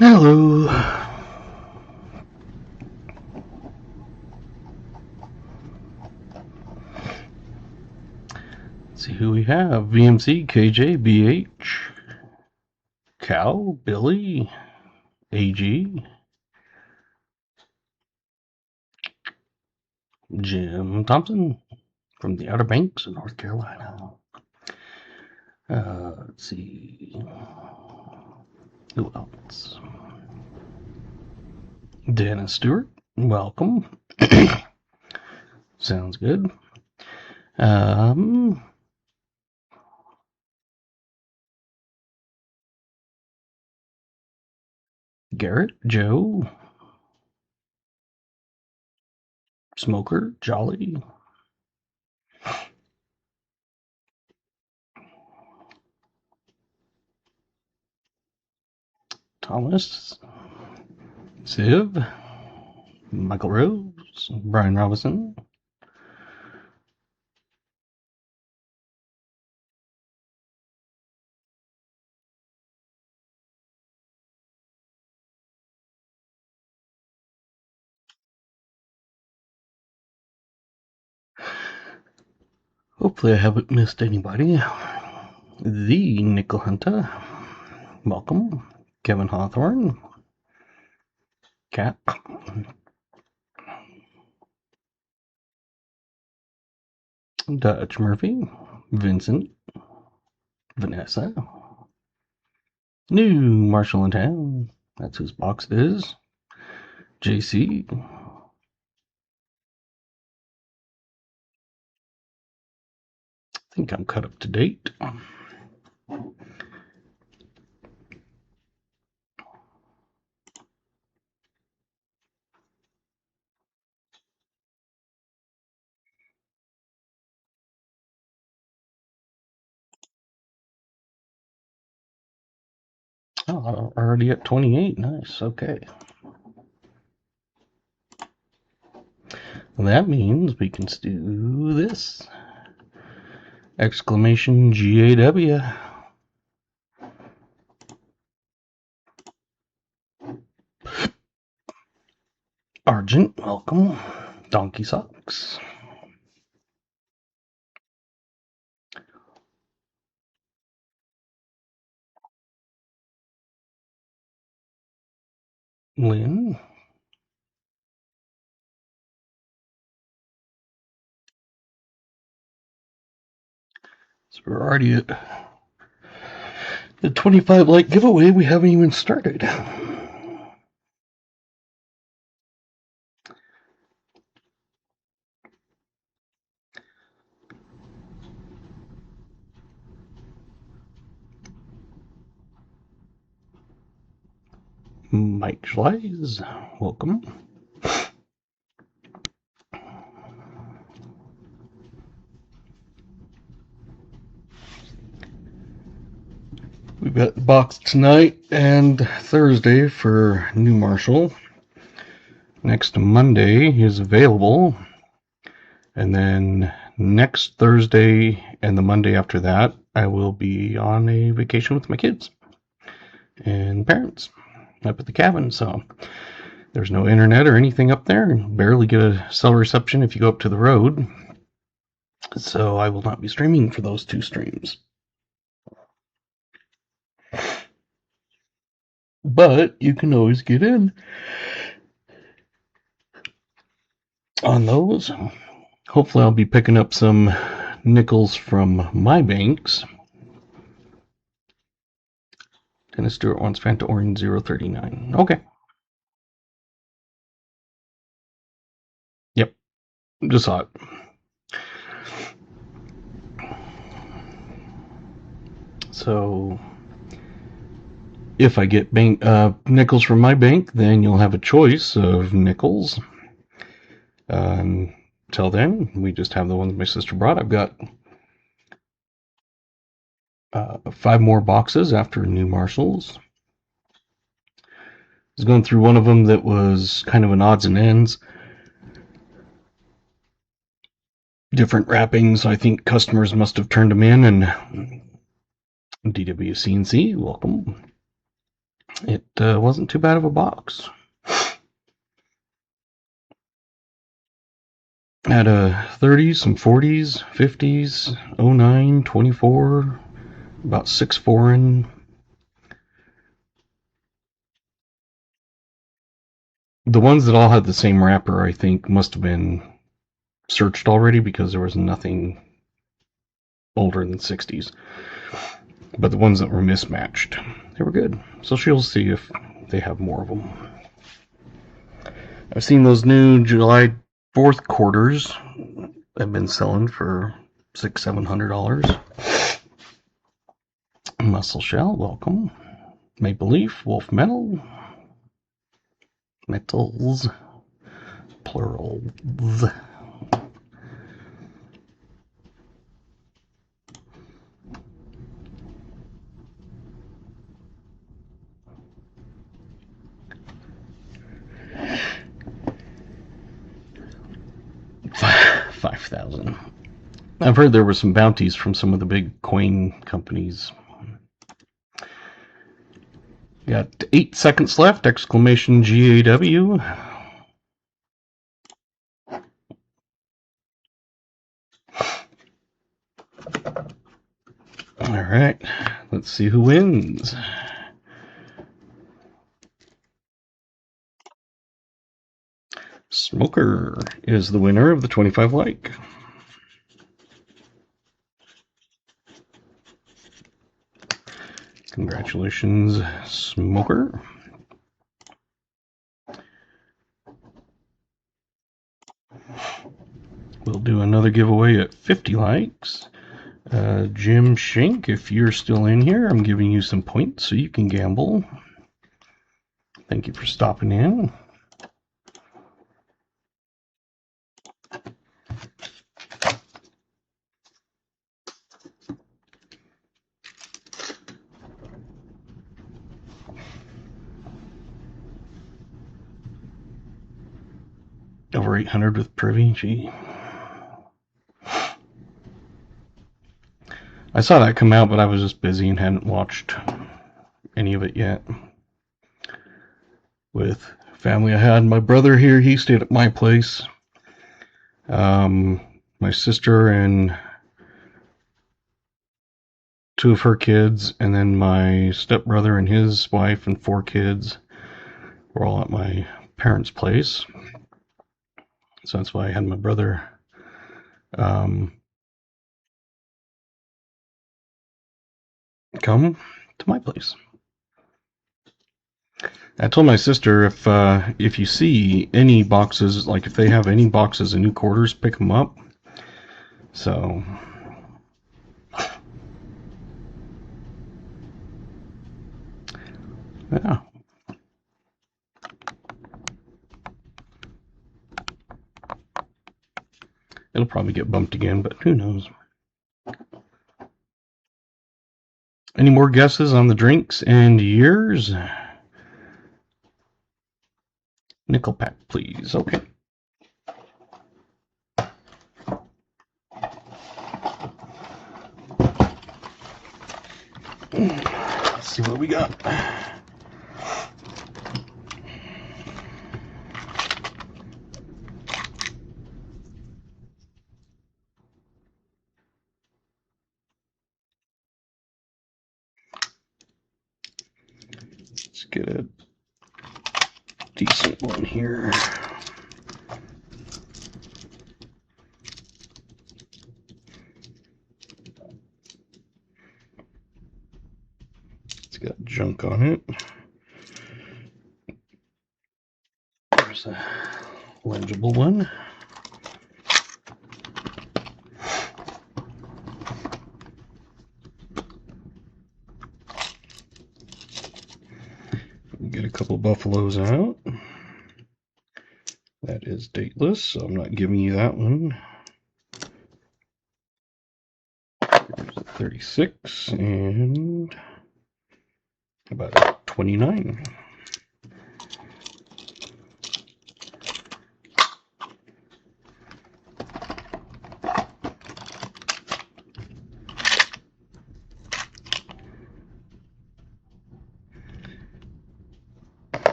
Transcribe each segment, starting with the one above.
Hello. Let's see who we have. VMC, KJ, BH, Cal, Billy, AG, Jim Thompson from the Outer Banks of North Carolina. Let's see. Who else? Dennis Stewart, welcome. Sounds good. Garrett, Joe, Smoker, Jolly, Thomas, Siv, Michael Rose, Brian Robinson, hopefully I haven't missed anybody. The Nickel Hunter, welcome. Kevin Hawthorne, Cat, Dutch Murphy, Vincent, Vanessa, New Marshall in town, that's whose box it is, JC, I think I'm cut up to date. Oh, already at 28, nice, okay. Well, that means we can do this. Exclamation GAW. Argent, welcome. Donkey Socks. Lynn. So we're already at the 25 like giveaway. We haven't even started. Mike Schleiz, welcome. We've got the box tonight and Thursday for New Marshall. Next Monday is available. And then next Thursday and the Monday after that, I will be on a vacation with my kids and parents up at the cabin. So there's no internet or anything up there. Barely get a cell reception if you go up to the road. So I will not be streaming for those two streams. But you can always get in on those. Hopefully I'll be picking up some nickels from my banks. Dennis Stewart wants Fanta Orange 039. Okay. Yep. Just saw it. So if I get nickels from my bank, then you'll have a choice of nickels. Till then, we just have the ones my sister brought. I've got 5 more boxes after New Marshalls. I was going through one of them that was kind of an odds and ends. Different wrappings. I think customers must have turned them in. And DWCNC, welcome. It wasn't too bad of a box. Had a 30s, some 40s, 50s, 09, 24, about 6 foreign. The ones that all had the same wrapper, I think, must have been searched already because there was nothing older than 60s. But the ones that were mismatched, they were good. So she'll see if they have more of them. I've seen those new July 4th quarters have been selling for $600-700. Muscle Shell, welcome. Maple Leaf, Wolf Metal, Metals, plurals. $5,000. I've heard there were some bounties from some of the big coin companies. Got 8 seconds left, exclamation GAW. Alright, let's see who wins. Smoker is the winner of the 25 like. Congratulations, Smoker. We'll do another giveaway at 50 likes. Jim Shink, if you're still in here, I'm giving you some points so you can gamble. Thank you for stopping in. Over 800 with Privy, gee. I saw that come out, but I was just busy and hadn't watched any of it yet. With family I had, my brother here, he stayed at my place. My sister and 2 of her kids, and then my stepbrother and his wife and 4 kids were all at my parents' place. So that's why I had my brother come to my place. I told my sister if you see any boxes, like if they have any boxes of new quarters, pick them up. So yeah. It'll probably get bumped again, but who knows. Any more guesses on the drinks and years? Nickel pack, please. Okay. Let's see what we got. Let's get a decent one here. It's got junk on it. There's a legible one. Get a couple buffaloes out. That is dateless, so I'm not giving you that one. There's a 36 and about a 29.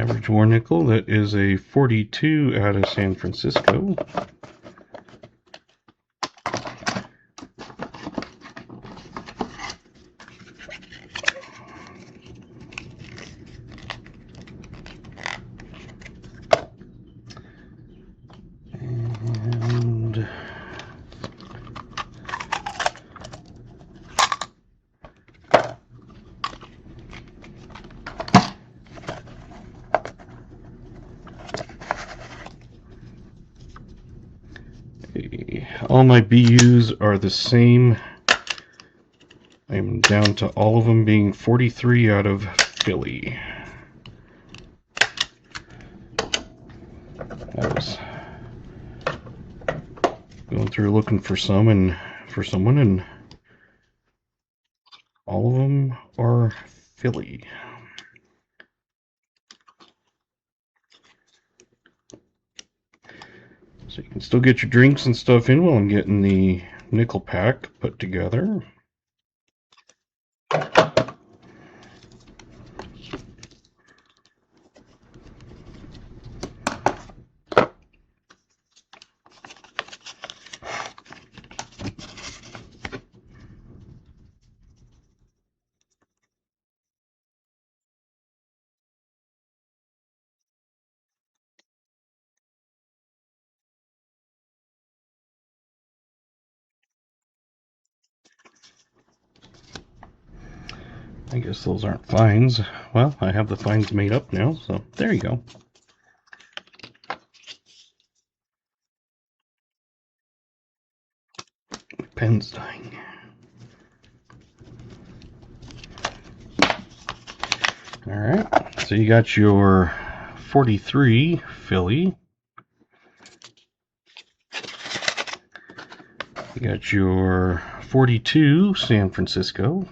Average war nickel, that is a 42 out of San Francisco. And all my BUs are the same. I'm down to all of them being 43 out of Philly. I was going through looking for some and for someone, and all of them are Philly. So you can still get your drinks and stuff in while I'm getting the nickel pack put together. I guess those aren't fines. Well, I have the fines made up now, so there you go. Pen's dying. Alright, so you got your 43 Philly. You got your 42 San Francisco.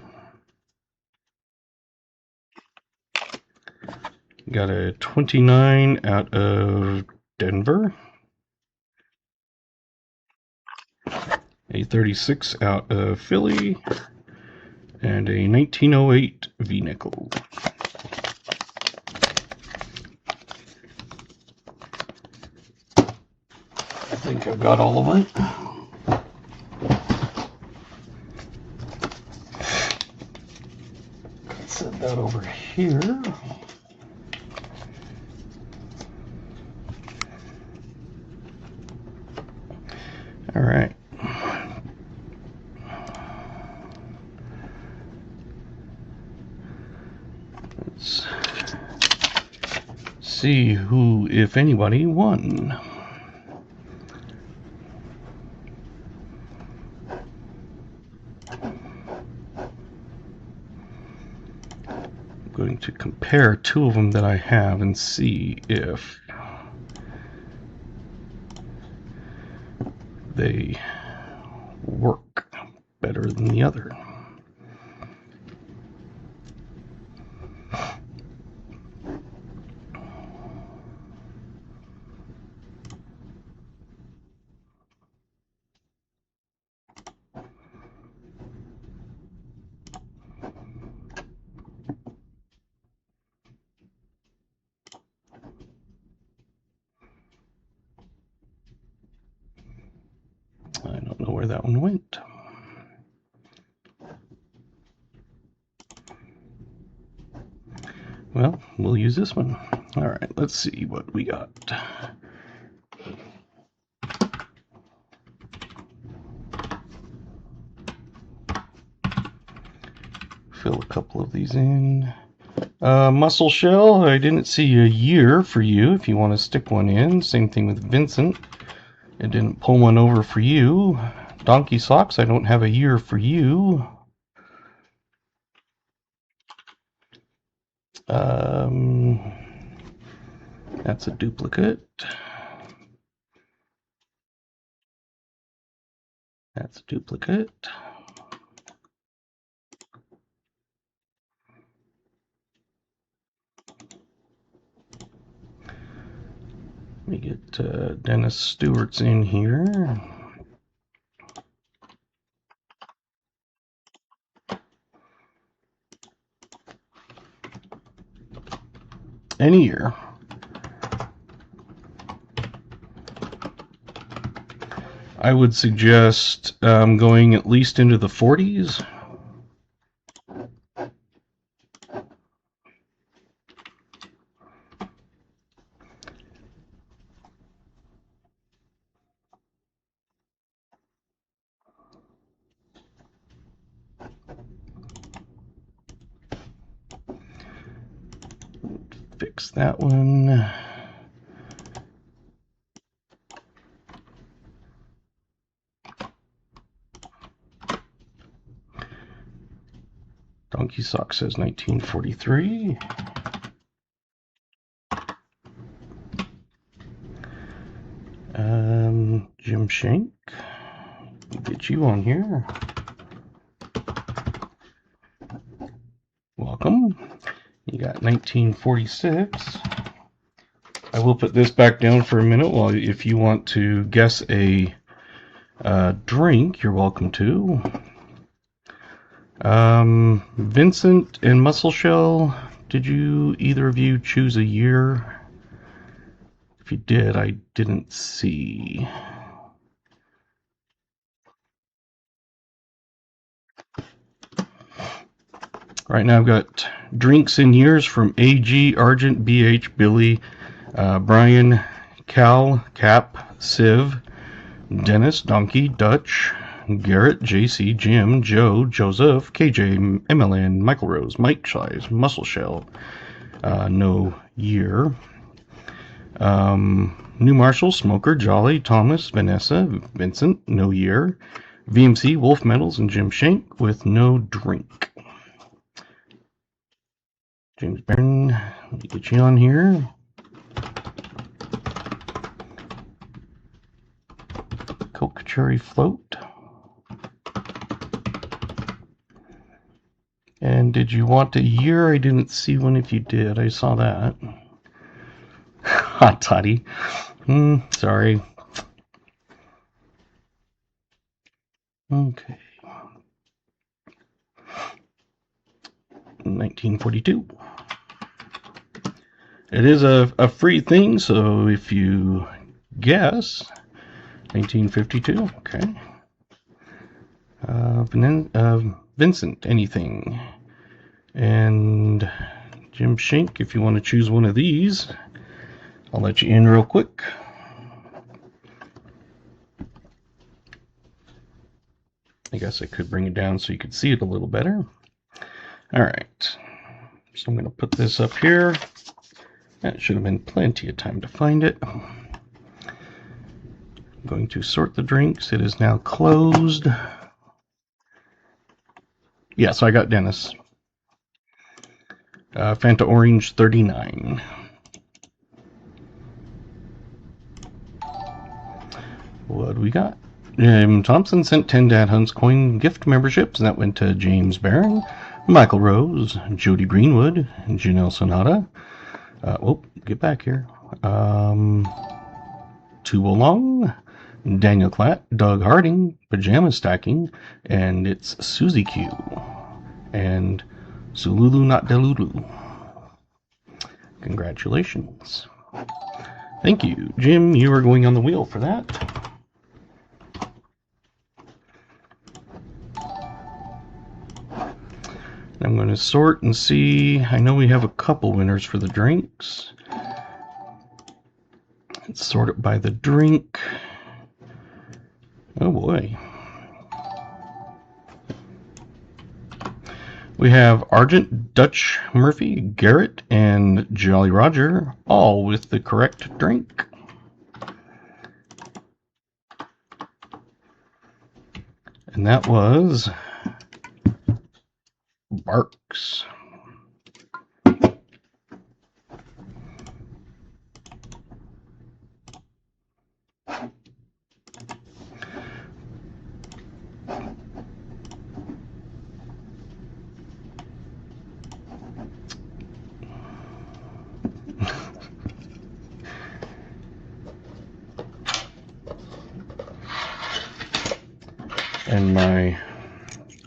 You got a 29 out of Denver. A 36 out of Philly. And a 1908 V-nickel. I think I've got all of it. Set that over here. All right. Let's see who, if anybody, won. I'm going to compare two of them that I have and see if they work better than the other. I don't know where that one went. Well, we'll use this one. All right, let's see what we got. Fill a couple of these in. Muscle shell, I didn't see a year for you if you want to stick one in. Same thing with Vincent. It didn't pull one over for you. Donkey socks, I don't have a year for you. That's a duplicate. That's a duplicate. Let me get Dennis Stewart's in here. Any year. I would suggest going at least into the 40s. Fix that one. Donkey Sock says 1943. Jim Shank, get you on here. Welcome. You got 1946. I will put this back down for a minute. Well, if you want to guess a drink, you're welcome to. Vincent and Muscle Shell, did you either of you choose a year? If you did, I didn't see. Right now I've got drinks in years from AG, Argent, BH, Billy, Brian, Cal, Cap, Civ, Dennis, Donkey, Dutch, Garrett, JC, Jim, Joe, Joseph, KJ, MLN, Michael Rose, Mike Shies, Muscle Shell, No Year, New Marshall, Smoker, Jolly, Thomas, Vanessa, Vincent, No Year, VMC, Wolf Metals, and Jim Shank with no drink. James Barron, let me get you on here. Coke Cherry Float. And did you want a year? I didn't see one if you did. I saw that. Hot toddy. Sorry. Okay. 1942. It is a free thing, so if you guess 1952, okay. Vincent, anything. And Jim Shank, if you want to choose one of these, I'll let you in real quick. I guess I could bring it down so you could see it a little better. All right, so I'm going to put this up here. That should have been plenty of time to find it. I'm going to sort the drinks. It is now closed. Yeah, so I got Dennis. Fanta Orange 39. What do we got? Thompson sent 10 Dad Hunts coin gift memberships, and that went to James Barron, Michael Rose, Jody Greenwood, Janelle Sonata. Get back here. Tubo Long, Daniel Klatt, Doug Harding, Pajama Stacking, and it's Susie Q. And Sululu Not Delulu. Congratulations. Thank you. Jim, you are going on the wheel for that. I'm going to sort and see. I know we have a couple winners for the drinks. Let's sort it by the drink. Oh boy. We have Argent, Dutch, Murphy, Garrett, and Jolly Roger, all with the correct drink. And that was Barks. And my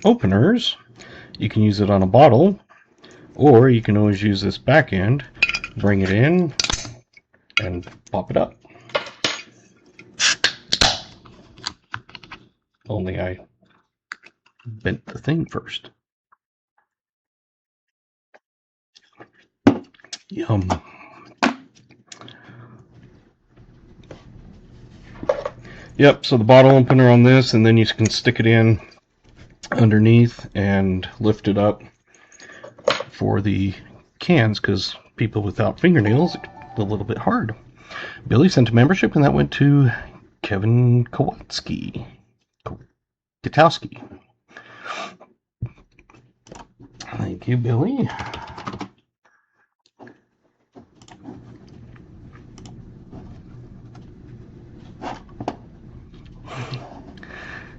openers, you can use it on a bottle, or you can always use this back end, bring it in, and pop it up. Only I bent the thing first. Yum. Yep, so the bottle opener on this, and then you can stick it in underneath and lift it up for the cans, because people without fingernails, it's a little bit hard. Billy sent a membership, and that went to Kevin Kowalski. Katowski. Thank you, Billy.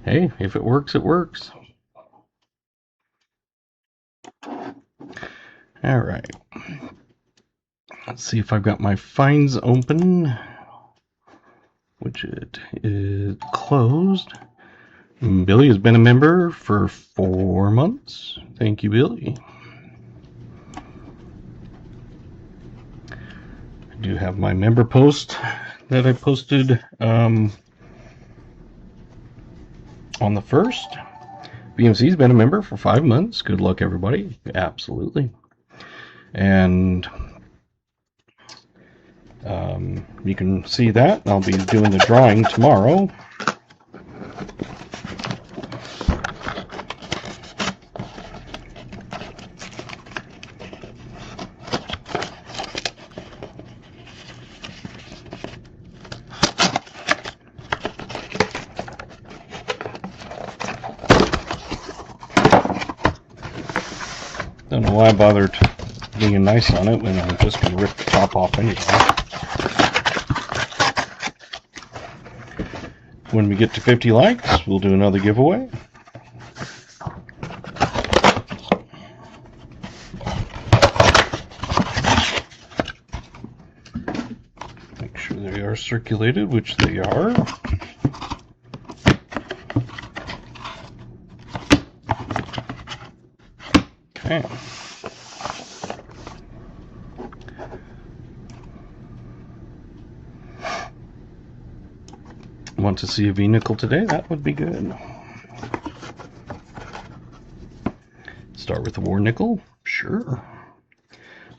Hey, if it works, it works. All right. Let's see if I've got my fines open, which it is closed. Billy has been a member for 4 months. Thank you, Billy. I do have my member post that I posted on the 1st. BMC's been a member for 5 months. Good luck, everybody. Absolutely. And you can see that. I'll be doing the drawing tomorrow. Don't know why I bothered being nice on it when I'm just going to rip the top off anyway. When we get to 50 likes, we'll do another giveaway. Make sure they are circulated, which they are. Okay. Want to see a V-nickel today? That would be good. Start with the war nickel? Sure.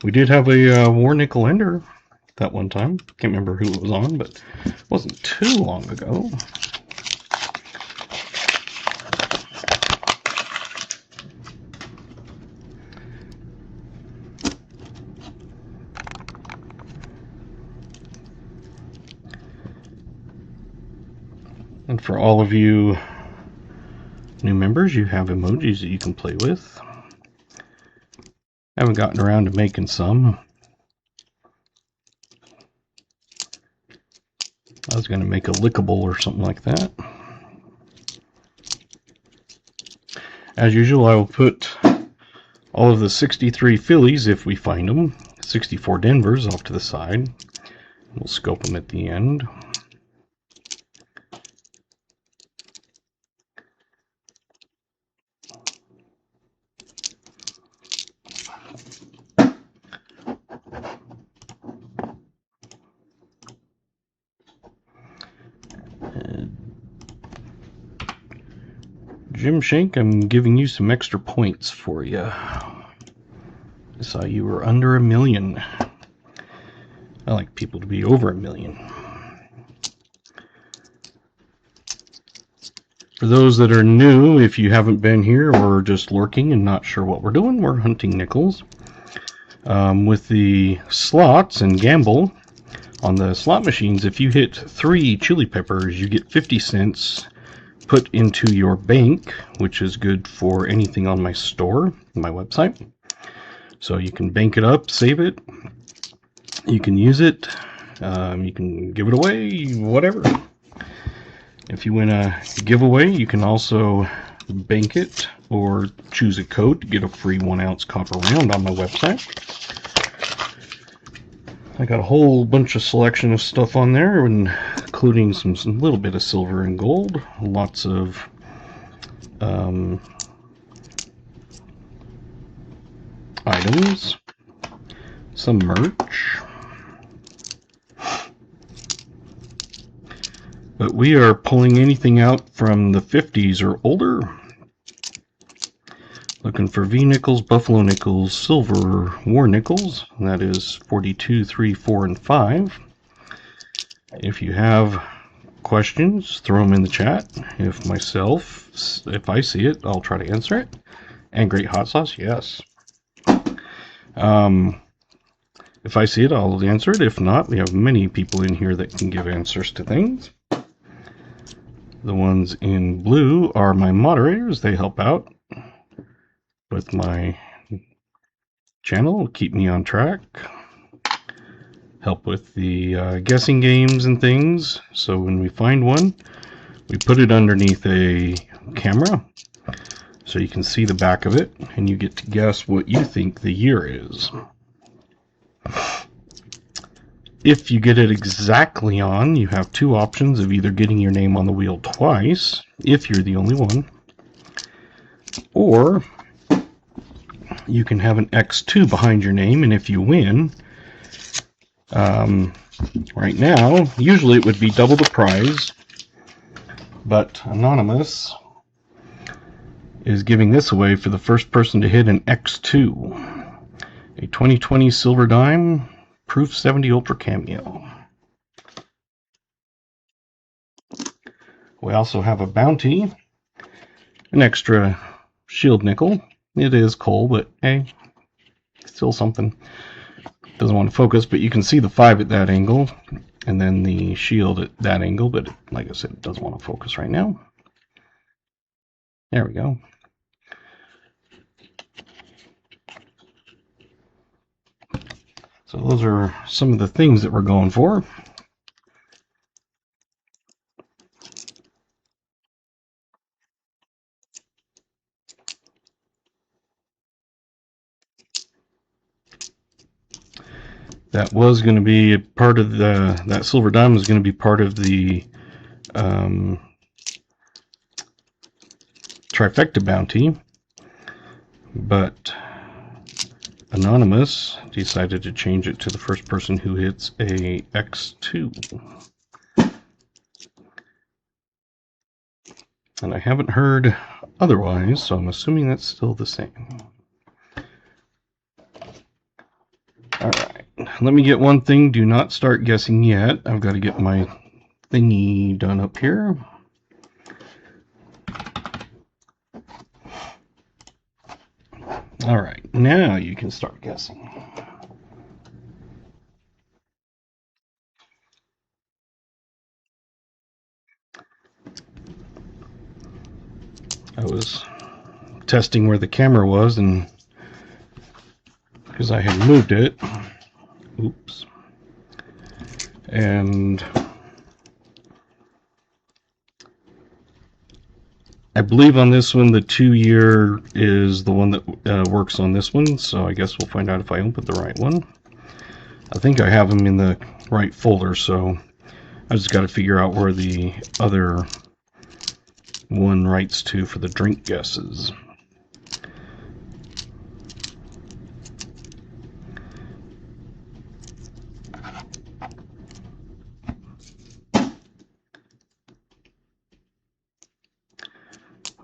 We did have a war nickel ender that one time. Can't remember who it was on, but it wasn't too long ago. And for all of you new members, you have emojis that you can play with. I haven't gotten around to making some. I was going to make a lickable or something like that. As usual, I will put all of the 63 Phillies, if we find them, 64 Denvers off to the side. We'll scope them at the end. Jim Shank, I'm giving you some extra points for you. I saw you were under 1 million. I like people to be over 1 million. For those that are new, if you haven't been here or just lurking and not sure what we're doing, we're hunting nickels. With the slots and gamble, on the slot machines, if you hit 3 chili peppers, you get 50 cents put into your bank, which is good for anything on my store, my website. So you can bank it up, save it, you can use it, you can give it away, whatever. If you win a giveaway, you can also bank it or choose a code to get a free 1 ounce copper round on my website. I got a whole bunch of selection of stuff on there, including some little bit of silver and gold, lots of items, some merch, But we are pulling anything out from the 50s or older. Looking for V nickels, buffalo nickels, silver war nickels. That is 42, 3, 4, and 5. If you have questions, throw them in the chat. If I see it, I'll try to answer it. And great hot sauce, yes. If I see it, I'll answer it. If not, we have many people in here that can give answers to things. The ones in blue are my moderators. They help out with my channel, keep me on track, help with the guessing games and things. So when we find one, we put it underneath a camera so you can see the back of it, and you get to guess what you think the year is. If you get it exactly on, you have two options of either getting your name on the wheel twice, if you're the only one, or you can have an X2 behind your name, and if you win, right now, usually it would be double the prize, but Anonymous is giving this away for the first person to hit an X2, a 2020 Silver Dime, Proof 70 Ultra Cameo. We also have a bounty, an extra shield nickel. It is coal, but hey, still something. Doesn't want to focus, but you can see the 5 at that angle, and then the shield at that angle, but like I said, it doesn't want to focus right now. There we go. So those are some of the things that we're going for. That was going to be a part of that silver dime was going to be part of the trifecta bounty, but Anonymous decided to change it to the first person who hits a X2. And I haven't heard otherwise, so I'm assuming that's still the same. Alright, let me get one thing. Do not start guessing yet. I've got to get my thingy done up here. Alright, now you can start guessing. I was testing where the camera was, and because I had moved it, oops, and I believe on this one the 2-year is the one that works on this one, so I guess we'll find out if I opened the right one. I think I have them in the right folder, so I just got to figure out where the other one writes to for the drink guesses.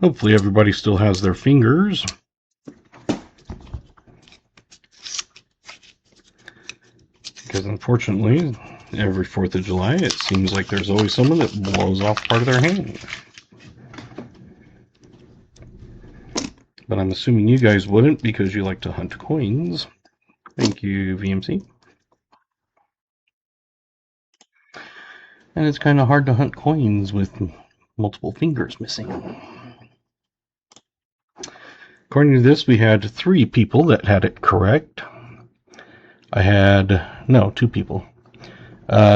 Hopefully everybody still has their fingers. Because unfortunately, every 4th of July, it seems like there's always someone that blows off part of their hand. But I'm assuming you guys wouldn't because you like to hunt coins. Thank you, VMC. And it's kind of hard to hunt coins with multiple fingers missing. According to this, we had 3 people that had it correct. I had, no, 2 people.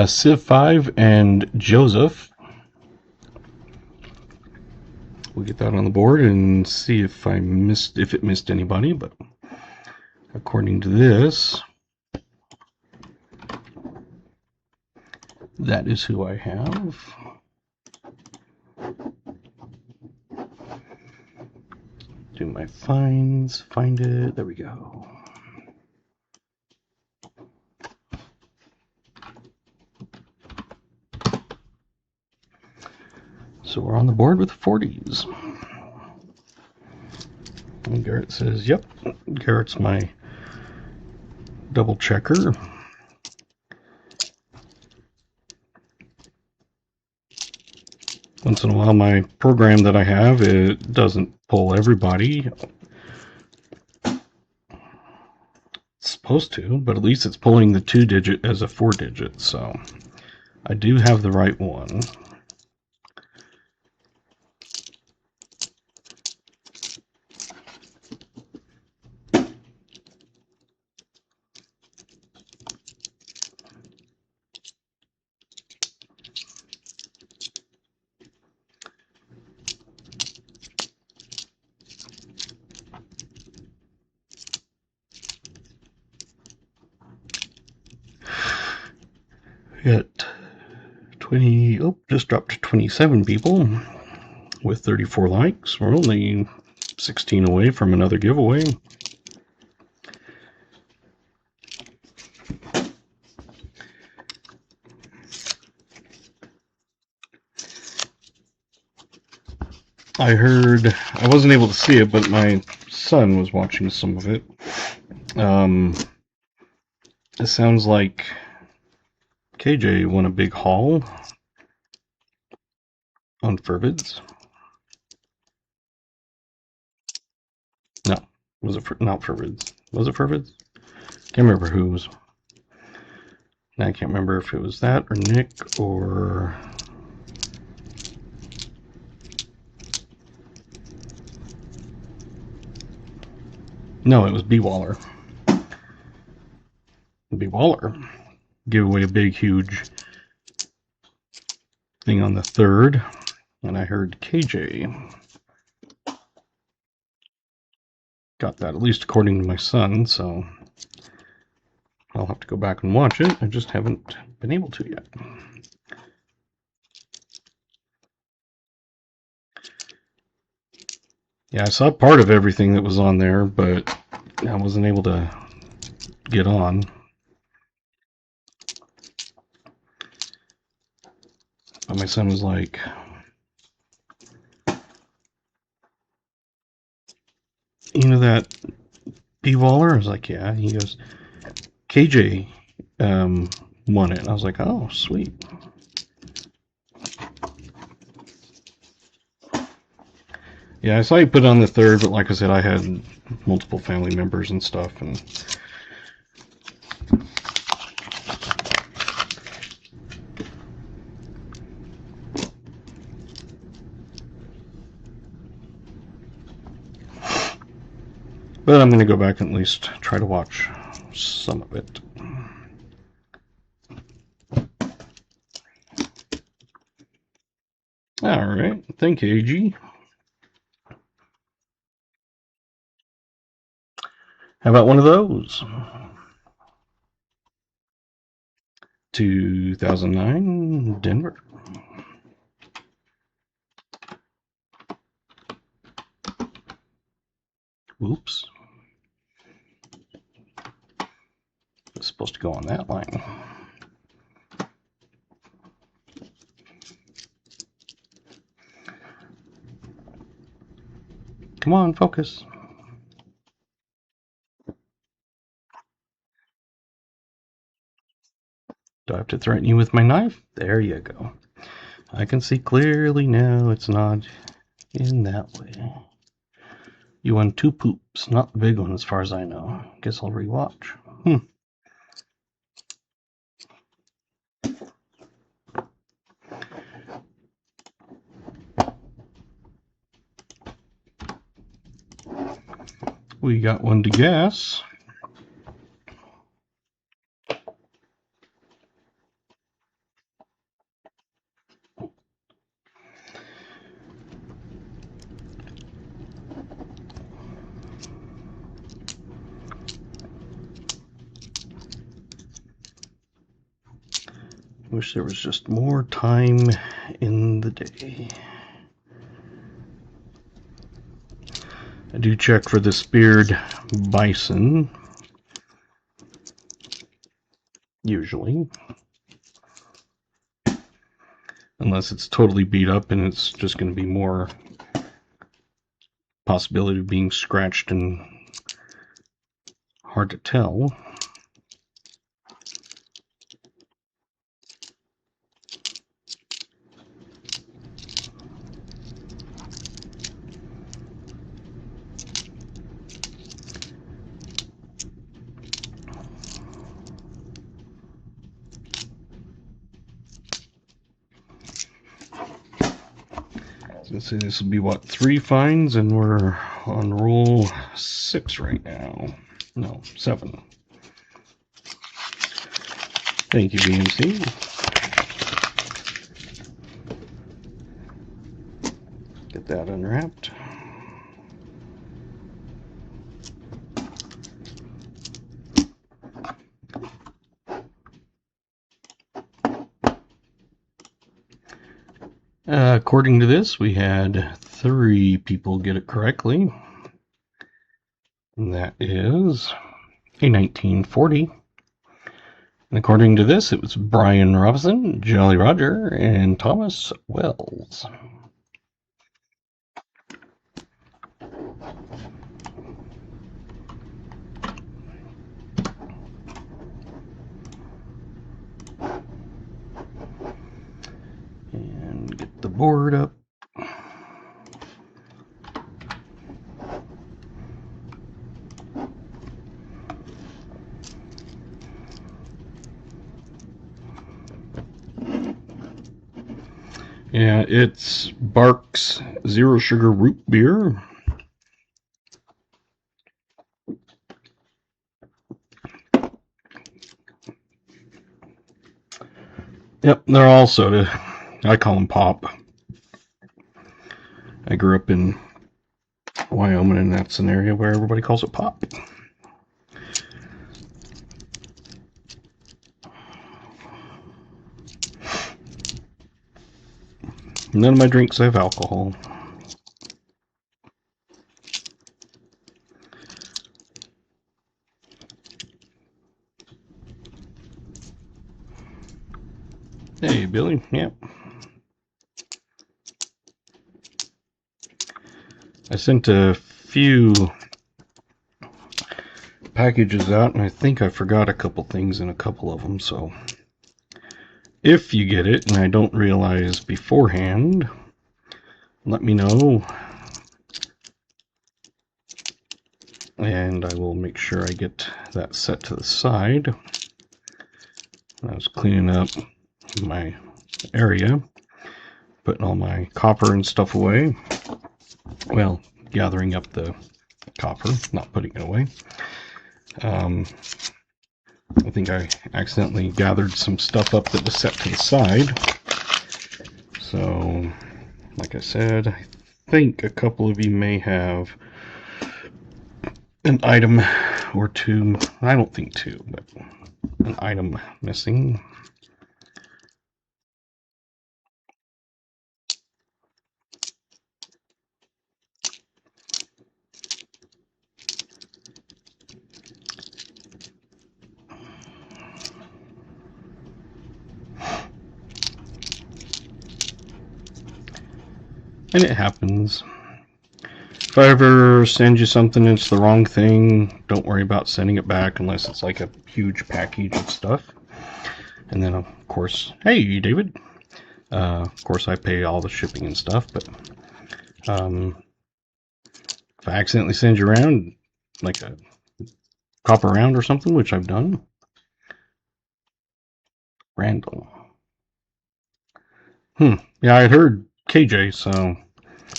Civ 5 and Joseph. We'll get that on the board and see if it missed anybody, but according to this, that is who I have. Do my finds, find it, there we go. So we're on the board with 40s. And Garrett says, yep, Garrett's my double checker. Once in a while, my program that I have, it doesn't pull everybody. It's supposed to, but at least it's pulling the 2-digit as a 4-digit, so I do have the right one. Got 20, just dropped to 27 people with 34 likes. We're only 16 away from another giveaway. I heard, I wasn't able to see it, but my son was watching some of it. It sounds like KJ won a big haul on Furbids. No, was it not Furbids? Was it Furbids? Can't remember whose. I can't remember if it was that or Nick or no, it was B Waller. B Waller gave away a big, huge thing on the 3rd, and I heard KJ got that, at least according to my son, so I'll have to go back and watch it. I just haven't been able to yet. Yeah, I saw part of everything that was on there, but I wasn't able to get on. But my son was like, you know that B Waller? I was like, yeah. He goes, KJ won it. And I was like, oh, sweet. Yeah, I saw you put it on the 3rd, but like I said, I had multiple family members and stuff, and but I'm going to go back and at least try to watch some of it. All right, thank you, AG. How about one of those? 2009 Denver. Oops. It's supposed to go on that line. Come on, focus. Do I have to threaten you with my knife? There you go. I can see clearly now it's not in that way. You won 2 poops, not the big one as far as I know. Guess I'll rewatch. We got one to guess. Wish there was just more time in the day. I do check for the speared bison, usually. unless it's totally beat up and it's just going to be more possibility of being scratched and hard to tell. So this will be what, 3 fines, and we're on roll 6 right now. No, 7. Thank you, BMC. Get that unwrapped. According to this, we had 3 people get it correctly. And that is a 1940. And according to this, it was Brian Robinson, Jolly Roger, and Thomas Wells. And get the board up. Yeah, it's Barks Zero Sugar Root Beer. Yep, they're all soda. I call them pop. I grew up in Wyoming, and that's an area where everybody calls it pop. None of my drinks have alcohol. Hey, Billy. Yep. I sent a few packages out, and I think I forgot a couple things in a couple of them, so if you get it and I don't realize beforehand, let me know, and I will make sure I get that set to the side. I was cleaning up my area, putting all my copper and stuff away. Well, gathering up the copper, not putting it away. I think I accidentally gathered some stuff up that was set to the side. So, like I said, I think a couple of you may have an item or two. I don't think 2, but an item missing. And it happens. If I ever send you something and it's the wrong thing, don't worry about sending it back unless it's like a huge package of stuff. And then, of course, hey, David. Of course, I pay all the shipping and stuff, but if I accidentally send you around, like a copper round or something, which I've done, Randall. Yeah, I had heard KJ, so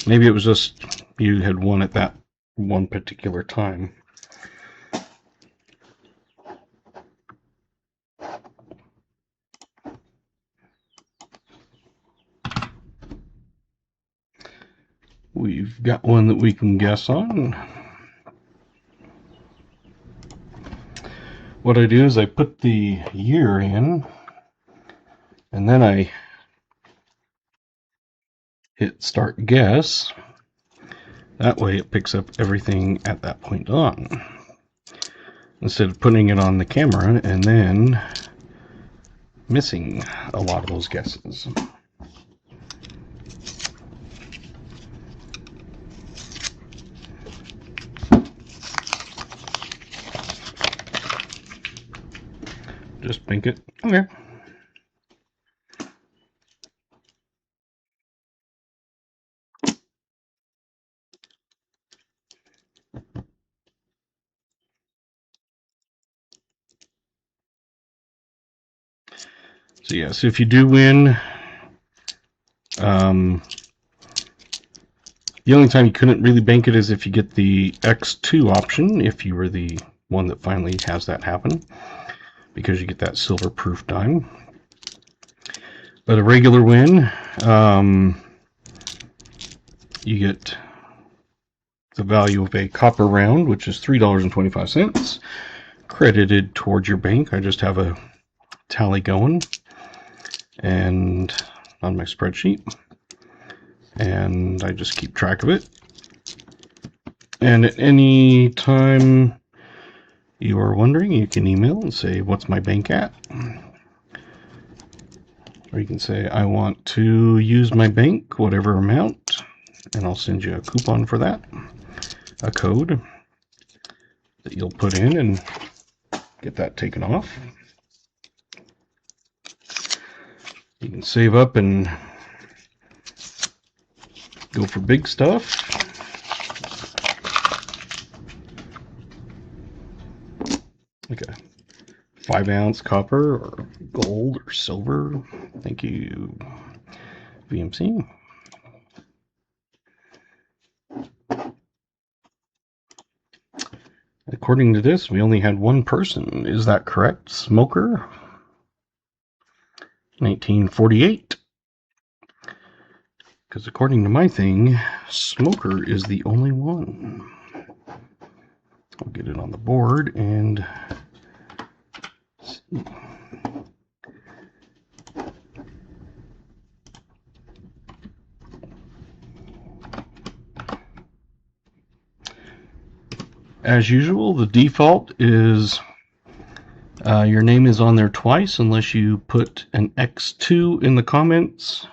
maybe it was just you had won at that one particular time. We've got one that we can guess on. What I do is I put the year in, and then I hit start guess. That way it picks up everything at that point on, instead of putting it on the camera and then missing a lot of those guesses. Just bank it. Okay. So yeah, so if you do win, the only time you couldn't really bank it is if you get the X2 option, if you were the one that finally has that happen, because you get that silver proof dime. But a regular win, you get the value of a copper round, which is $3.25, credited towards your bank. I just have a tally going and on my spreadsheet, and I just keep track of it. And at any time you are wondering, you can email and say, what's my bank at? Or you can say, I want to use my bank, whatever amount, and I'll send you a coupon for that, a code that you'll put in and get that taken off. You can save up and go for big stuff. Like a 5-ounce copper or gold or silver. Thank you, VMC. According to this, we only had one person. Is that correct? Smoker? 1948. Because according to my thing, Smoker is the only one. I'll get it on the board and see. As usual, the default is your name is on there twice unless you put an X2 in the comments,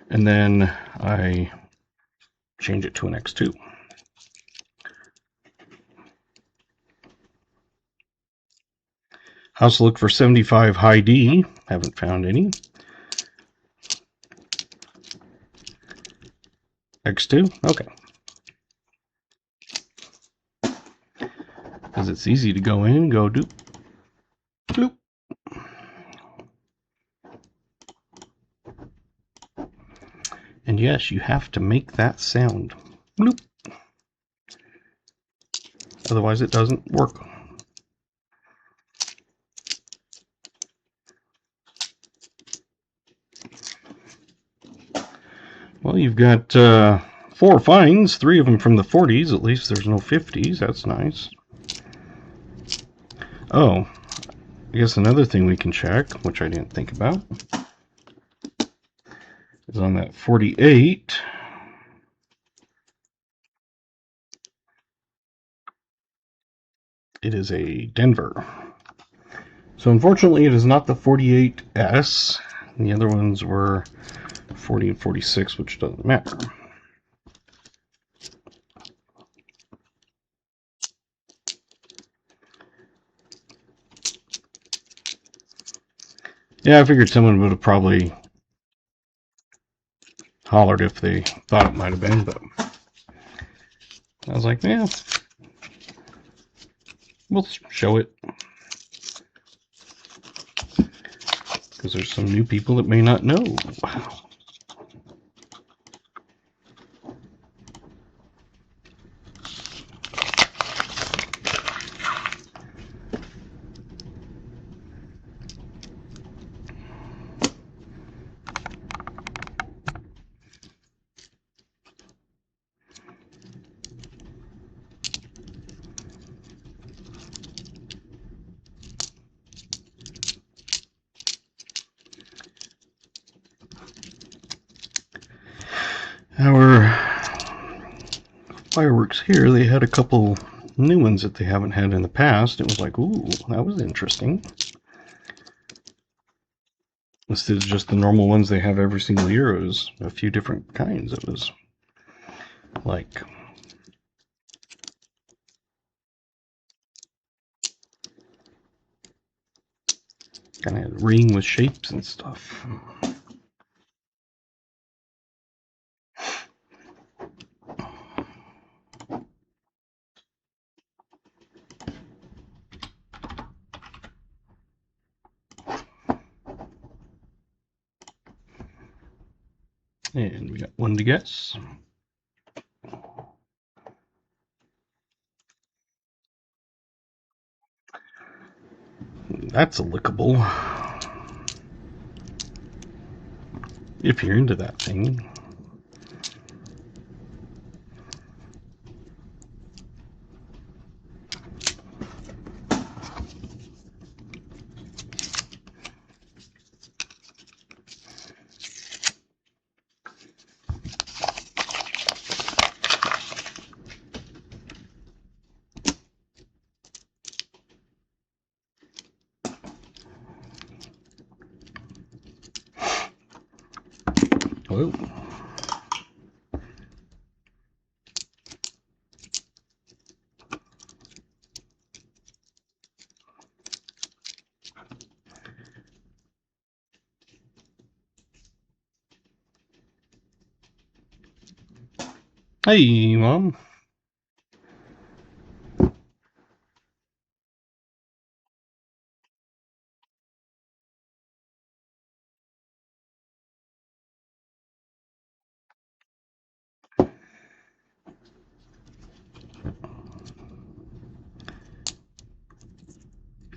and then I change it to an X2. I also look for 75 high D. Haven't found any. X2? Okay. Because it's easy to go in, go doop, bloop. And yes, you have to make that sound. Bloop. Otherwise it doesn't work. Well, you've got 4 finds, 3 of them from the 40s. At least there's no 50s. That's nice. Oh, I guess another thing we can check, which I didn't think about, is on that 48. It is a Denver. So unfortunately it is not the 48S. The other ones were 40 and 46, which doesn't matter. Yeah, I figured someone would have probably hollered if they thought it might have been, but I was like, yeah, we'll show it. Because there's some new people that may not know. Our fireworks here, they had a couple new ones that they haven't had in the past. It was like, ooh, that was interesting. Instead of just the normal ones they have every single year, it was a few different kinds. It was like Kind of ring with shapes and stuff. And we got one to guess. That's a lickable. If you're into that thing. Whoa. Hey, Mom.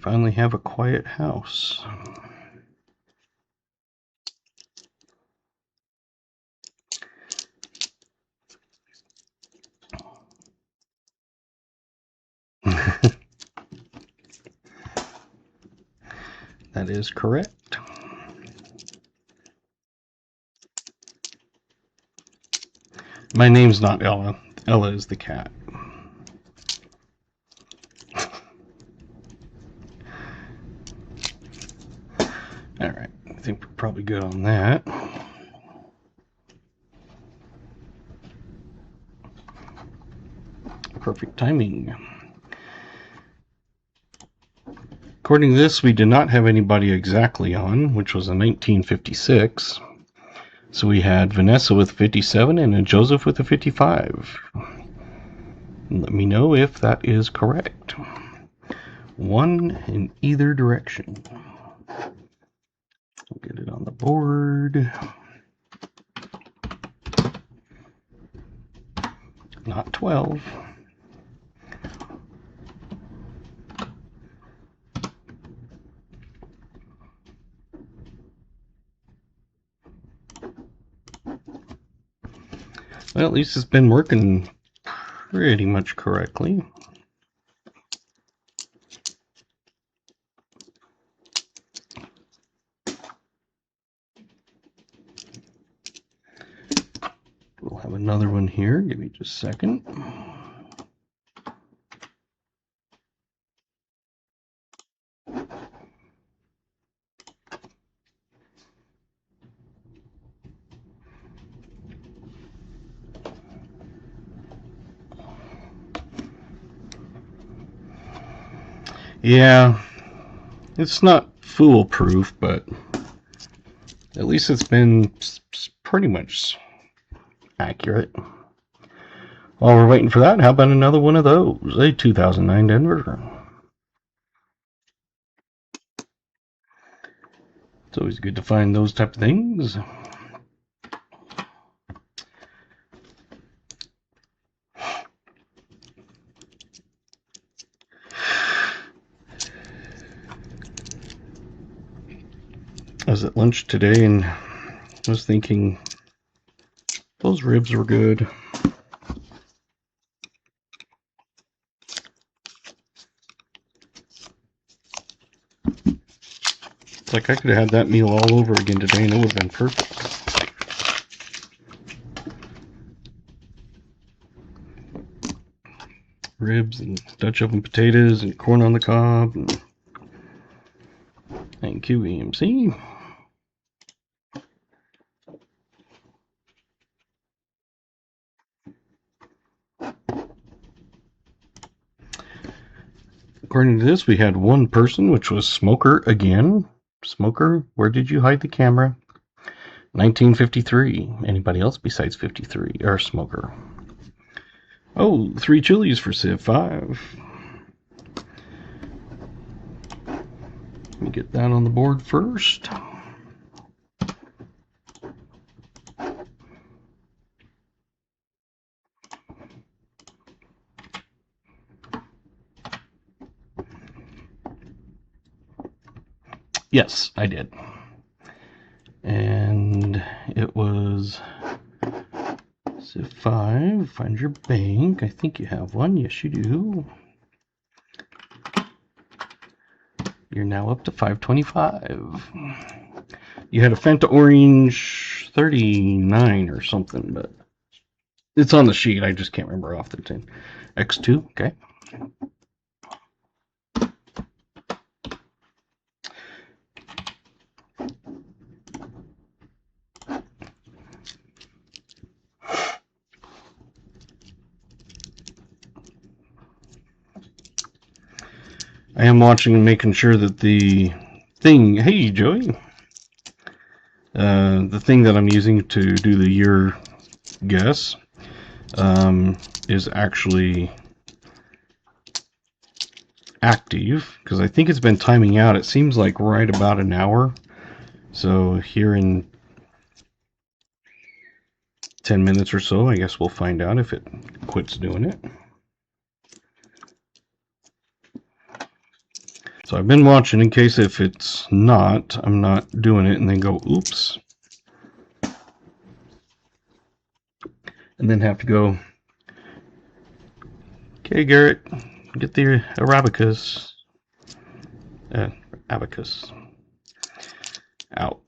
Finally have a quiet house. That is correct. My name's not Ella. Ella is the cat. Alright, I think we're probably good on that. Perfect timing. According to this, we did not have anybody exactly on, which was in 1956. So we had Vanessa with 57 and a Joseph with a 55. Let me know if that is correct. One in either direction. I'll get it on the board. Not 12. Well, at least it's been working pretty much correctly. We'll have another one here. Give me just a second. Yeah, it's not foolproof, but at least it's been pretty much accurate. While we're waiting for that, how about another one of those? A 2009 Denver. It's always good to find those type of things. I was at lunch today and I was thinking those ribs were good. It's like I could have had that meal all over again today and it would have been perfect. Ribs and Dutch oven potatoes and corn on the cob. And thank you, EMC. According to this, we had one person, which was Smoker again. Smoker, where did you hide the camera? 1953. Anybody else besides 53 or Smoker? Oh, 3 chilies for Civ 5. Let me get that on the board first. Yes, I did. And it was Civ 5. Find your bank. I think you have one. Yes, you do. You're now up to 525. You had a Fanta Orange 39 or something, but it's on the sheet. I just can't remember off the tin. X2, okay. I am watching and making sure that the thing, hey Joey, the thing that I'm using to do the year guess is actually active, because I think it's been timing out. It seems like right about an hour. So here in 10 minutes or so, I guess we'll find out if it quits doing it. So I've been watching in case if it's not, I'm not doing it and then go, oops. And then have to go, okay, Garrett, get the Arabicus, abacus out.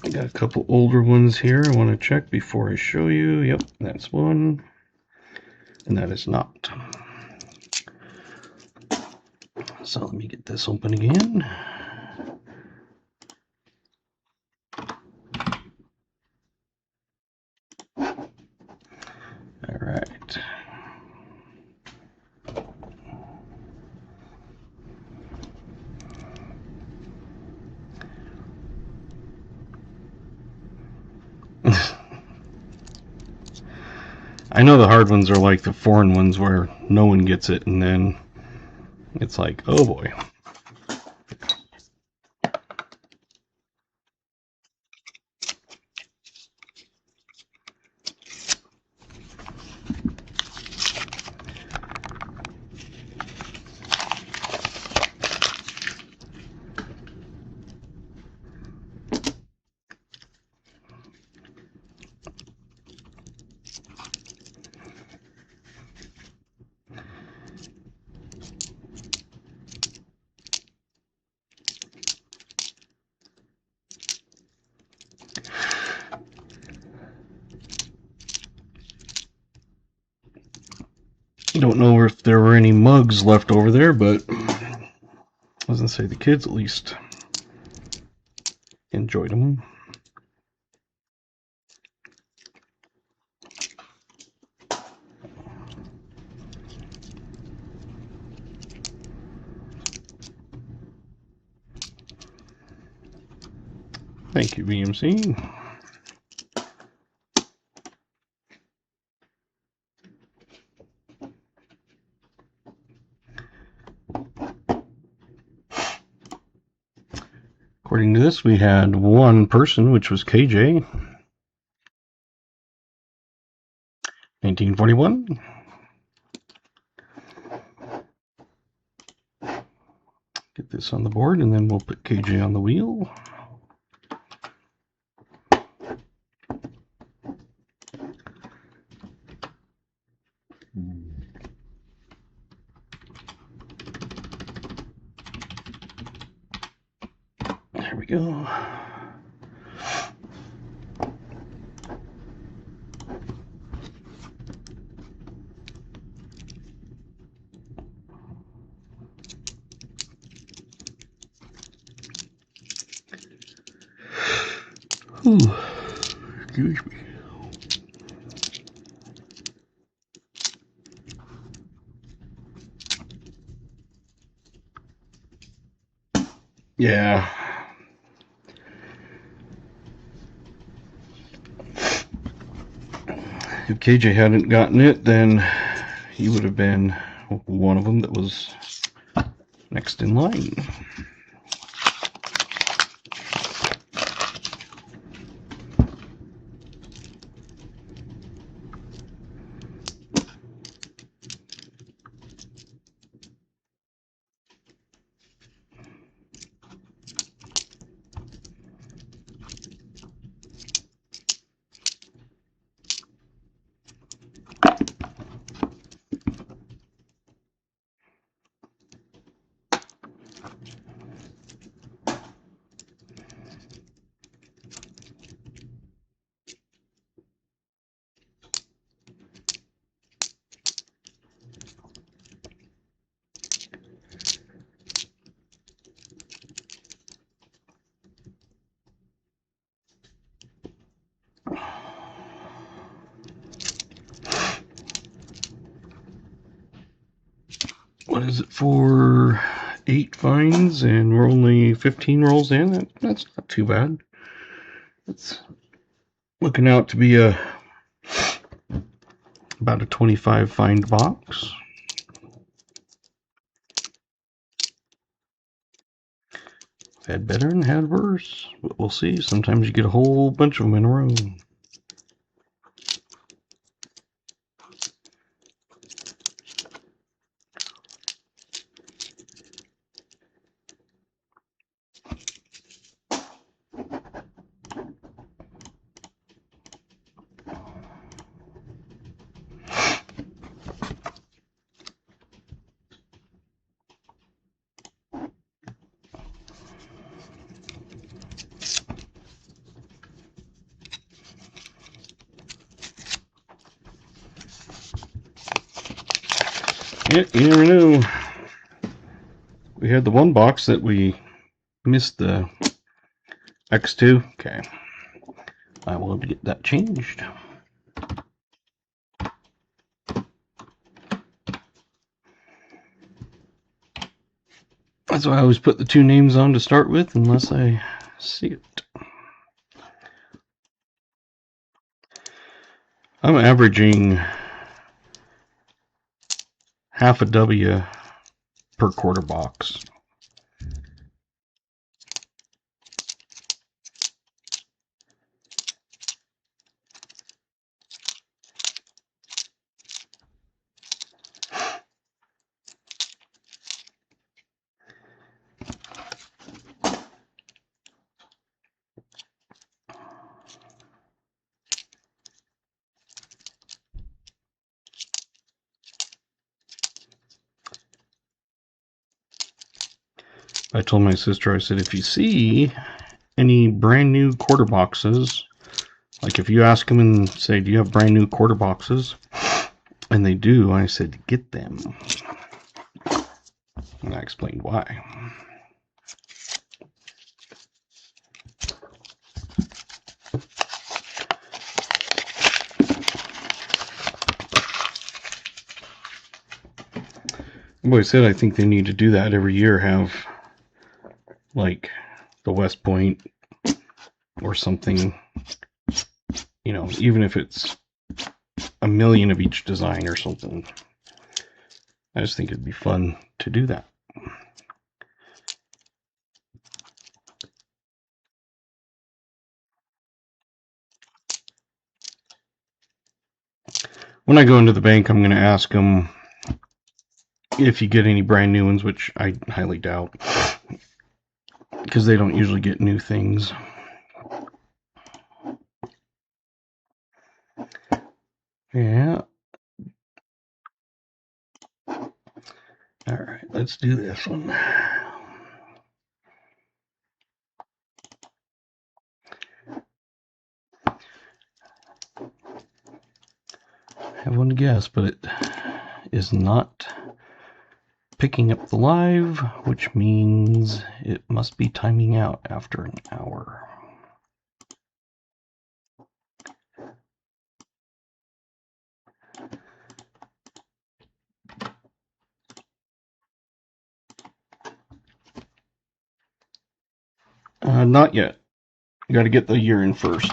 I got a couple older ones here I want to check before I show you. Yep, that's one. And that is not. So let me get this open again. All right. I know the hard ones are like the foreign ones where no one gets it, and then it's like, oh boy. Don't know if there were any mugs left over there, but I was gonna say the kids at least enjoyed them. Thank you, BMC. According to this, we had one person, which was KJ. 1941. Get this on the board, and then we'll put KJ on the wheel. There we go. Ooh, excuse me. Yeah. If KJ hadn't gotten it, then he would have been one of them that was next in line. What is it for 8 finds and we're only 15 rolls in? That's not too bad. It's looking out to be about a 25 find box. Had better and had worse, but we'll see. Sometimes you get a whole bunch of them in a row. Yeah, you never know. We had the one box that we missed the X2. Okay. I will have to get that changed. That's why I always put the 2 names on to start with, unless I see it. I'm averaging half a W per quarter box. I told my sister, I said, if you see any brand new quarter boxes, like if you ask them and say, do you have brand new quarter boxes? And they do, I said, get them. And I explained why. I've always said I think they need to do that every year, have like the West Point or something, you know, even if it's a million of each design or something. I just think it'd be fun to do that. When I go into the bank, I'm going to ask them if you get any brand new ones, which I highly doubt, because they don't usually get new things. Yeah. All right, let's do this one. I have one guess, but it is not picking up the live, which means it must be timing out after an hour. Not yet. You got to get the urine first.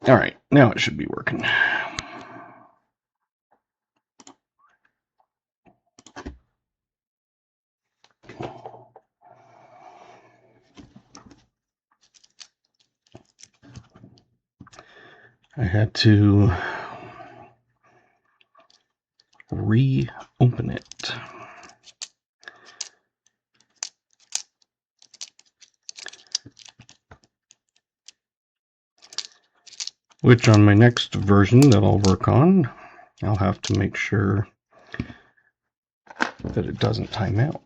All right, now it should be working. I had to reopen it. Which on my next version that I'll work on, I'll have to make sure that it doesn't time out.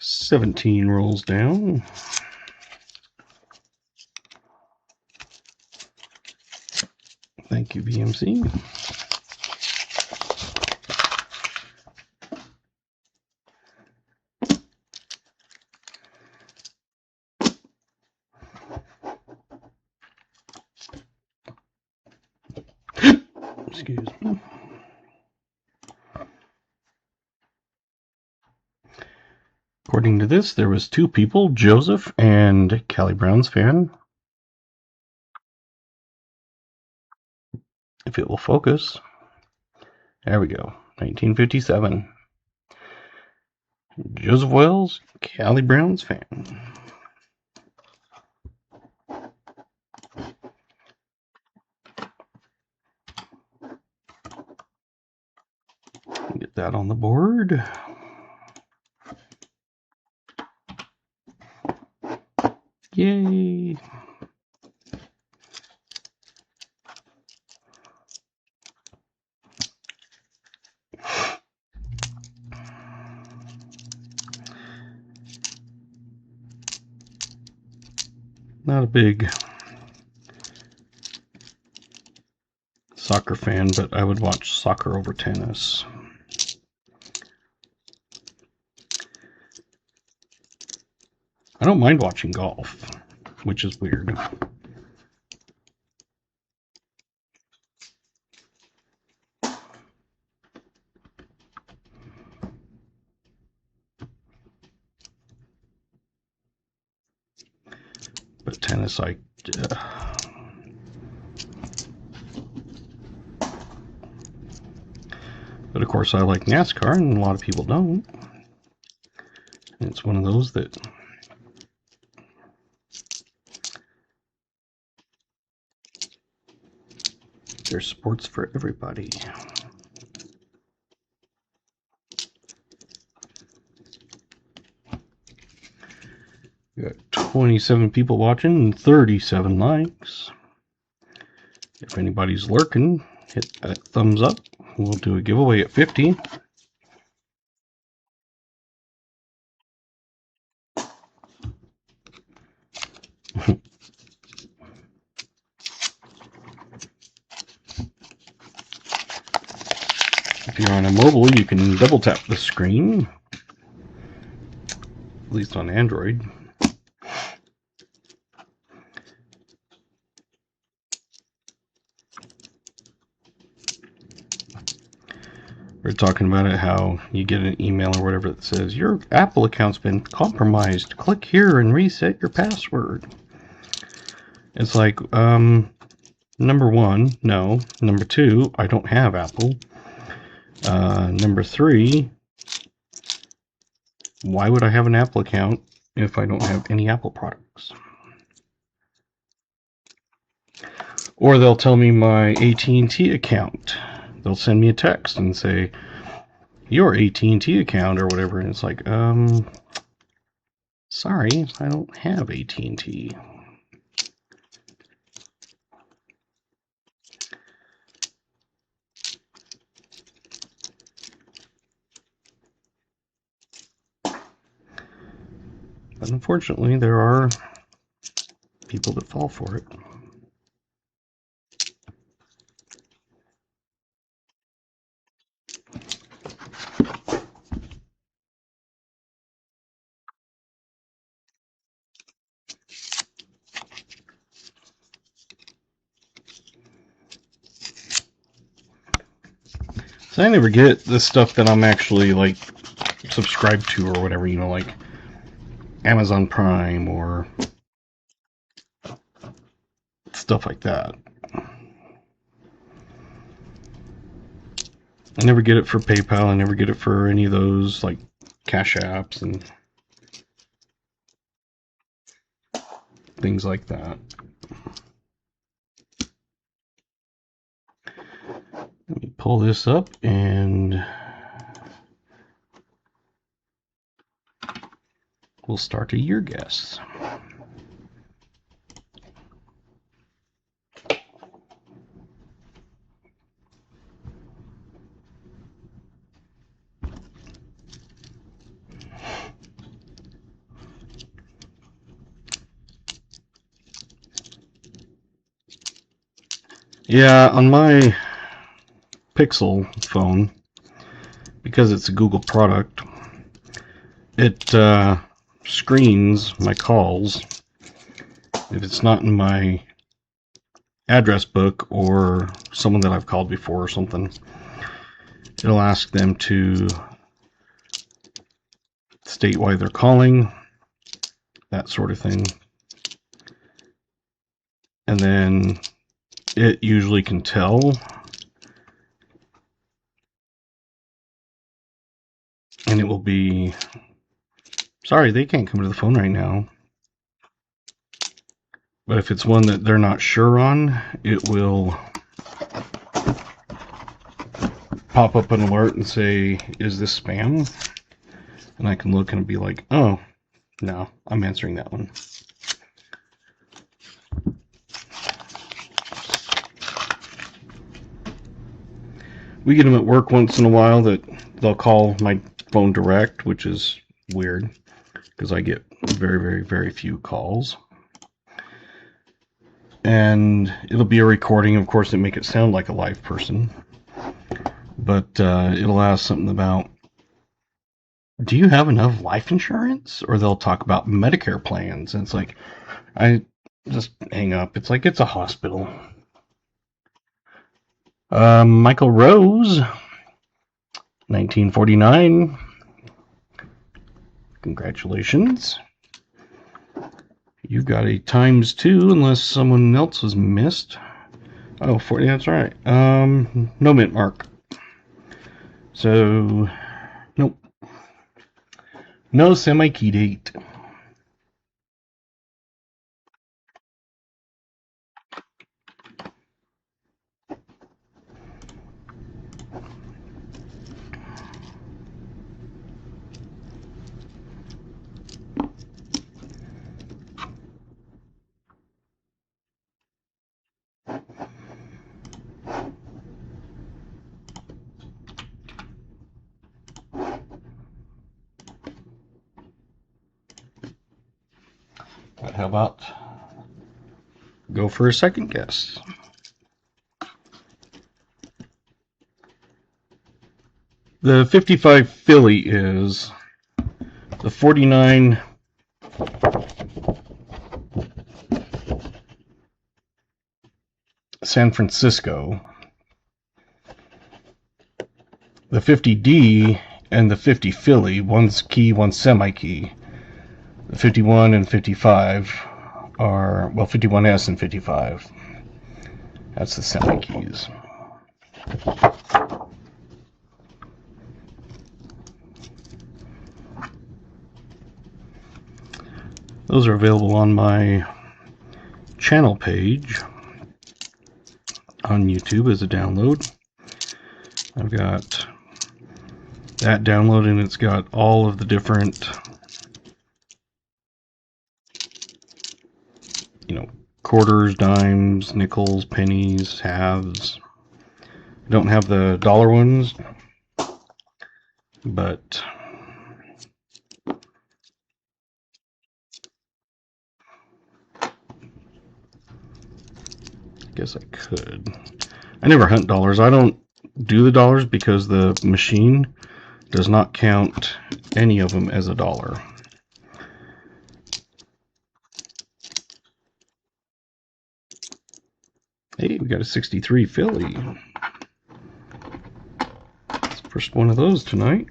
$17 rolls down. Thank you, VMC. Excuse me. According to this, there was 2 people, Joseph and Callie Brown's fan. If it will focus. There we go. 1957. Joseph Wells, Callie Brown's fan. Get that on the board. Yay! Not a big soccer fan, but I would watch soccer over tennis. I don't mind watching golf, which is weird. But tennis, But of course I like NASCAR, and a lot of people don't. And it's one of those that there's sports for everybody. We got 27 people watching and 37 likes. If anybody's lurking, hit that thumbs up. We'll do a giveaway at 50. If you're on a mobile, you can double tap the screen, at least on Android. We're talking about it, how you get an email or whatever that says your Apple account's been compromised. Click here and reset your password. It's like, number 1, no. Number 2, I don't have Apple. Number 3, why would I have an Apple account if I don't have any Apple products? Or they'll tell me my AT&T account. They'll send me a text and say, your AT&T account or whatever. And it's like, sorry, I don't have AT&T. But unfortunately, there are people that fall for it. So I never get the stuff that I'm actually like subscribed to or whatever, you know, like Amazon Prime or stuff like that. I never get it for PayPal. I never get it for any of those like Cash Apps and things like that. Let me pull this up and we'll start a year guess. Yeah, on my Pixel phone, because it's a Google product, it screens my calls. If it's not in my address book or someone that I've called before or something, it'll ask them to state why they're calling, that sort of thing. And then it usually can tell. And it will be, sorry, they can't come to the phone right now. But if it's one that they're not sure on, it will pop up an alert and say, is this spam? And I can look and be like, oh, no, I'm answering that one. We get them at work once in a while that they'll call my phone direct, which is weird because I get very, very, very few calls. And it'll be a recording. Of course, they make it sound like a live person. But it'll ask something about, do you have enough life insurance? Or they'll talk about Medicare plans. And it's like, I just hang up. It's like it's a hospital. Michael Rose, 1949. Congratulations. You've got a ×2 unless someone else was missed. Oh, 40, that's right. No mint mark. So, nope. No semi-key date. But how about go for a second guess? The 55 Philly is the 49 San Francisco, the 50D and the 50 Philly, one's key, one's semi-key. The 51 and 55 are, well, 51S and 55. That's the semi-keys. Those are available on my channel page on YouTube as a download. I've got that download and it's got all of the different, you know, quarters, dimes, nickels, pennies, halves. I don't have the dollar ones, but Guess I could. I never hunt dollars. I don't do the dollars because the machine does not count any of them as a dollar. Hey, we got a 63 Philly. It's the first one of those tonight.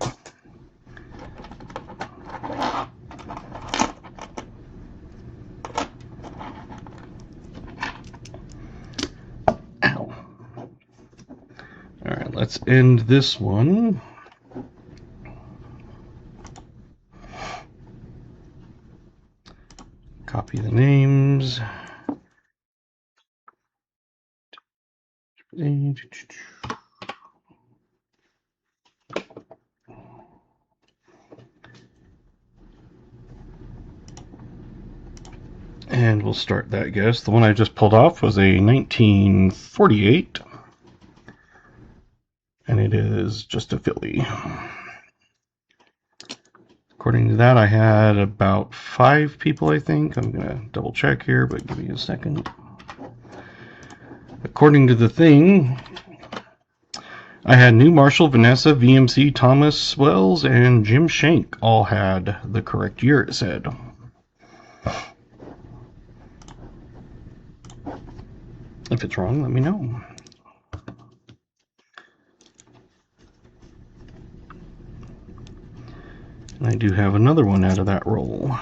Ow. Alright, let's end this one. Copy the names. And we'll start that guess. The one I just pulled off was a 1948. And it is just a Philly. According to that, I had about 5 people, I think. I'm going to double check here, but give me a second. According to the thing, I had New Marshall, Vanessa, VMC, Thomas Wells, and Jim Shank all had the correct year, it said. If it's wrong, let me know. And I do have another one out of that roll.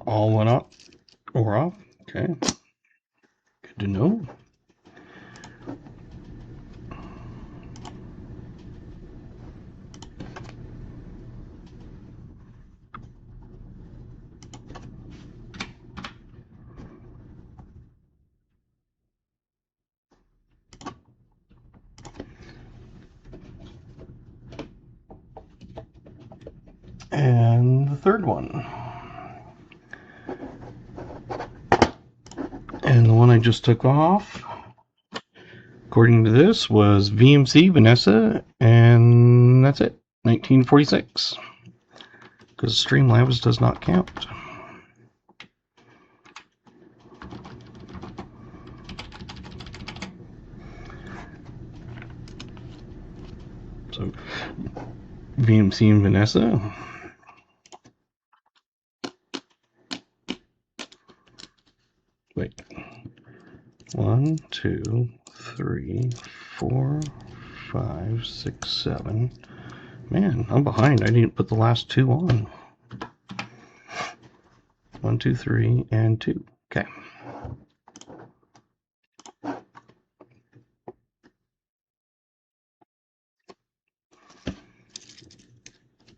All went up or off. Okay. Good to know. And the third one. And the one I just took off, according to this, was VMC, Vanessa, and that's it, 1946. Because Streamlabs does not count. So, VMC and Vanessa. Wait. 1, 2, 3, 4, 5, 6, 7. Man, I'm behind. I didn't put the last 2 on. 1, 2, 3, and 2. Okay.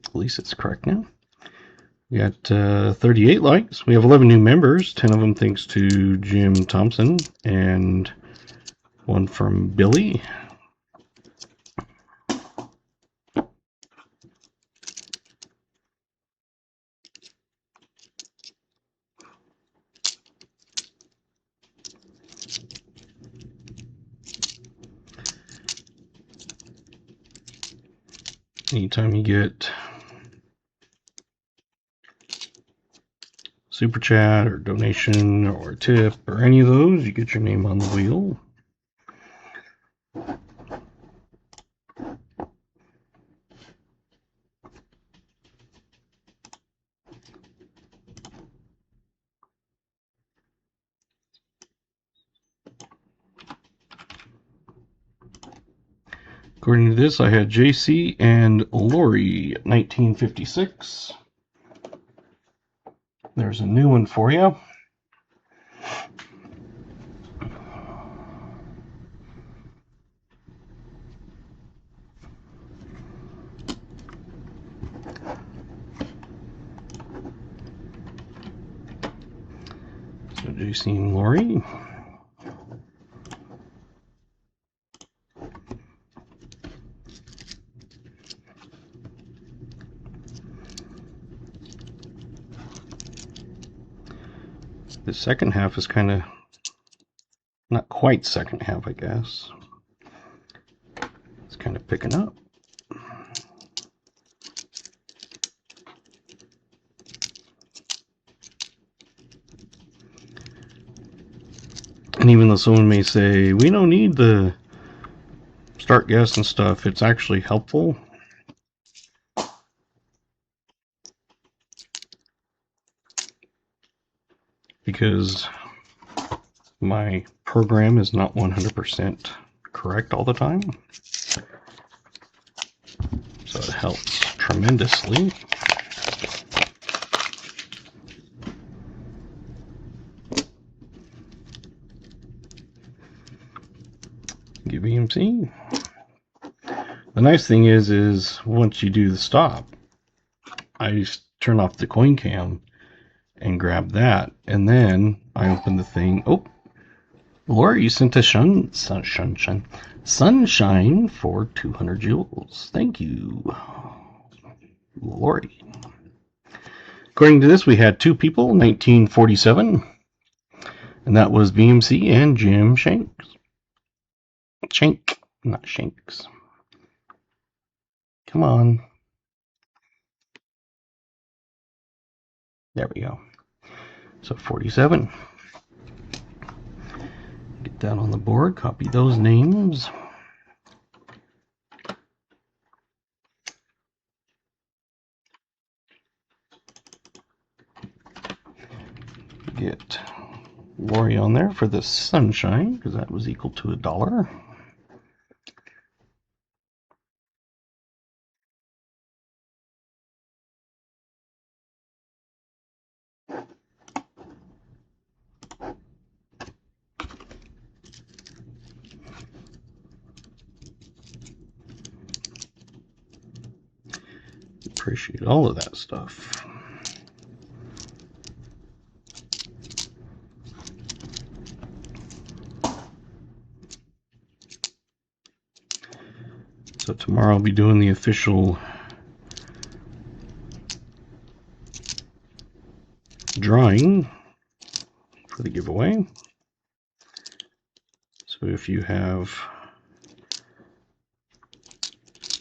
At least it's correct now. We got 38 likes. We have 11 new members, 10 of them thanks to Jim Thompson, and 1 from Billy. Anytime you get super chat or donation or tip or any of those, you get your name on the wheel. According to this, I had JC and Lori, 1956. There's a new one for you. So JC and Lori. The second half is kind of not quite second half, I guess. It's kind of picking up. And even though someone may say, we don't need the start gas and stuff, it's actually helpful. Because my program is not 100% correct all the time. So it helps tremendously. Give VMC. The nice thing is once you do the stop, I turn off the coin cam and grab that, and then I open the thing. Oh, Laura, you sent a sunshine for 200 joules. Thank you, Lori. According to this, we had two people, 1947, and that was VMC and Jim Shanks. Shank, not Shanks. Come on. There we go. So 47. Get that on the board, copy those names. Get Lori on there for the sunshine, because that was equal to $1. Appreciate all of that stuff. So tomorrow I'll be doing the official drawing for the giveaway. So if you have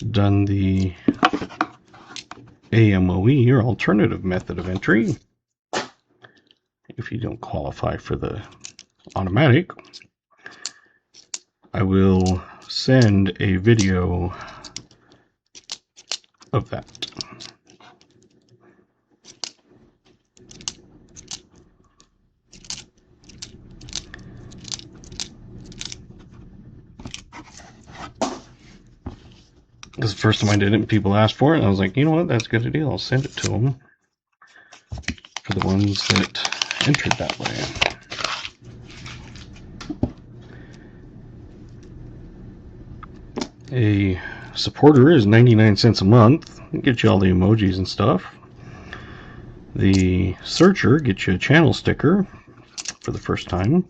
done the AMOE or alternative method of entry, if you don't qualify for the automatic, I will send a video of that. Because the first time I did it, people asked for it, and I was like, you know what, that's a good idea. I'll send it to them for the ones that entered that way. A supporter is 99 cents a month. It gets you all the emojis and stuff. The searcher gets you a channel sticker for the first time,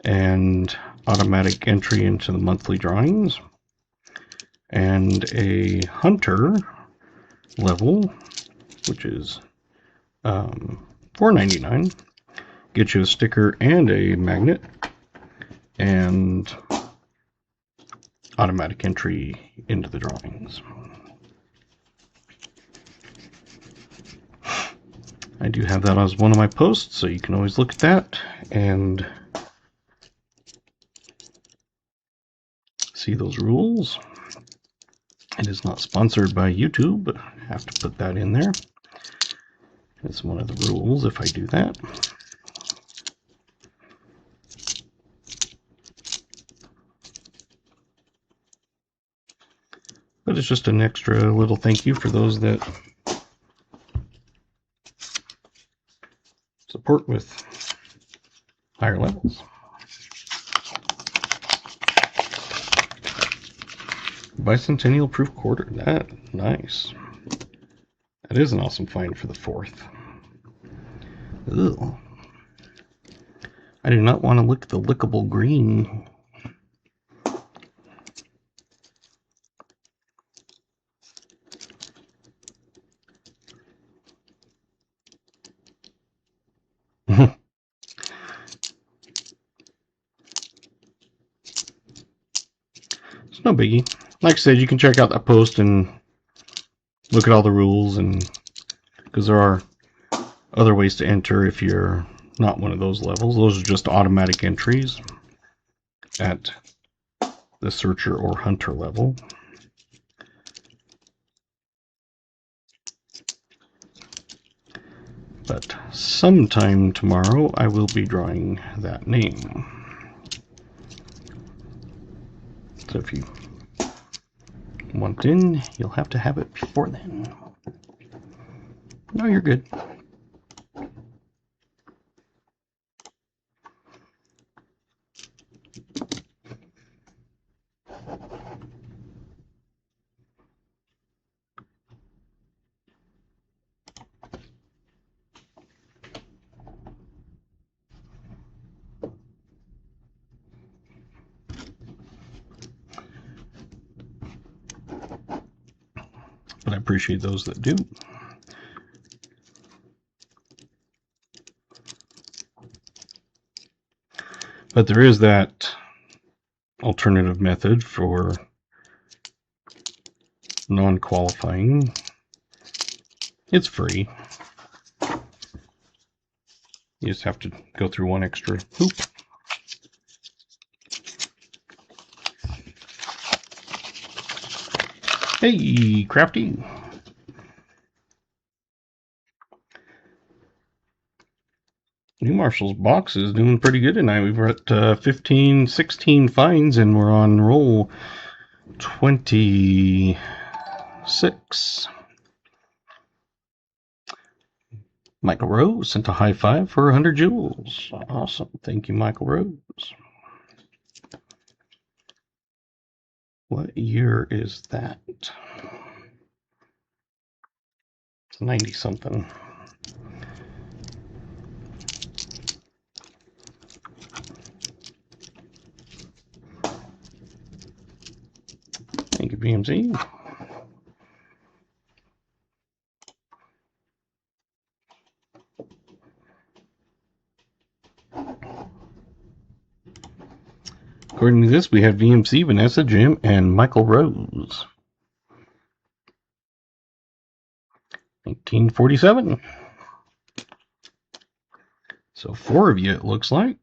and automatic entry into the monthly drawings. And a hunter level, which is $4.99, gets you a sticker and a magnet, and automatic entry into the drawings. I do have that as one of my posts, so you can always look at that and see those rules. It is not sponsored by YouTube, but I have to put that in there. It's one of the rules if I do that. But it's just an extra little thank you for those that support with higher levels. Bicentennial proof quarter. That nice. That is an awesome find for the 4th. Ugh. I do not want to lick the lickable green. It's no biggie. Like I said, you can check out that post and look at all the rules, and because there are other ways to enter if you're not one of those levels. Those are just automatic entries at the searcher or hunter level. But sometime tomorrow I will be drawing that name. So if you want in, you'll have to have it before then. No, you're good. But I appreciate those that do. But there is that alternative method for non-qualifying. It's free. You just have to go through one extra hoop. Hey, Crafty. New Marshall's box is doing pretty good tonight. We've got 15, 16 finds, and we're on roll 26. Michael Rose sent a high five for 100 jewels. Awesome. Thank you, Michael Rose. What year is that? It's 90-something. Thank you, BMZ. According to this, we have VMC, Vanessa, Jim, and Michael Rose. 1947. So 4 of you, it looks like.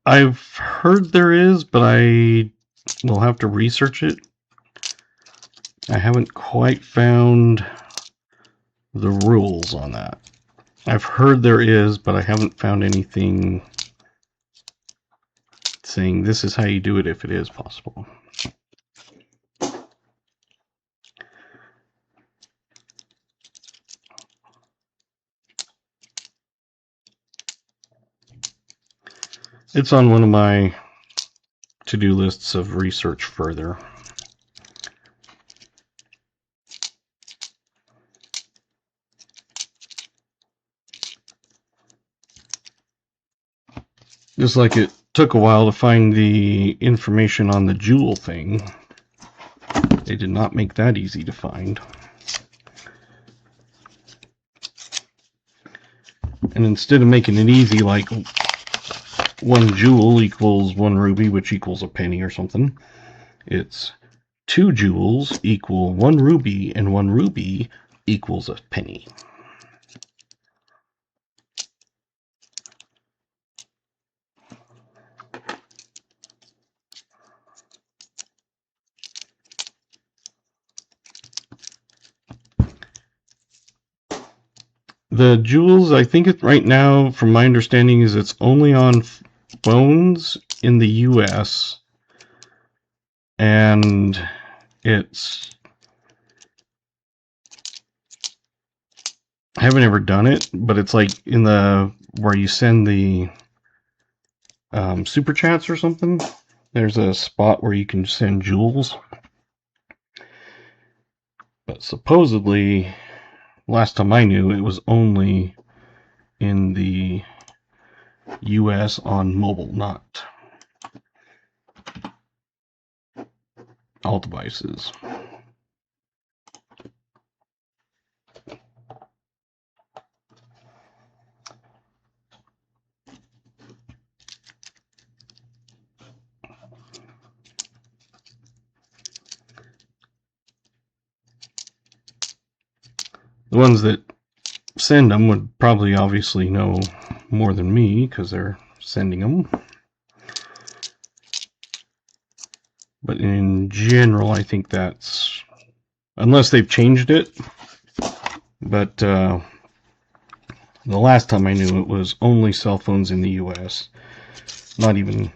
I've heard there is, but I will have to research it. I haven't quite found the rules on that. I've heard there is, but I haven't found anything saying this is how you do it if it is possible. It's on one of my to-do lists of research further. Just like it took a while to find the information on the jewel thing. They did not make that easy to find. And instead of making it easy, like 1 jewel equals 1 ruby, which equals a penny or something, it's 2 jewels equal 1 ruby, and 1 ruby equals a penny. The jewels, I think it right now, from my understanding, is it's only on phones in the US, and it's, I haven't ever done it, but it's like in the, where you send the super chats or something, there's a spot where you can send jewels. But supposedly, last time I knew, it was only in the US on mobile, not all devices. The ones that send them would probably obviously know more than me because they're sending them. But in general, I think that's, unless they've changed it, but the last time I knew it was only cell phones in the US, not even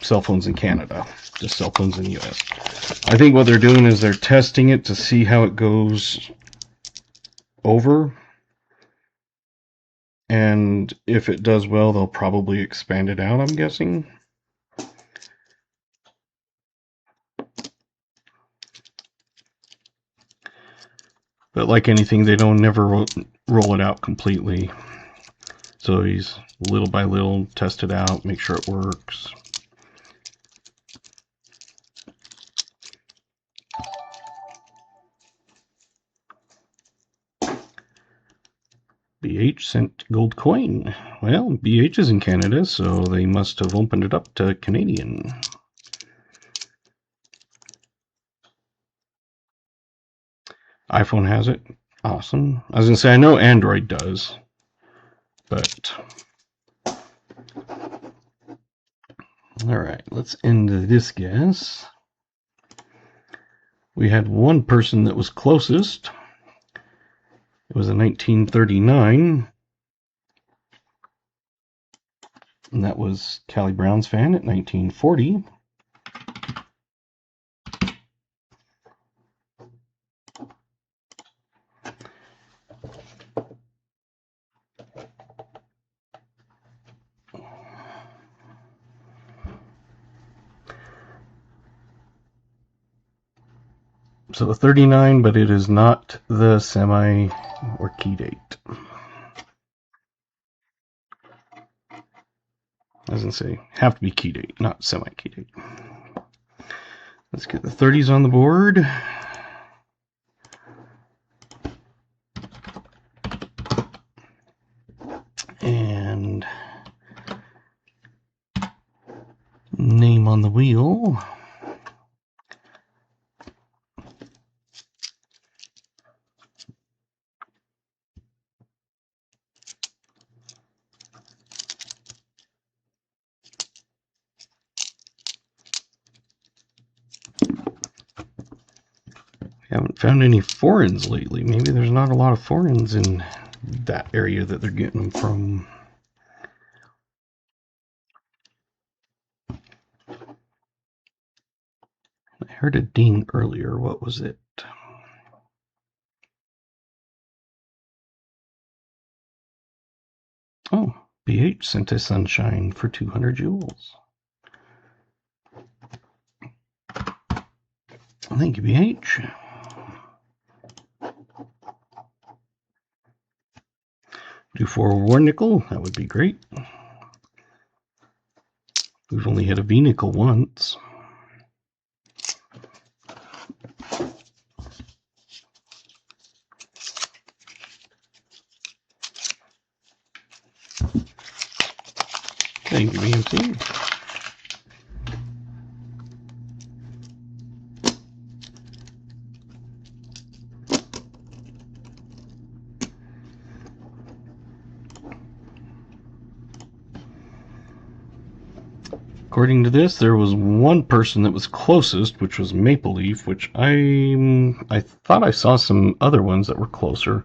cell phones in Canada, just cell phones in the US. I think what they're doing is they're testing it to see how it goes over, and if it does well, they'll probably expand it out, I'm guessing. But like anything, they don't never roll it out completely. So he's little by little test it out, make sure it works. BH sent gold coin. Well, BH is in Canada, so they must have opened it up to Canadian. iPhone has it. Awesome. I was going to say, I know Android does, but... Alright, let's end this guess. We had one person that was closest. It was in 1939. And that was Callie Brown's fan at 1940. So 39, but it is not the semi or key date. I was going to say, have to be key date, not semi key date. Let's get the 30s on the board. And name on the wheel. Haven't found any foreigns lately. Maybe there's not a lot of foreigns in that area that they're getting them from. I heard a ding earlier. What was it? Oh, BH sent us Sunshine for 200 joules. Thank you, BH. Do 4 war nickel, that would be great. We've only had a V nickel once. Thank you, BMC. According to this, there was one person that was closest, which was Maple Leaf, which I thought I saw some other ones that were closer.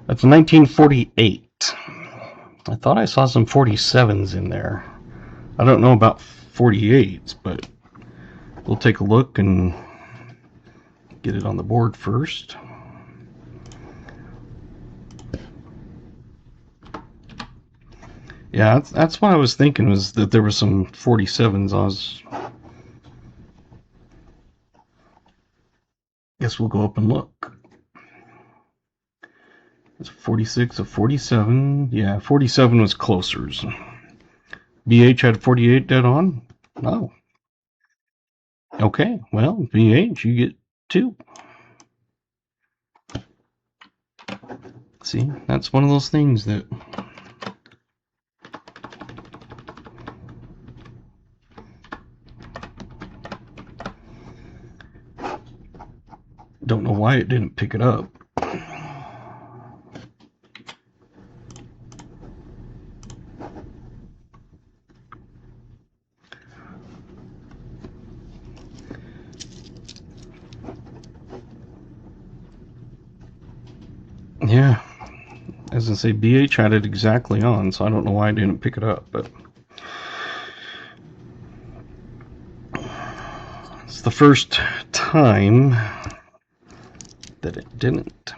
That's 1948. I thought I saw some 47s in there. I don't know about 48s, but we'll take a look and get it on the board first. Yeah, that's what I was thinking, was that there were some 47s. Guess we'll go up and look. It's 46 of 47. Yeah, 47 was closer. BH had 48 dead on? Oh. Okay, well, BH, you get 2. See, that's one of those things that don't know why it didn't pick it up. Yeah, as I say, BH had it exactly on, so I don't know why I didn't pick it up, but it's the first time that it didn't.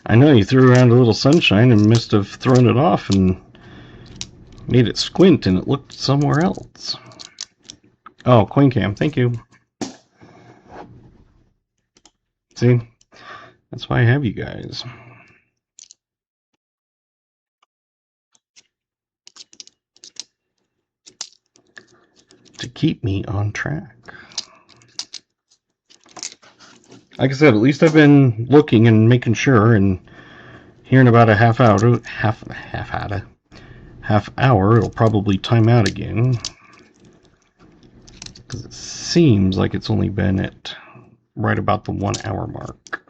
I know you threw around a little sunshine and must have thrown it off and made it squint and it looked somewhere else. Oh, coin cam, thank you. See, that's why I have you guys. To keep me on track. Like I said, at least I've been looking and making sure, and here in about a half hour, it'll probably time out again. Because it seems like it's only been at right about the 1 hour mark.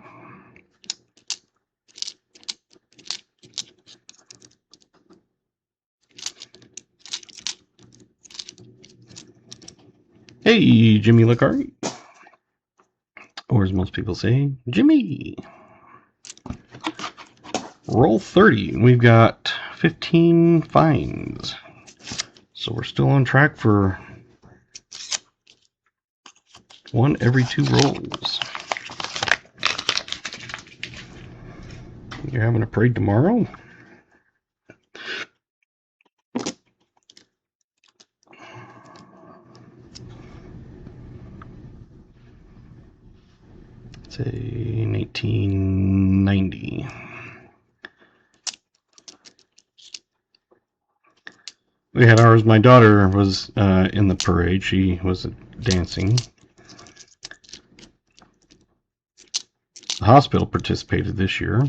Hey, Jimmy Licari. Or as most people say, Jimmy. Roll 30. We've got 15 finds. So we're still on track for 1 every 2 rolls. You're having a parade tomorrow? Say in 1890. We had ours. My daughter was in the parade. She was dancing. The hospital participated this year.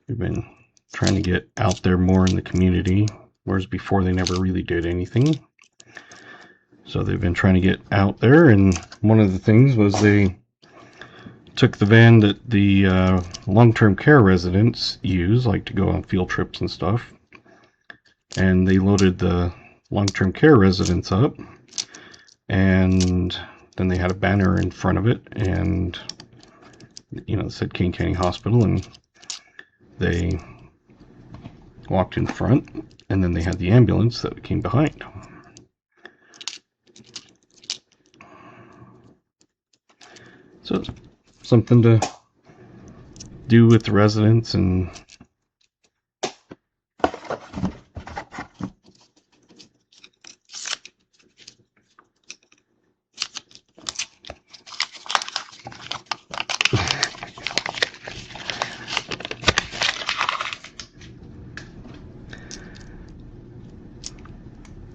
We've been trying to get out there more in the community, whereas before they never really did anything. So they've been trying to get out there, and one of the things was they took the van that the long-term care residents use, like to go on field trips and stuff, and they loaded the long-term care residents up, and then they had a banner in front of it, and it said Kane County Hospital, and they walked in front, and then they had the ambulance that came behind. So it's something to do with the residents, and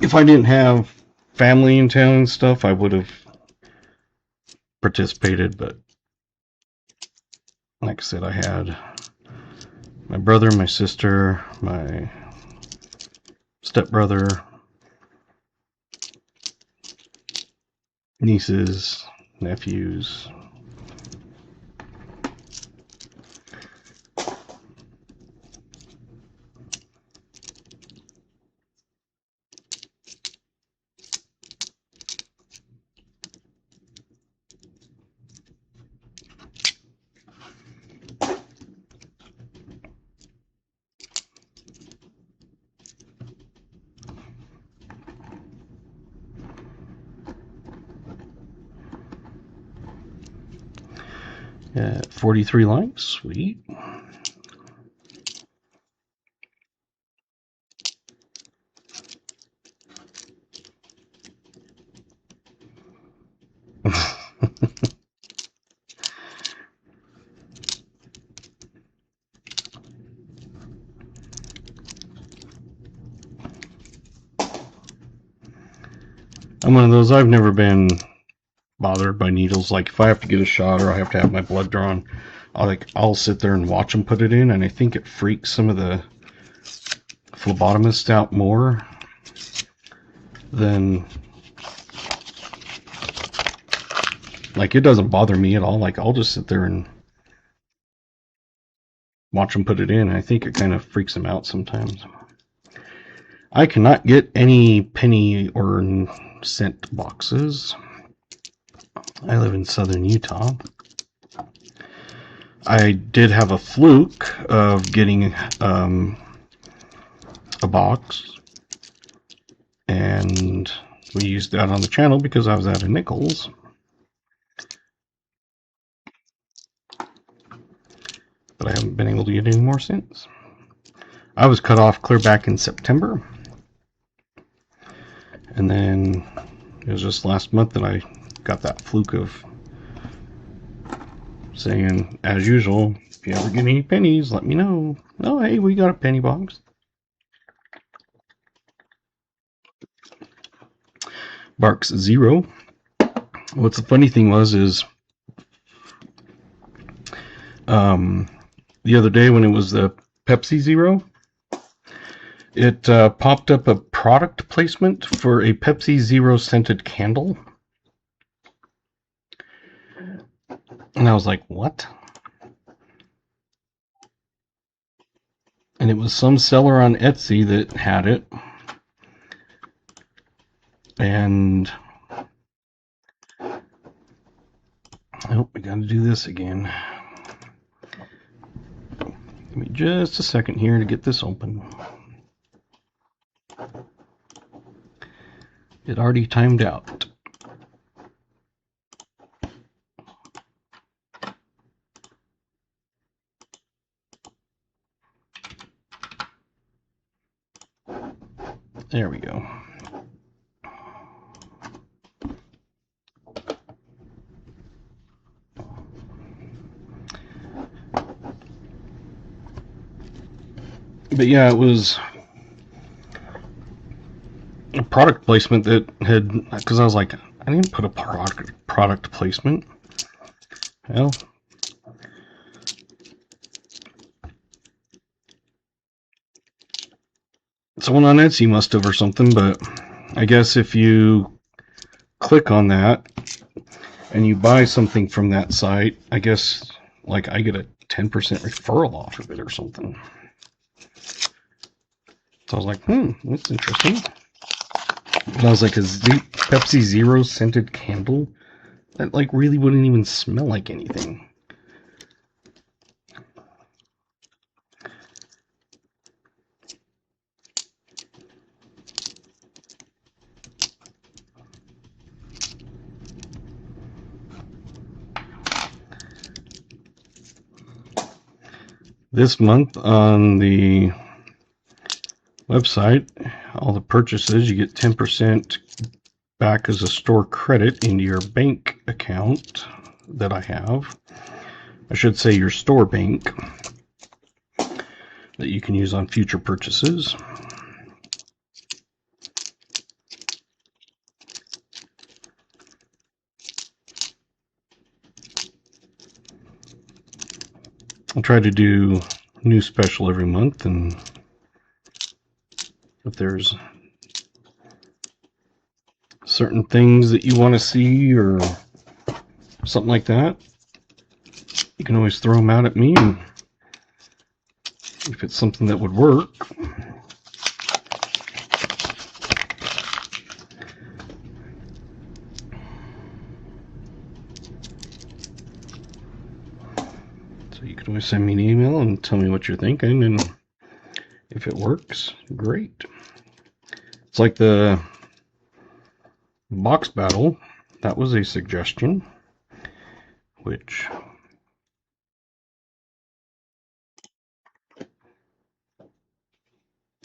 if I didn't have family in town and stuff, I would have participated, but like I said, I had my brother, my sister, my stepbrother, nieces, nephews. At 43 likes, sweet. I'm one of those, I've never been bothered by needles. Like if I have to get a shot or I have to have my blood drawn, I'll sit there and watch them put it in, and I think it freaks some of the phlebotomists out more than, like, it doesn't bother me at all. Like I'll just sit there and watch them put it in, and I think it kind of freaks them out sometimes. I cannot get any penny or cent boxes. I live in southern Utah. I did have a fluke of getting a box, and we used that on the channel because I was out of nickels. But I haven't been able to get any more since. I was cut off clear back in September, and then it was just last month that I got that fluke of saying, as usual, if you ever get any pennies, let me know. Oh, hey, we got a penny box. Barks 0. What's the funny thing was is the other day when it was the Pepsi Zero, it popped up a product placement for a Pepsi Zero scented candle. And I was like, what? And it was some seller on Etsy that had it. And oh, we got to do this again. Give me just a second here to get this open. It already timed out. There we go. But yeah, it was a product placement that had, because I was like, I didn't put a product placement. Well, someone on Etsy must have or something, but I guess if you click on that and you buy something from that site, I guess like I get a 10% referral off of it or something. So I was like, that's interesting. And I was like, a Pepsi Zero scented candle? That like really wouldn't even smell like anything. This month on the website, all the purchases, you get 10% back as a store credit into your bank account that I have. I should say your store bank that you can use on future purchases. I'll try to do new special every month, and if there's certain things that you want to see or something like that, you can always throw them out at me, and if it's something that would work. So you can always send me an email and tell me what you're thinking, and if it works, great. It's like the box battle, that was a suggestion, which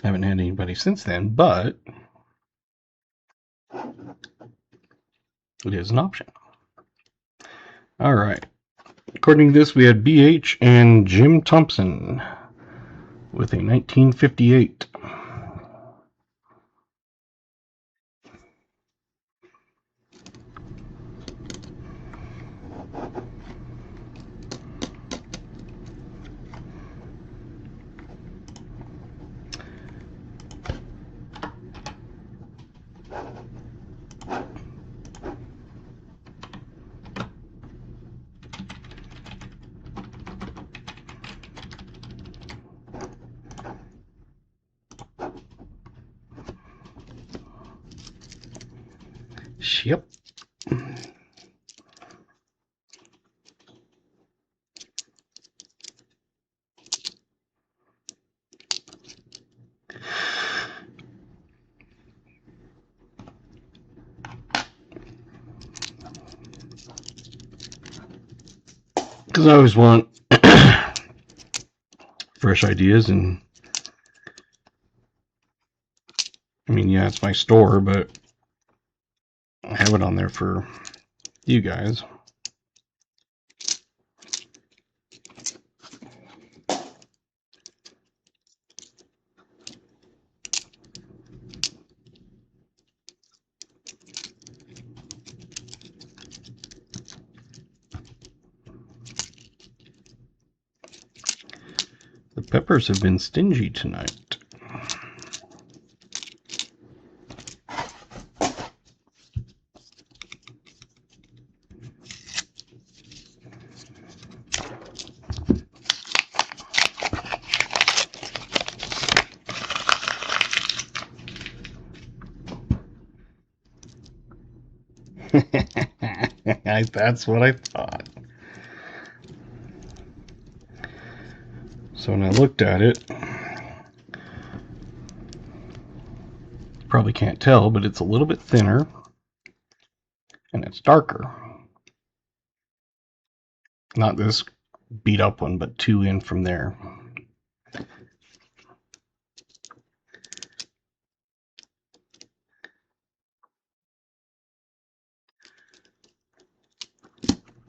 I haven't had anybody since then, but it is an option. All right. According to this, we had BH and Jim Thompson with a 1958. Yep. Because I always want fresh ideas, and I mean, yeah, it's my store, but I have it on there for you guys. The peppers have been stingy tonight. That's what I thought. So when I looked at it, probably can't tell, but it's a little bit thinner and it's darker. Not this beat up one, but 2 in from there.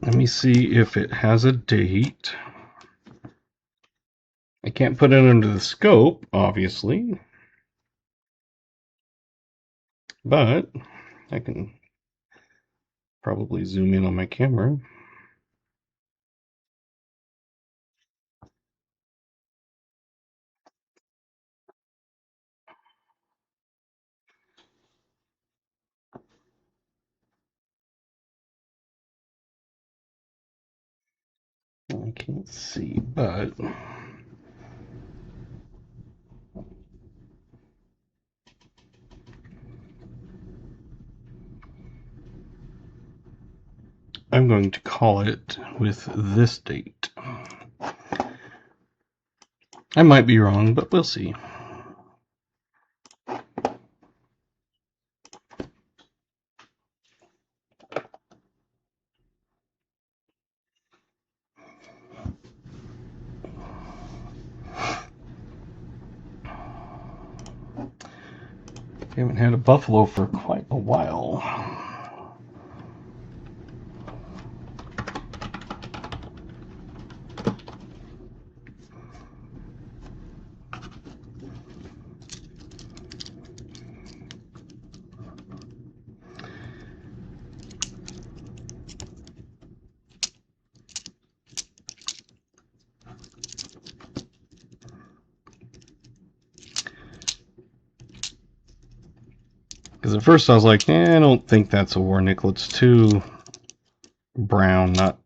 Let me see if it has a date. I can't put it under the scope, obviously, but I can probably zoom in on my camera. I can't see, but I'm going to call it with this date. I might be wrong, but we'll see. I haven't had a buffalo for quite a while. Because at first I was like, I don't think that's a war nickel. It's too brown, not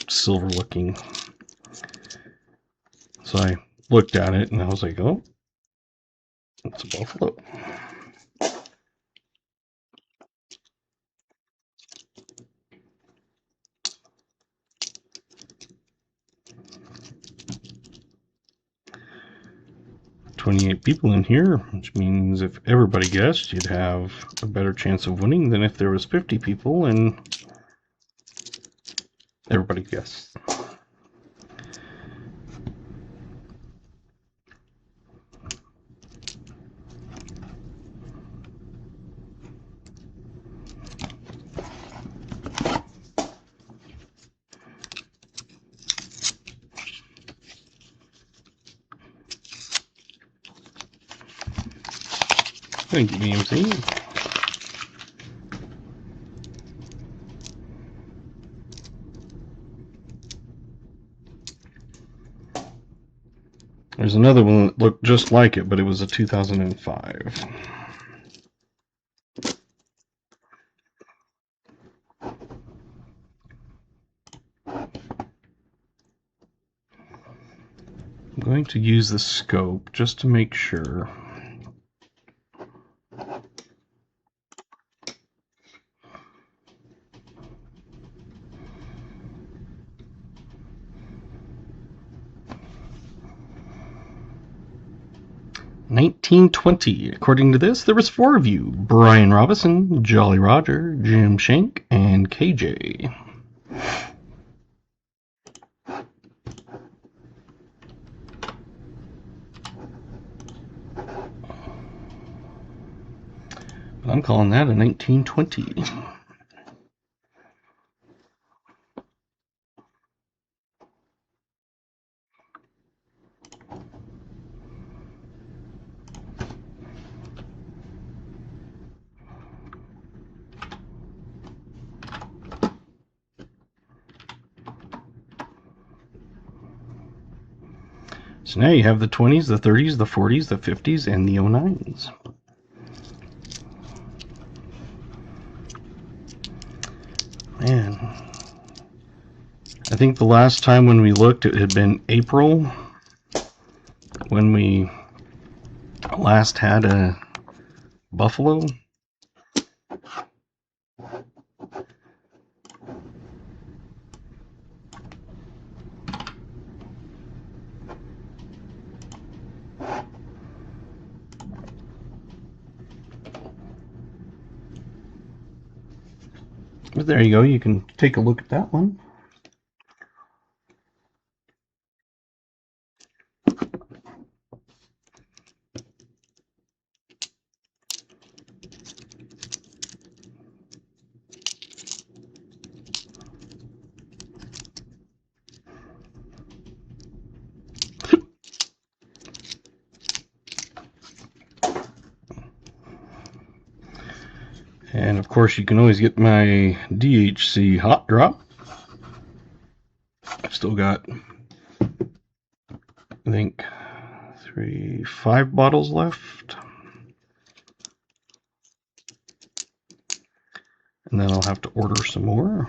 silver looking. So I looked at it and I was like, oh, it's a buffalo. "28 people in here, which means if everybody guessed, you'd have a better chance of winning than if there was 50 people and everybody guessed." Thank you, BMC. There's another one that looked just like it, but it was a 2005. I'm going to use the scope just to make sure. 1920. According to this, there was 4 of you: Brian Robinson, Jolly Roger, Jim Shank, and KJ. I'm calling that a 1920. So now you have the 20s, the 30s, the 40s, the 50s, and the 09s. Man, I think the last time when we looked, it had been April when we last had a buffalo. But there you go, you can take a look at that one. And of course, you can always get my DHC hot drop. I've still got, I think, 5 bottles left. And then I'll have to order some more.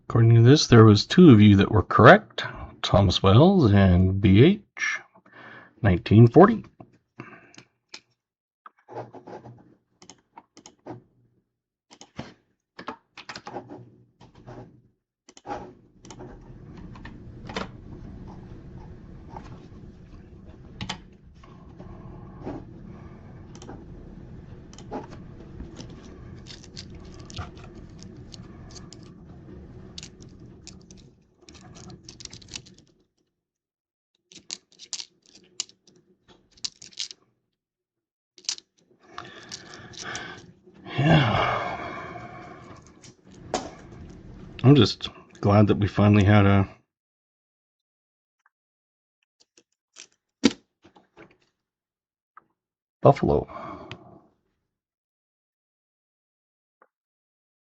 According to this, there was 2 of you that were correct, Thomas Wells and BH, 1940. Yeah. I'm just glad that we finally had a buffalo.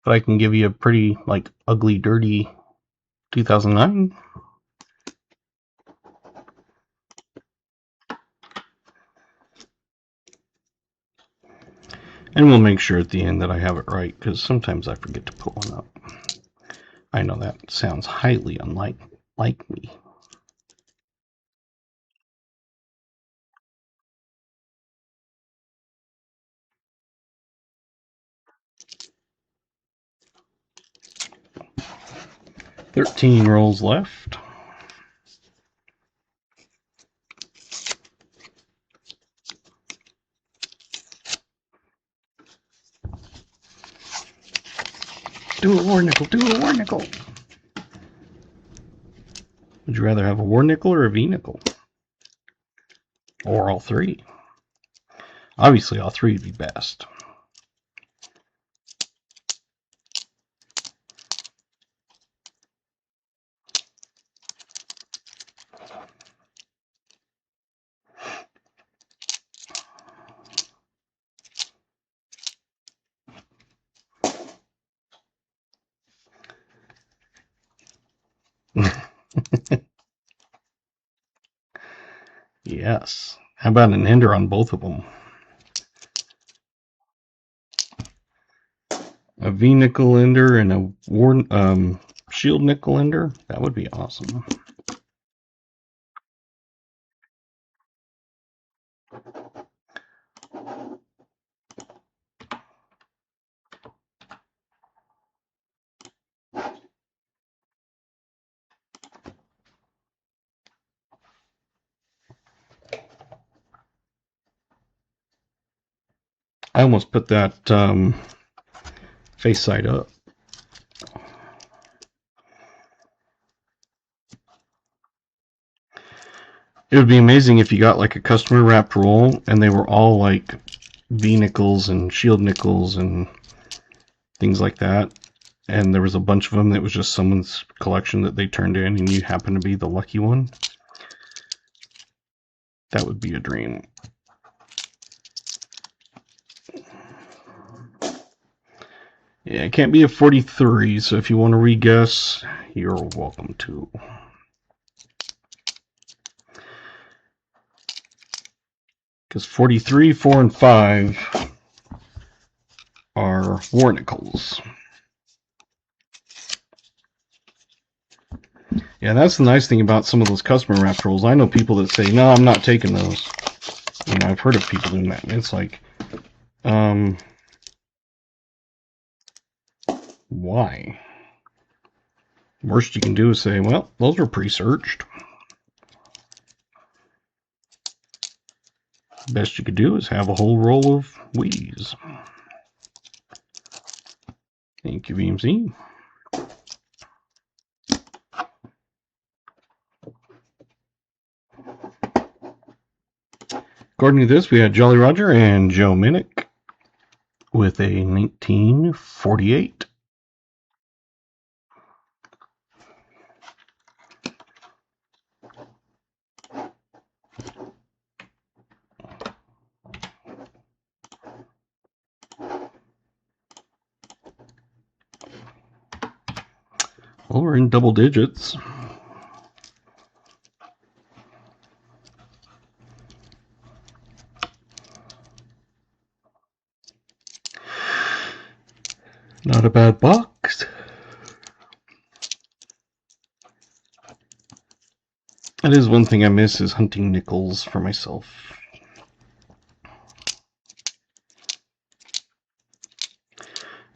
But I can give you a pretty, ugly, dirty 2009. And we'll make sure at the end that I have it right, because sometimes I forget to put one up. I know that sounds highly unlike me. $13 rolls left. Do a war nickel. Do a war nickel. Would you rather have a war nickel or a V nickel? Or all three? Obviously, all three would be best. Yes. How about an ender on both of them? A V nickel ender and a war shield nickel ender? That would be awesome. I almost put that face side up. It would be amazing if you got like a customer wrapped roll and they were all like V nickels and shield nickels and things like that. And there was a bunch of them that was just someone's collection that they turned in and you happen to be the lucky one. That would be a dream. Yeah, it can't be a 43, so if you want to re-guess, you're welcome to. Because 43, 4, and 5 are war nickels. Yeah, that's the nice thing about some of those customer wrapped rolls. I know people that say, no, I'm not taking those. You know, I've heard of people doing that. And it's like, why? Worst you can do is say, well, those are pre-searched. Best you could do is have a whole roll of Wheaties. Thank you, VMC. According to this, we had Jolly Roger and Joe Minnick with a 1948. Well, we're in double digits. Not a bad box. That is one thing I miss, is hunting nickels for myself.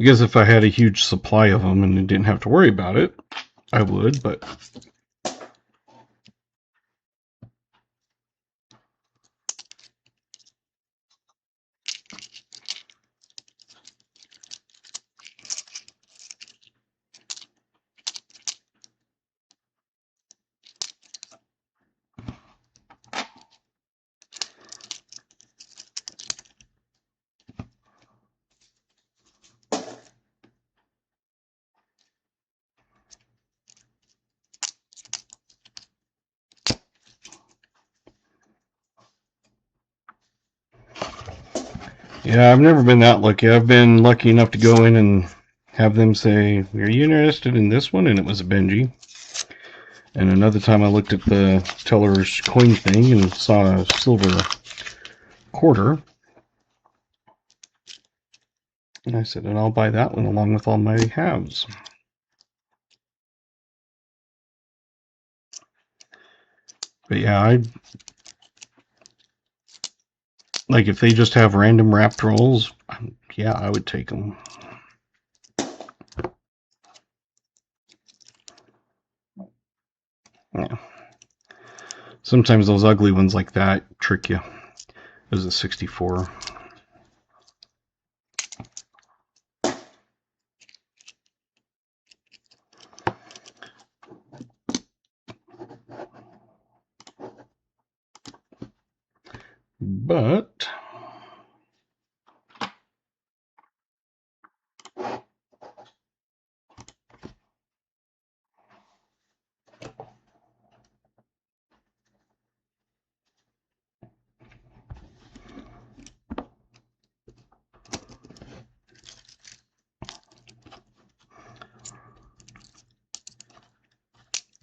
I guess if I had a huge supply of them and didn't have to worry about it, I would, but yeah, I've never been that lucky. I've been lucky enough to go in and have them say, are you interested in this one? And it was a Benji. And another time I looked at the teller's coin thing and saw a silver quarter. And I said, and I'll buy that one along with all my halves. But yeah, like if they just have random wrapped rolls, yeah, I would take them. Yeah. Sometimes those ugly ones like that trick you. It was a 64. But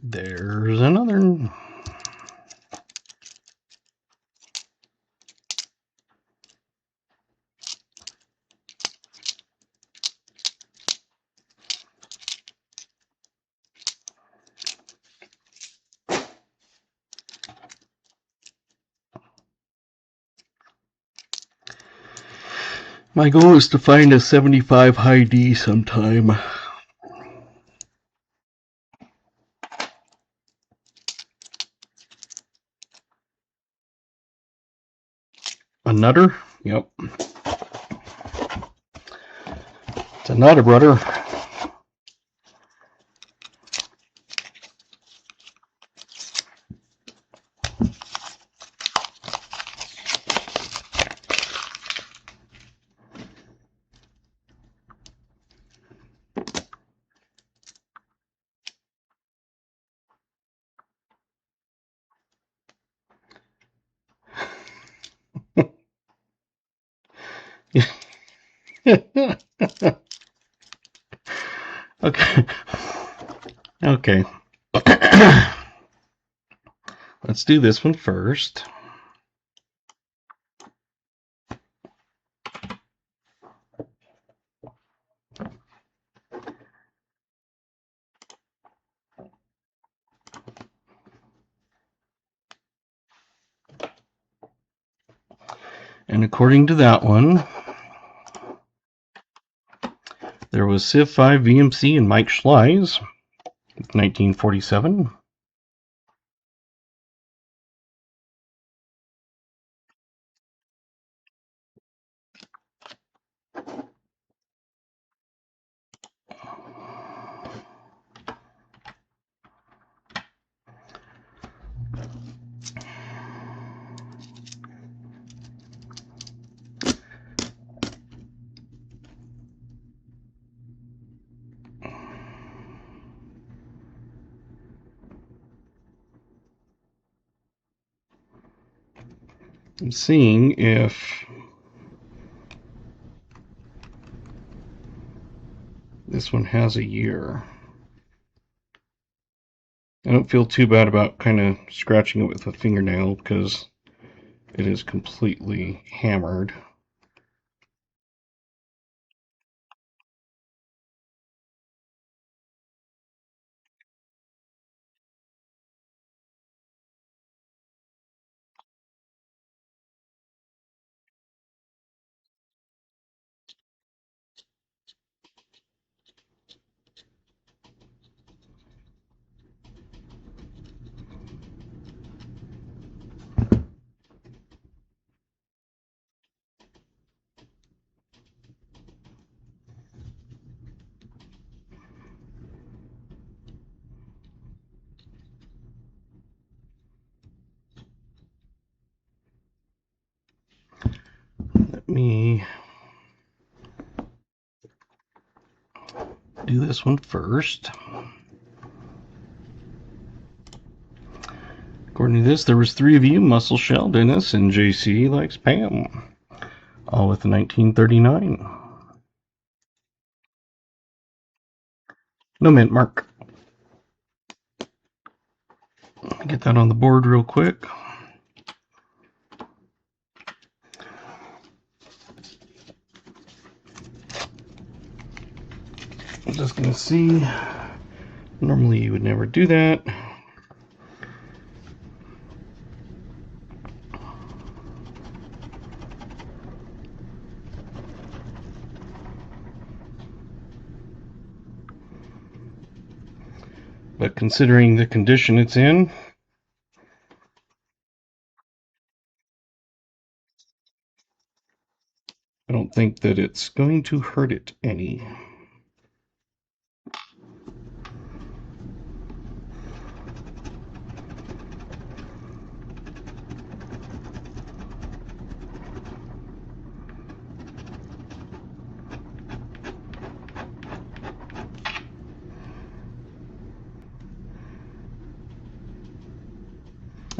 there's another. My goal is to find a 75 high D sometime. A nutter? Yep. It's a nutter, brother. Okay. Okay. Let's do this one first. And according to that one, there was Civ 5 VMC and Mike Schleiz, 1947. I'm seeing if this one has a year. I don't feel too bad about kind of scratching it with a fingernail because it is completely hammered. Let me do this one first. According to this, there was 3 of you, Muscle Shell, Dennis, and JC likes Pam. All with 1939. No mint mark. Get that on the board real quick. I'm just going to see. Normally you would never do that. But considering the condition it's in, I don't think that it's going to hurt it any.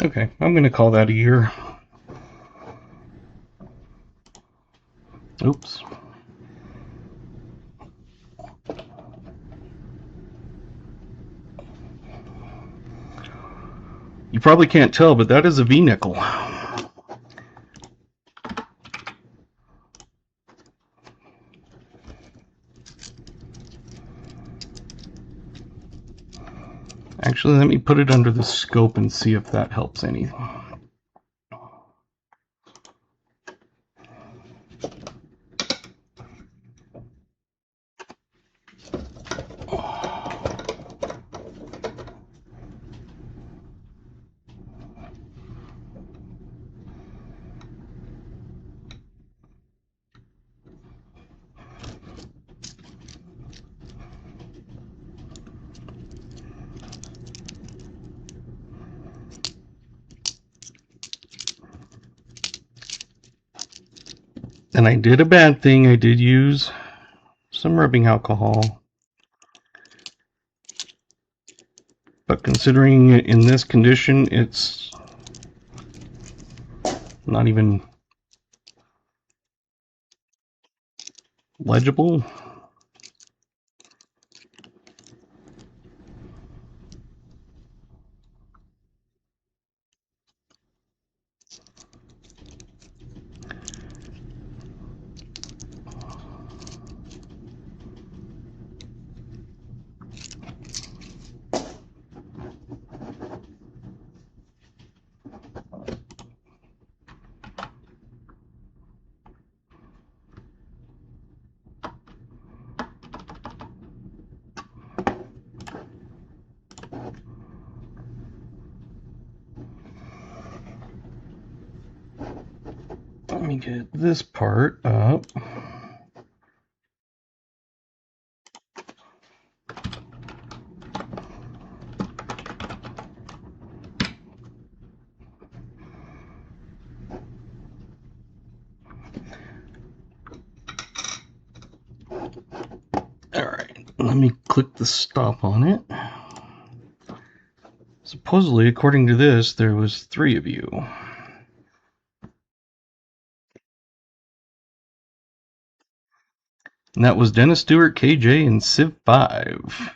Okay, I'm going to call that a year. Oops. You probably can't tell, but that is a V-nickel. Actually, let me put it under the scope and see if that helps any. And I did a bad thing. I did use some rubbing alcohol. But considering in this condition, it's not even legible. Let me get this part up. Alright, let me click the stop on it. Supposedly, according to this, there was 3 of you. And that was Dennis Stewart, KJ, and Civ 5.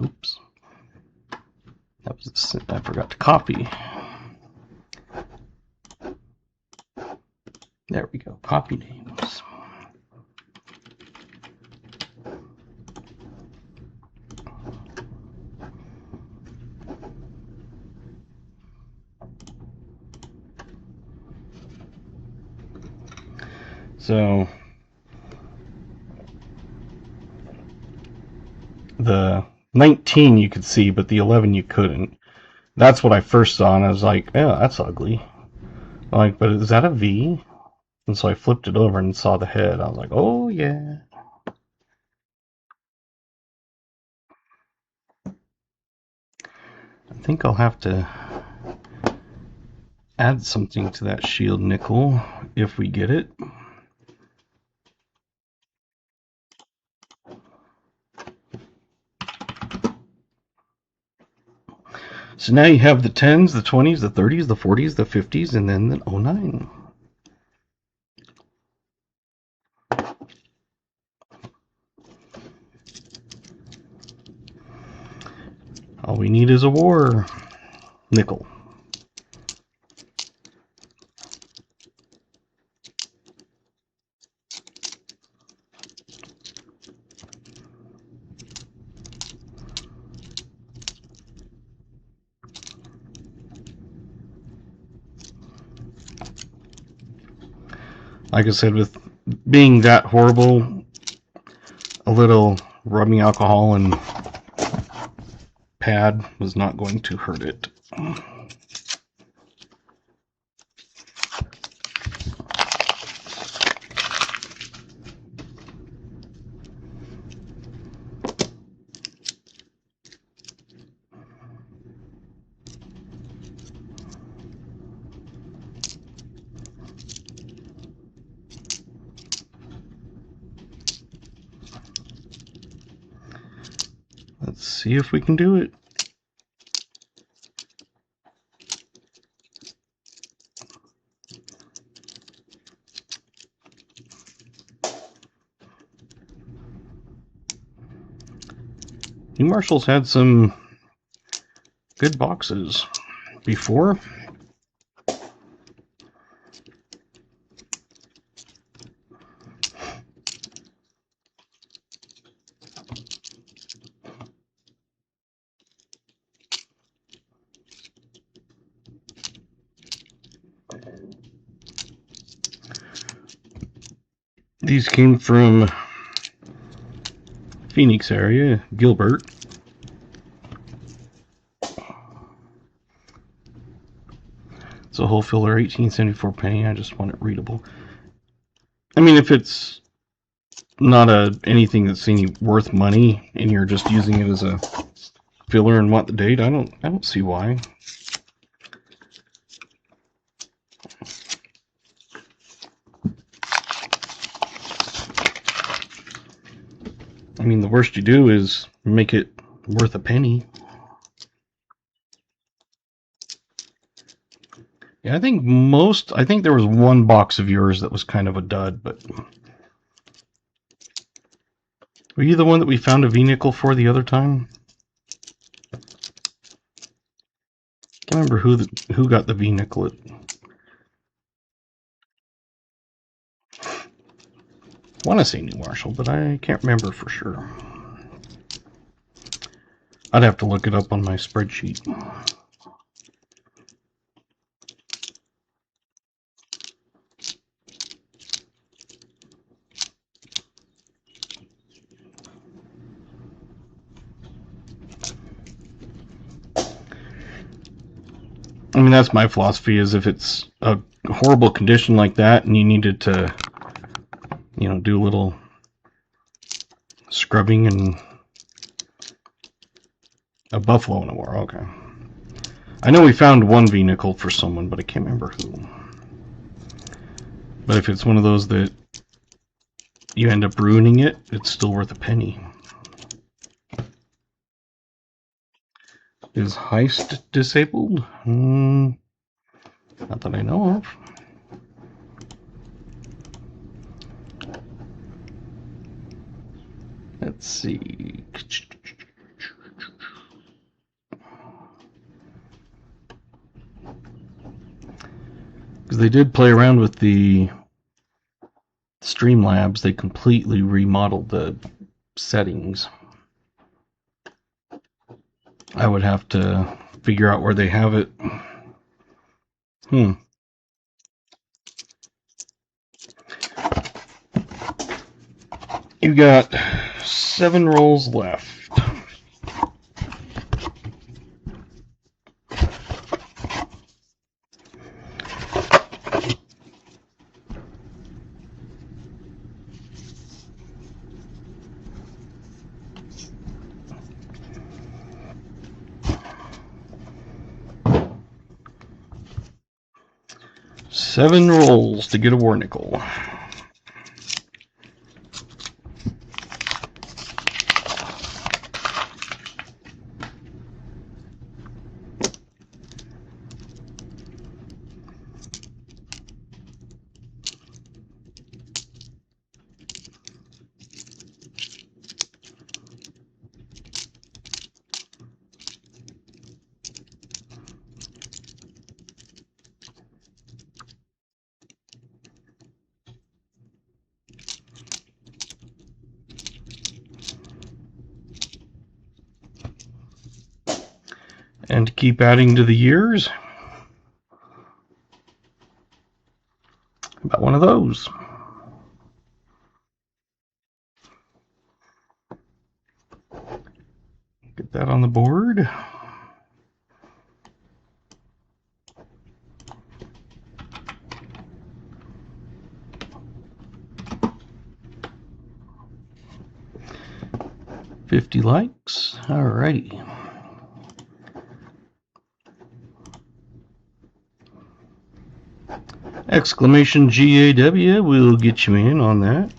Oops. That was I forgot to copy. There we go. Copy names. So the 19 you could see, but the 11 you couldn't. That's what I first saw, and I was like, "Oh, that's ugly." I'm like, but is that a V? And so I flipped it over and saw the head. I was like, "Oh yeah." I think I'll have to add something to that shield nickel if we get it. So now you have the 10s, the 20s, the 30s, the 40s, the 50s, and then the 09. All we need is a war nickel. Like I said, with being that horrible, a little rubbing alcohol and pad was not going to hurt it. see if we can do it. New Marshall's had some good boxes before. These came from Phoenix area, Gilbert. It's a whole filler, 1874 penny. I just want it readable. I mean, if it's not anything that's any worth money, and you're just using it as a filler and want the date, I don't see why. I mean, the worst you do is make it worth a penny. Yeah, I think there was one box of yours that was kind of a dud, but were you the one that we found a V-nickel for the other time? I can't remember who got the V-nickel. I want to say New Marshall, but I can't remember for sure. I'd have to look it up on my spreadsheet. I mean, that's my philosophy, is if it's a horrible condition like that and you needed to, you know, do a little scrubbing and a buffalo in a war. Okay. I know we found one V-nickel for someone, but I can't remember who. But if it's one of those that you end up ruining it, it's still worth a penny. Is Heist disabled? Not that I know of. Let's see. Because they did play around with the Streamlabs. They completely remodeled the settings. I would have to figure out where they have it. You got 7 rolls left. Seven rolls to get a war nickel. And keep adding to the years. About one of those. Get that on the board. $50 likes. Alrighty. Exclamation GAW will get you in on that.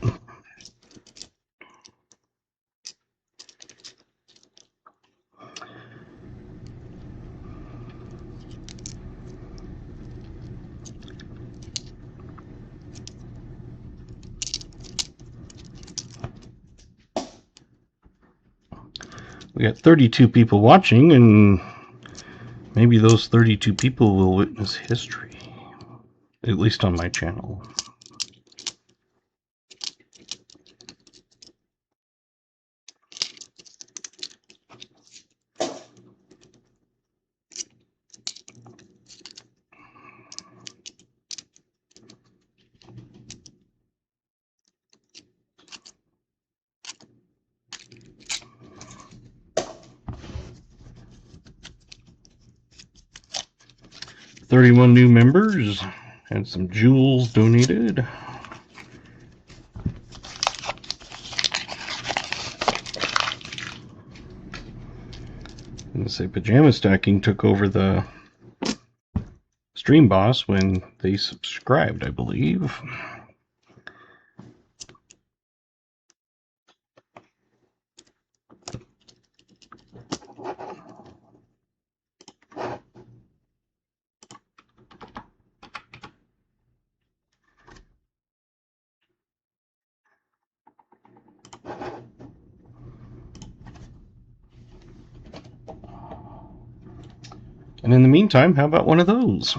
We got 32 people watching, and maybe those 32 people will witness history, at least on my channel. $31 new members and some jewels donated. I'm gonna say Pajama Stacking took over the Stream Boss when they subscribed, I believe. And in the meantime, how about one of those?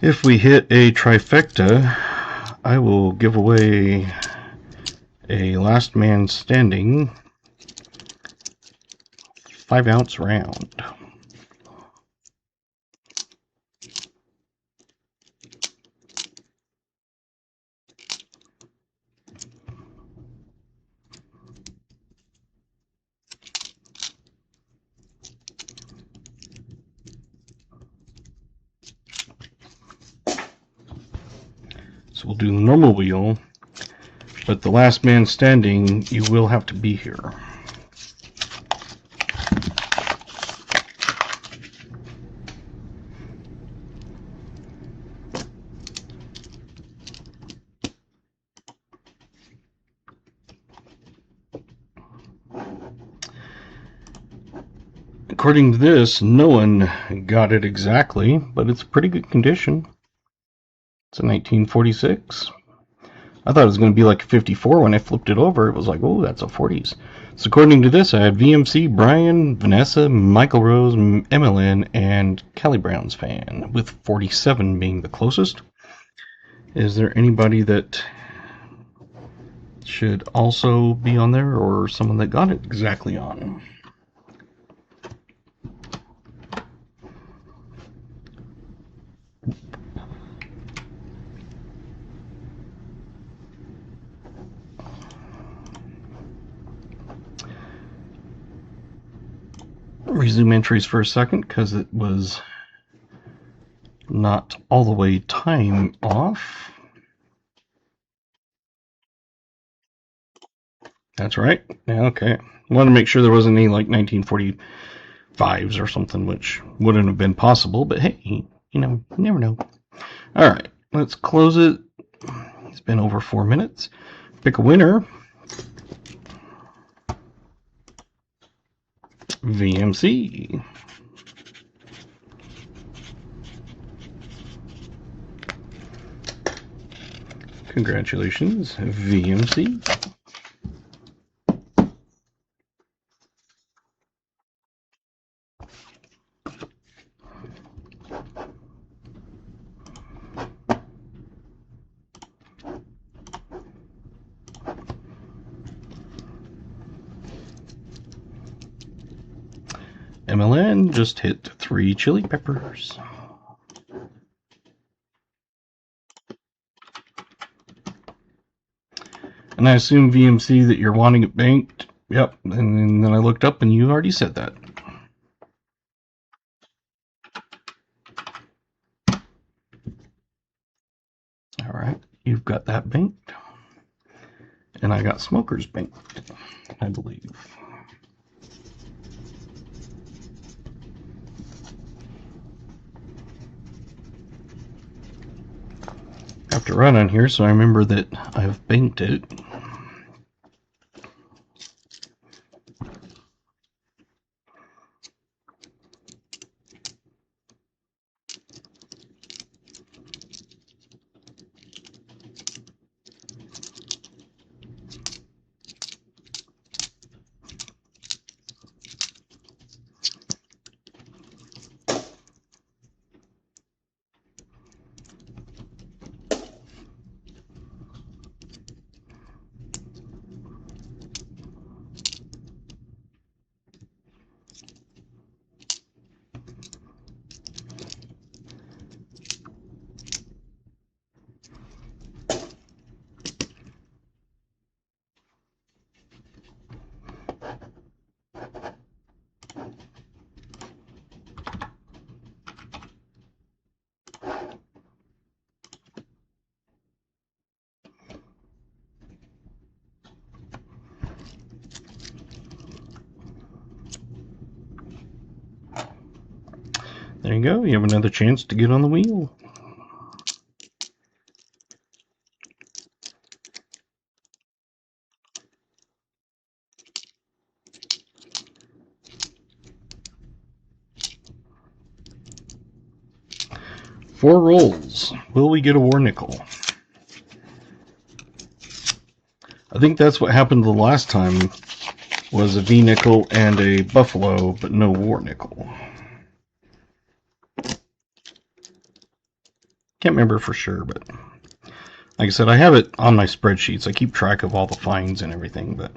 If we hit a trifecta, I will give away a Last Man Standing 5-ounce round. So we'll do the normal wheel, but the Last Man Standing, you will have to be here. According to this, no one got it exactly, but it's pretty good condition. It's a 1946. I thought it was going to be like a 54 when I flipped it over. It was like, oh, that's a 40s. So according to this, I had VMC, Brian, Vanessa, Michael Rose, MLN, and Callie Brown's fan, with 47 being the closest. Is there anybody that should also be on there, or someone that got it exactly on? Resume entries for a second because it was not all the way time off. That's right. Yeah, okay. I wanted to make sure there wasn't any like 1945s or something, which wouldn't have been possible, but hey, you know, you never know. All right, let's close it. It's been over 4 minutes. Pick a winner. VMC. Congratulations, VMC. MLN just hit 3 chili peppers. And I assume VMC that you're wanting it banked. Yep, and then I looked up and you already said that. we've got that banked. And I got smokers banked, I believe. I have to run on here so I remember that I've banked it. There you go, you have another chance to get on the wheel. Four rolls. Will we get a war nickel? I think that's what happened the last time, was a V nickel and a buffalo, but no war nickel. Can't remember for sure, but like I said, I have it on my spreadsheets. I keep track of all the finds and everything, but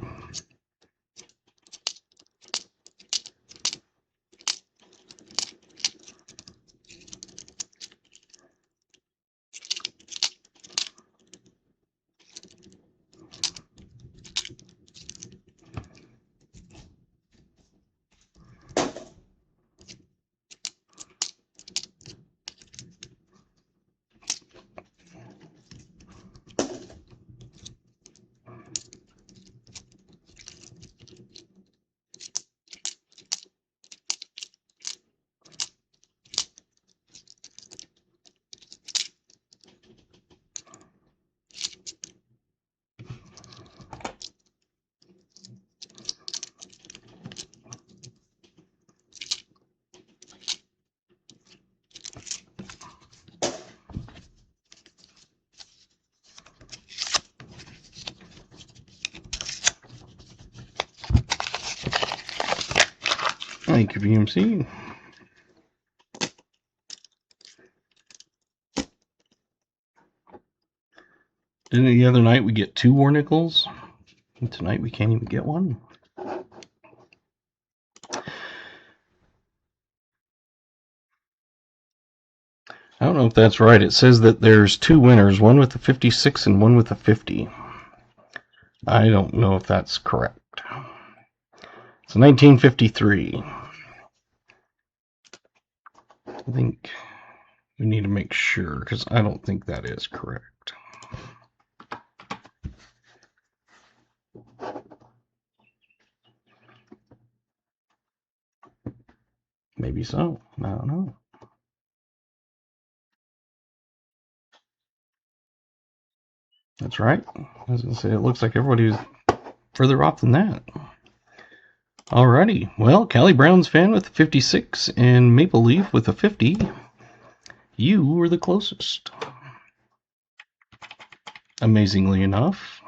thank you, VMC. Didn't the other night we get 2 war nickels? And tonight we can't even get one. I don't know if that's right. It says that there's 2 winners, one with a 56 and one with a 50. I don't know if that's correct. It's 1953. I think we need to make sure, because I don't think that is correct. Maybe so. I don't know. That's right. I was going to say, it looks like everybody's further off than that. Alrighty. Well, Callie Brown's fan with a 56 and Maple Leaf with a 50. You were the closest. Amazingly enough.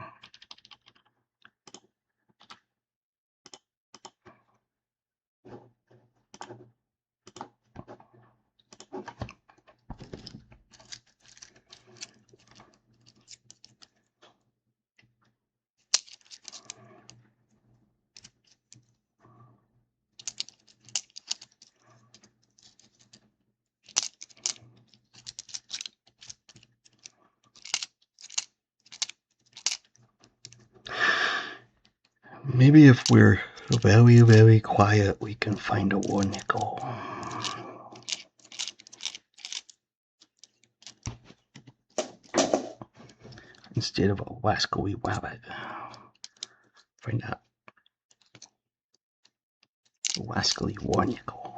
Maybe if we're very, very quiet, we can find a war nickel. instead of a wascally wabbit. Find out. Wascally warnickel.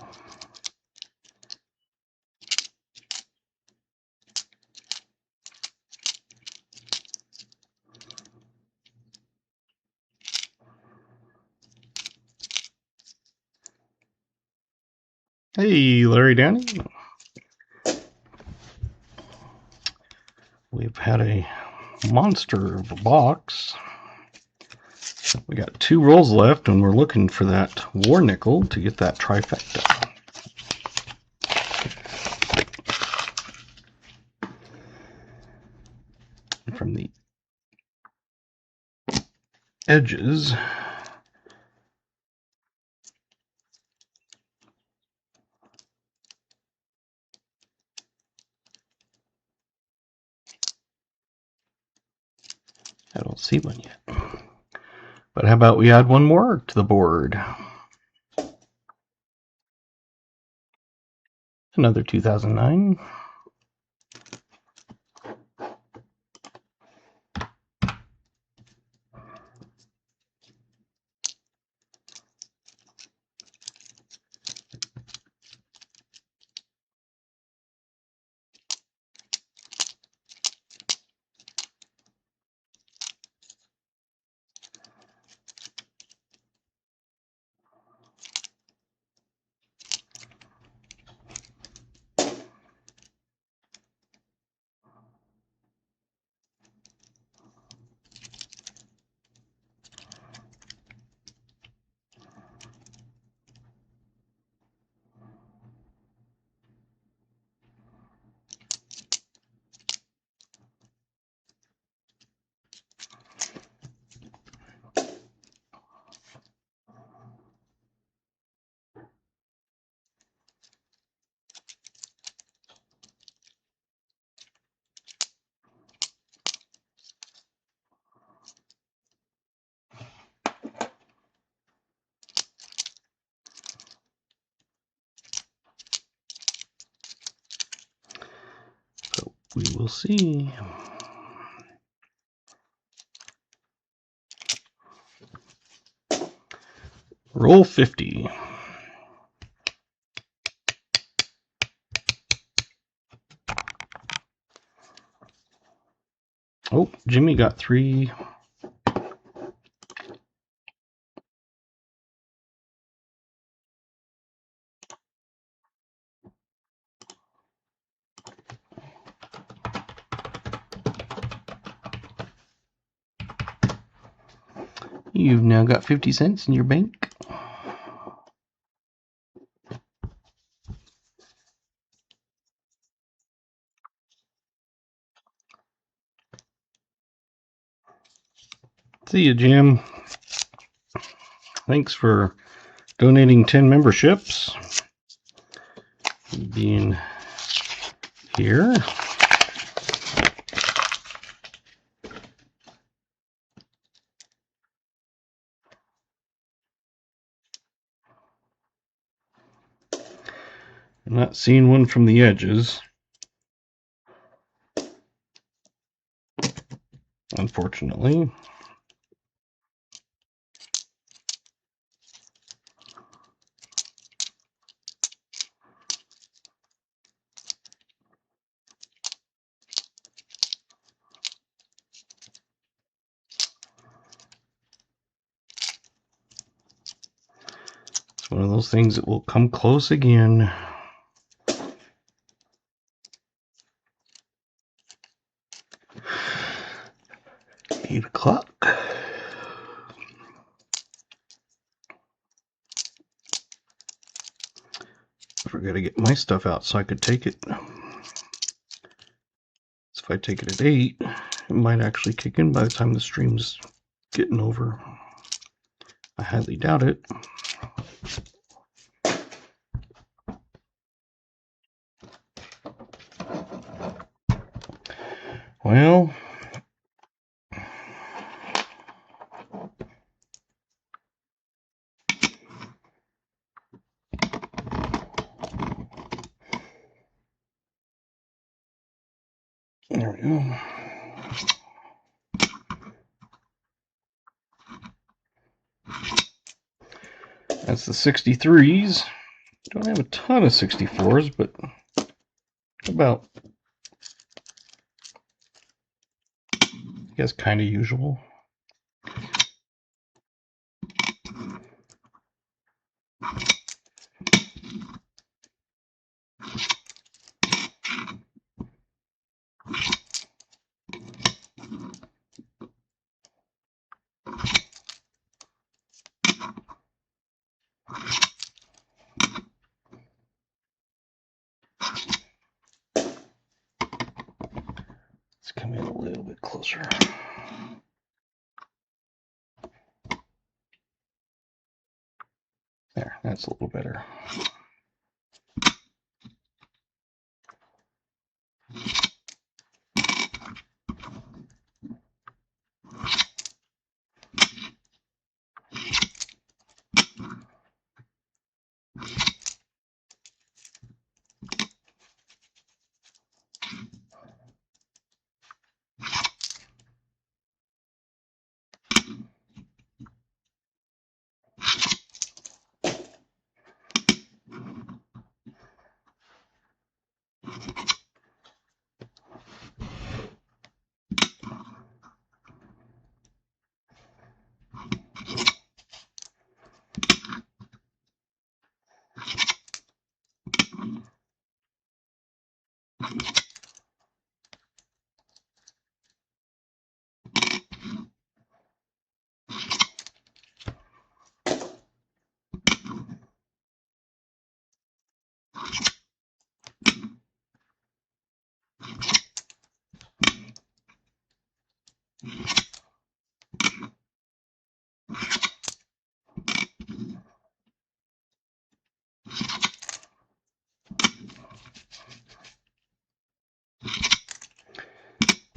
Hey, Larry Downey. We've had a monster of a box. We got 2 rolls left, and we're looking for that warnickel to get that trifecta. From the edges, I don't see one yet. But how about we add one more to the board? Another 2009. So we will see. Roll 50. Oh, Jimmy got 3. You've now got 50 cents in your bank. See you, Jim. Thanks for donating 10 memberships. Being here. I'm not seeing one from the edges, unfortunately. It's one of those things that will come close again. 8 o'clock. I forgot to get my stuff out so I could take it. So if I take it at 8, it might actually kick in by the time the stream's getting over. I highly doubt it. Well, there we go. That's the 63s. Don't have a ton of 64s, but about, I guess, kind of usual. Let's come in a little bit closer. There, that's a little better.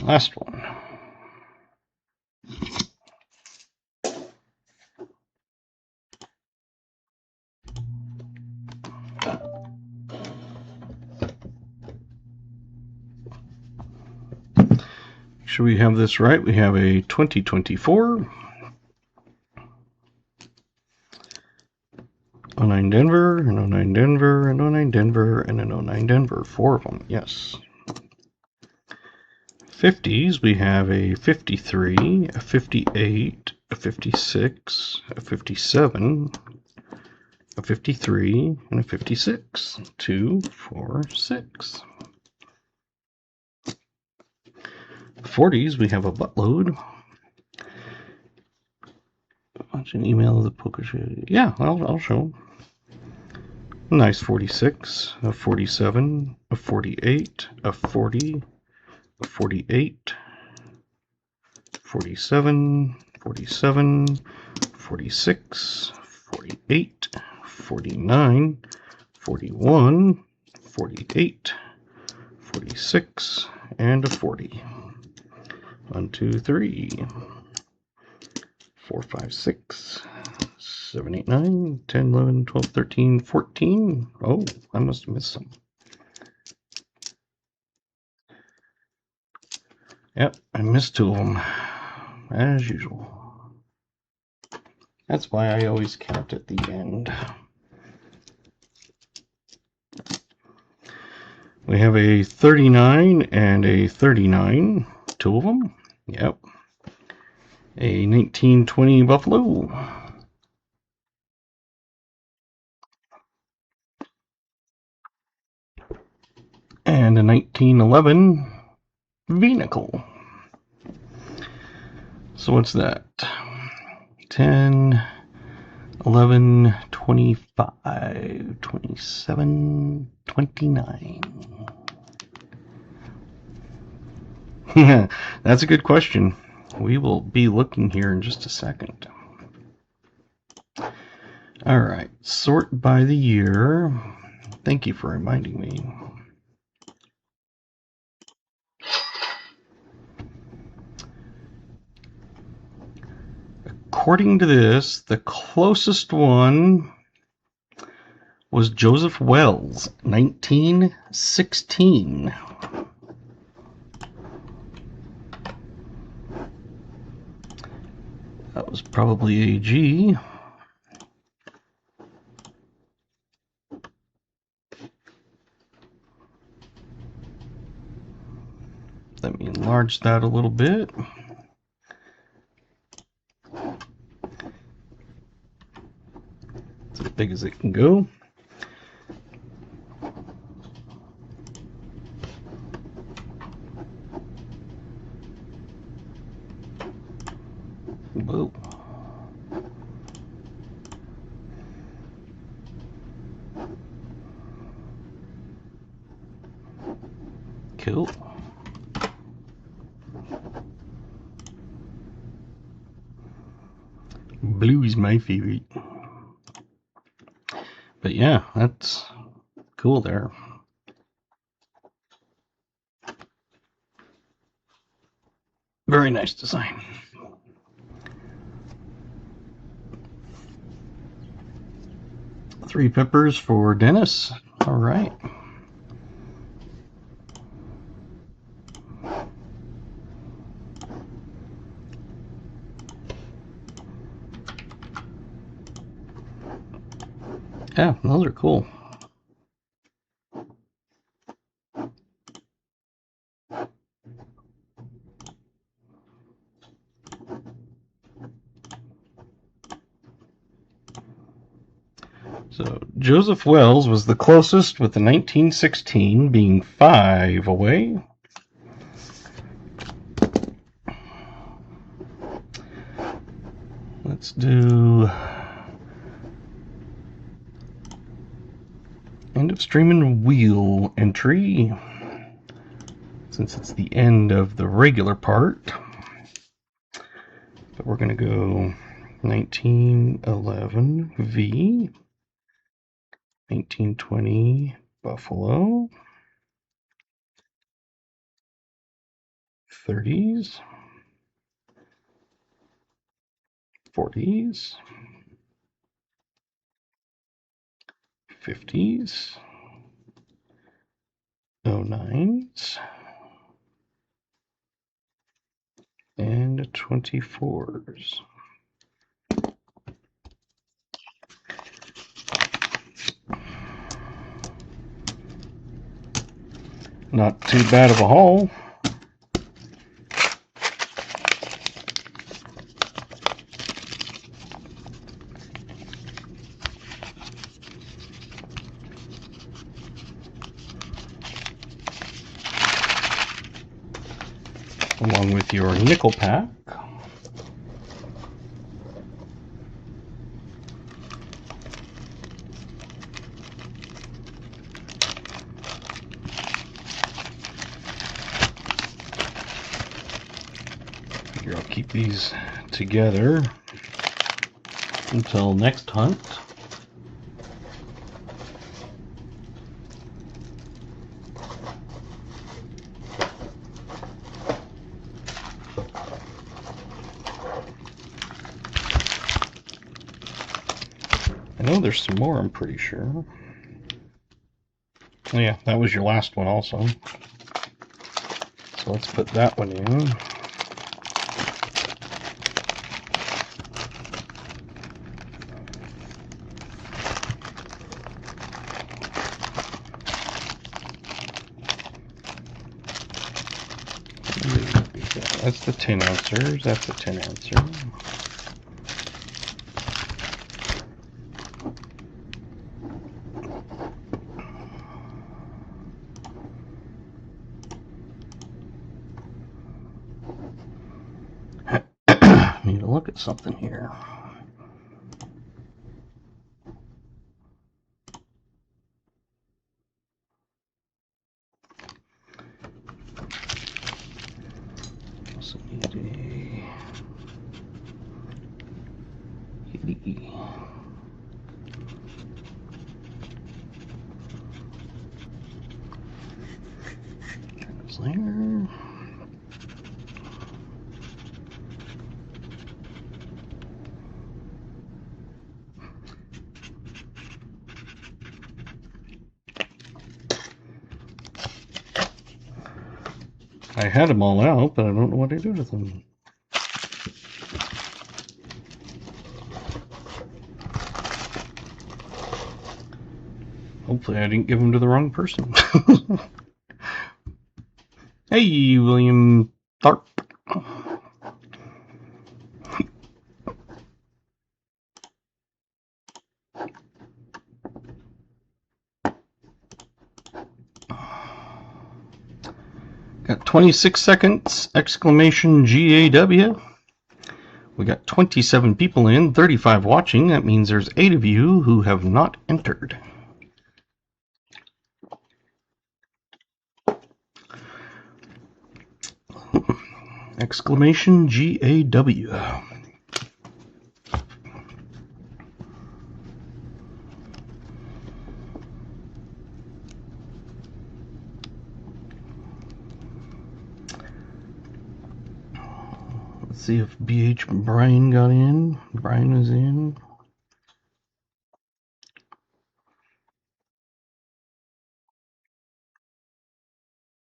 Last one. Make sure we have this right. We have a 2024 09 Denver, an 09 Denver, an 09 Denver, and an 09 Denver. 4 of them, yes. 50s, we have a 53, a 58, a 56, a 57, a 53, and a 56. 2, 4, 6. 40s, we have a buttload. Watch an email of the poker show. Yeah, I'll show. Nice 46, a 47, a 48, a 40, a 48, 47, 47, 46, 48, 49, 41, 48, 46, and a 40. 1, 2, 3, 4, 5, 6, 7, 8, 9, 10, 11, 12, 13, 14. Oh, I must have missed some. Yep, I missed 2 of them, as usual. That's why I always count at the end. We have a 39 and a 39, 2 of them. Yep. A 1920 Buffalo. And a 1911 Vehicle. So what's that? 10, 11, 25, 27, 29. That's a good question. We will be looking here in just a second. All right, sort by the year. Thank you for reminding me. According to this, the closest one was Joseph Wells, 1916. That was probably AG. Let me enlarge that a little bit. It's as big as it can go. Whoa. Cool. Blue is my favorite. But yeah, that's cool there. Very nice design. Three peppers for Dennis. All right. Yeah, those are cool. So Joseph Wells was the closest with the 1916 being 5 away. Let's do end of streaming wheel entry, since it's the end of the regular part. But we're going to go 1911 V, 1920 Buffalo, 30s, 40s, 50s, 09s, and 24s. Not too bad of a haul. Along with your nickel pack. Figure I'll keep these together until next hunt. I know there's some more, I'm pretty sure. Oh yeah, that was your last one also. So let's put that one in. That's the 10 ouncers, that's a 10 ouncer. Need to look at something here. Also need a kitty. Translator. I had them all out, but I don't know what I did with them. Hopefully I didn't give them to the wrong person. Hey, William Tharp. Got 26 seconds, exclamation GAW. We got 27 people in, 35 watching. That means there's 8 of you who have not entered. Exclamation GAW. Let's see if BH Brian got in. Brian is in.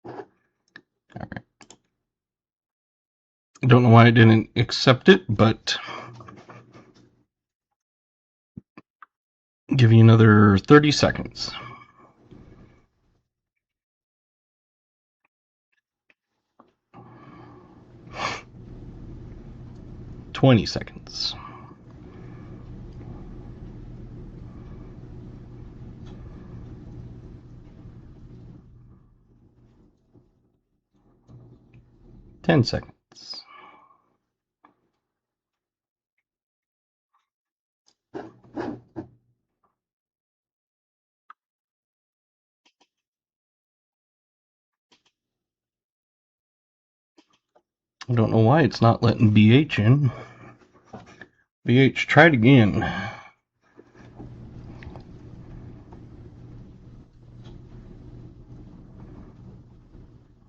All right. I don't know why I didn't accept it, but give you another 30 seconds. 20 seconds. 10 seconds. I don't know why it's not letting BH in. BH, try it again.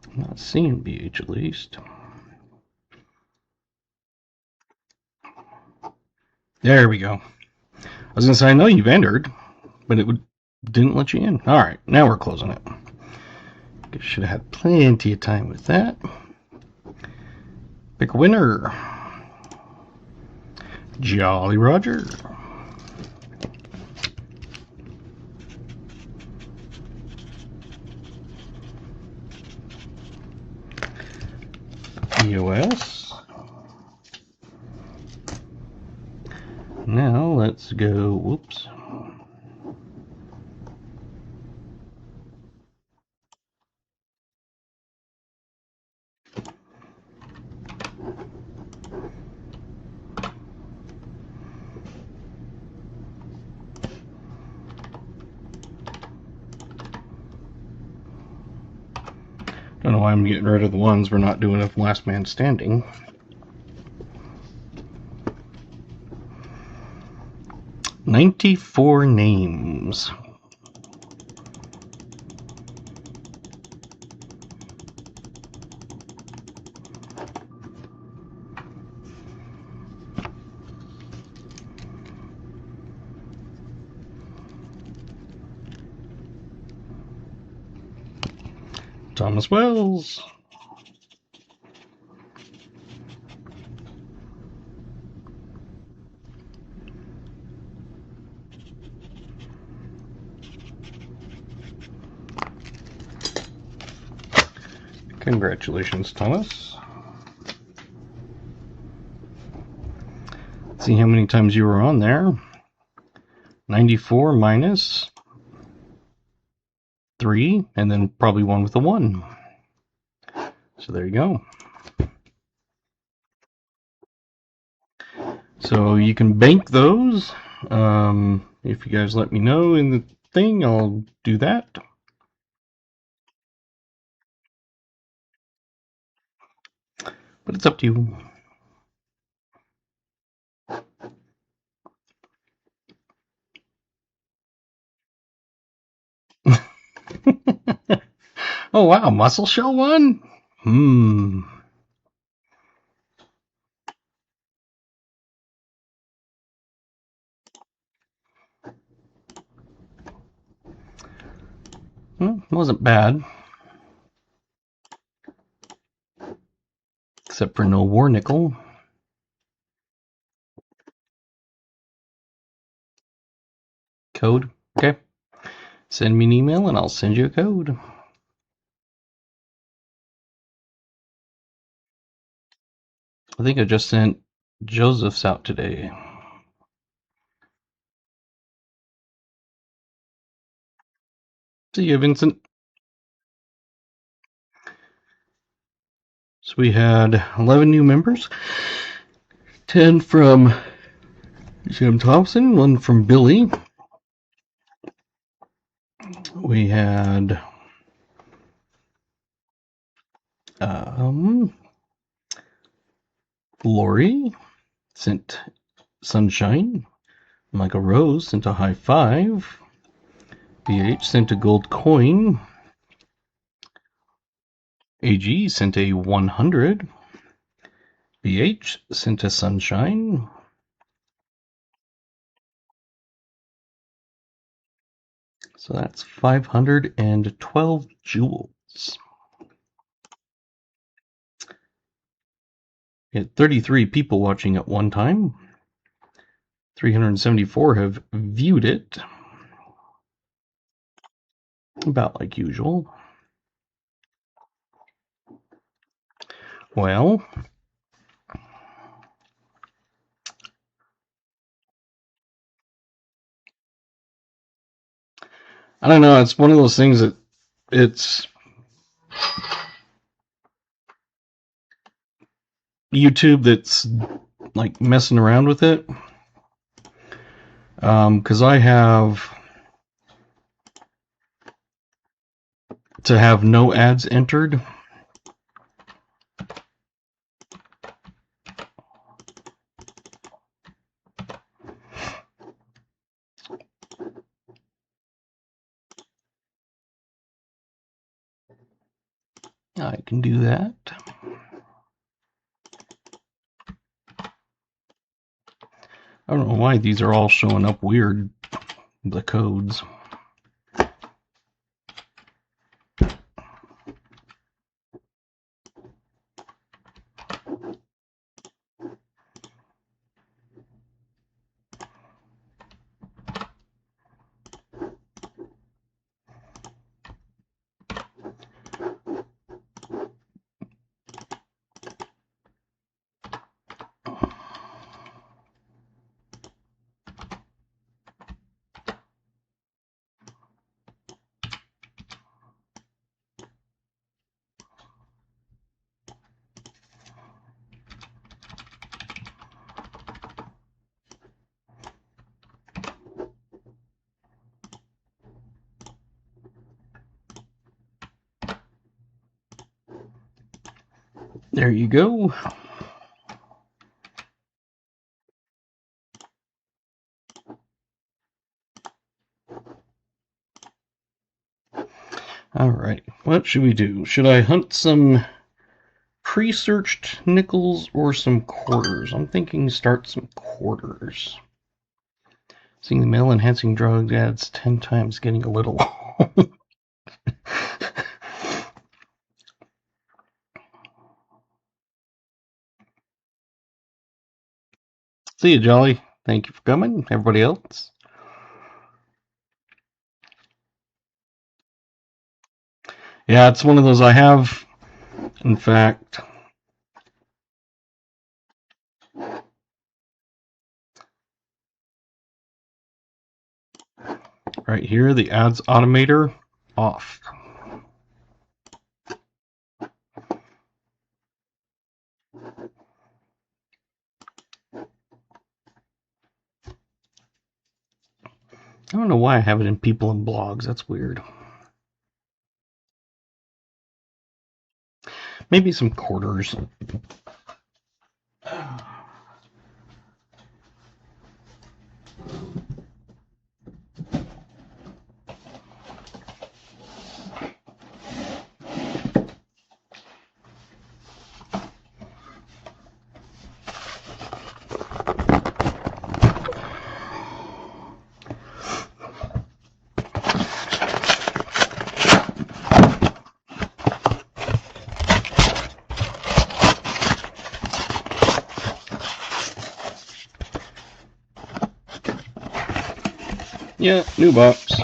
I'm not seeing BH at least. There we go. I was going to say, I know you've entered, but it didn't let you in. All right, now we're closing it. Should have had plenty of time with that. Pick a winner. Jolly Roger. EOS. Now let's go, whoops. Don't know why I'm getting rid of the ones we're not doing of last man standing. $94 names. Thomas Wells. Congratulations, Thomas. Let's see how many times you were on there. 94 minus 3, and then probably one with a 1. So there you go. So you can bank those. If you guys let me know in the thing, I'll do that. But it's up to you. Oh wow, Muscle Shell won? Well, it wasn't bad. Except for no War Nickel. Code. Okay. Send me an email and I'll send you a code. I think I just sent Joseph's out today. See you, Vincent. So we had 11 new members. 10 from Jim Thompson, 1 from Billy. We had Lori sent Sunshine. Michael Rose sent a high 5. BH sent a gold coin. AG sent a 100. BH sent a Sunshine. So that's 512 jewels. We had 33 people watching at one time. 374 have viewed it. About like usual. Well, I don't know. It's one of those things that it's YouTube that's like messing around with it. Because I have to have no ads entered. I can do that. I don't know why these are all showing up weird, the codes. There you go. Alright, what should we do? Should I hunt some pre-searched nickels or some quarters? I'm thinking start some quarters. Seeing the male enhancing drug ads 10 times, getting a little. See you, Jolly. Thank you for coming. Everybody else. Yeah, it's one of those I have, in fact, right here, the ads automator off. I don't know why I have it in people and blogs. That's weird. Maybe some quarters. Yeah, new box.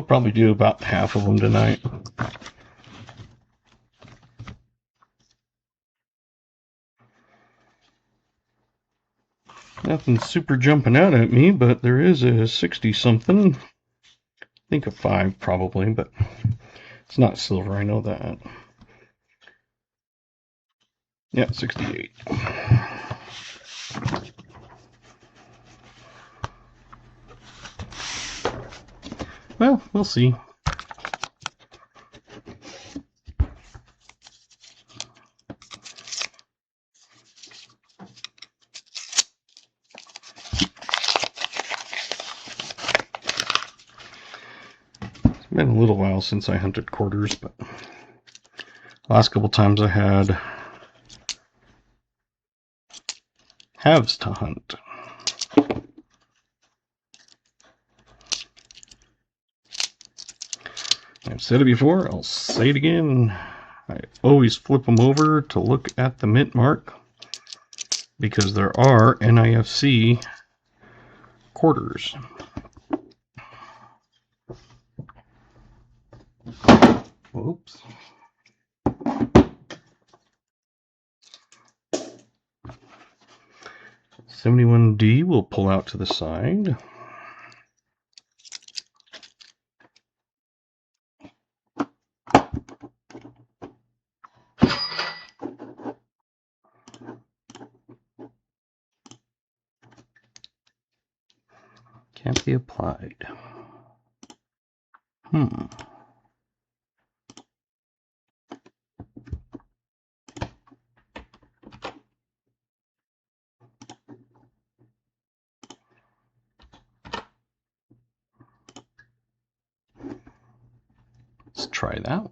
probably do about half of them tonight. Nothing super jumping out at me, but there is a 60-something. I think a 5 probably, but it's not silver, I know that. Yeah, 68. Well, we'll see. It's been a little while since I hunted quarters, but last couple times I had halves to hunt. I've said it before, I'll say it again. I always flip them over to look at the mint mark because there are NIFC quarters. Whoops. $71D will pull out to the side. Can't be applied. Let's try that.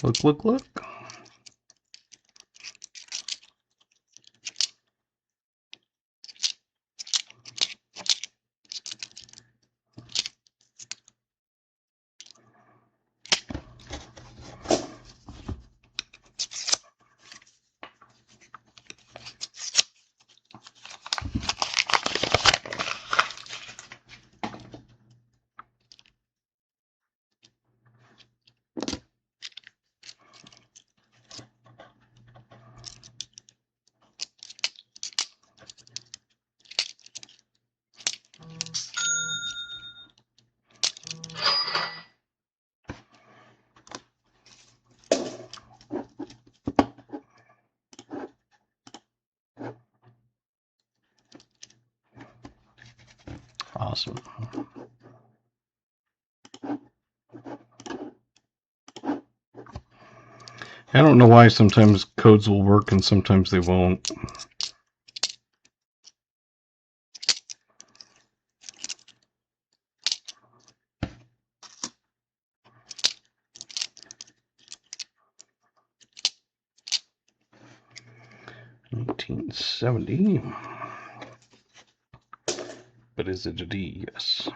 Look, look, look. Awesome. I don't know why sometimes codes will work and sometimes they won't. $19.70. But is it a D? Yes.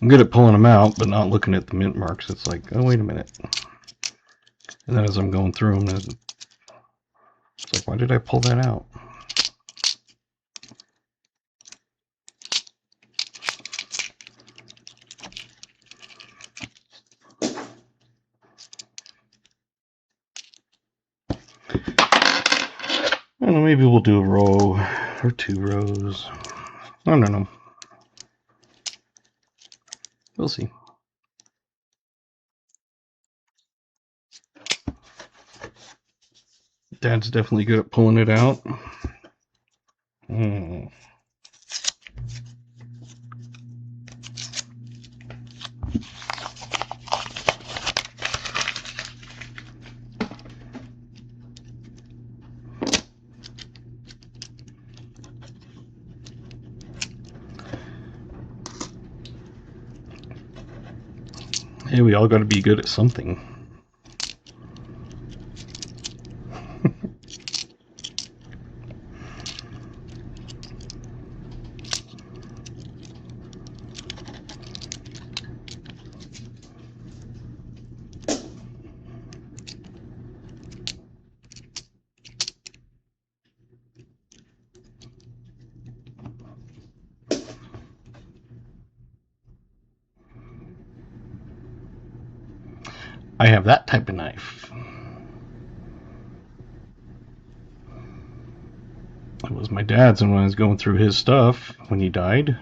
I'm good at pulling them out, but not looking at the mint marks. It's like, oh, wait a minute. And then as I'm going through them, it's like, why did I pull that out? I don't know, maybe we'll do a row or 2 rows. I don't know. We'll see. Dad's definitely good at pulling it out. Hey, we all got to be good at something. I have that type of knife. It was my dad's, and when I was going through his stuff when he died,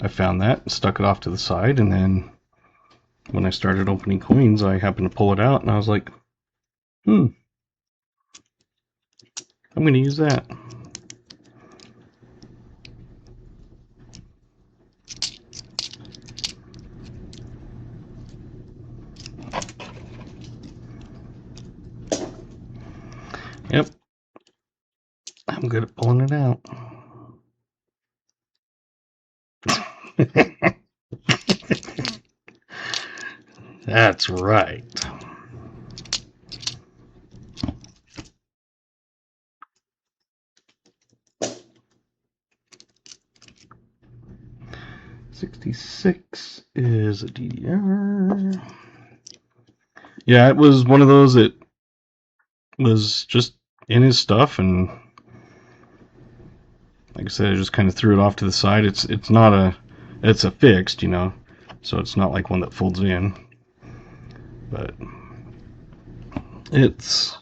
I found that and stuck it off to the side, and then when I started opening coins, I happened to pull it out, and I was like, I'm going to use that. Yep. I'm good at pulling it out. That's right. $66 is a DDR. Yeah, it was one of those that was just in his stuff, and like I said, I just kind of threw it off to the side. It's a fixed, you know, so it's not like one that folds in, but it's,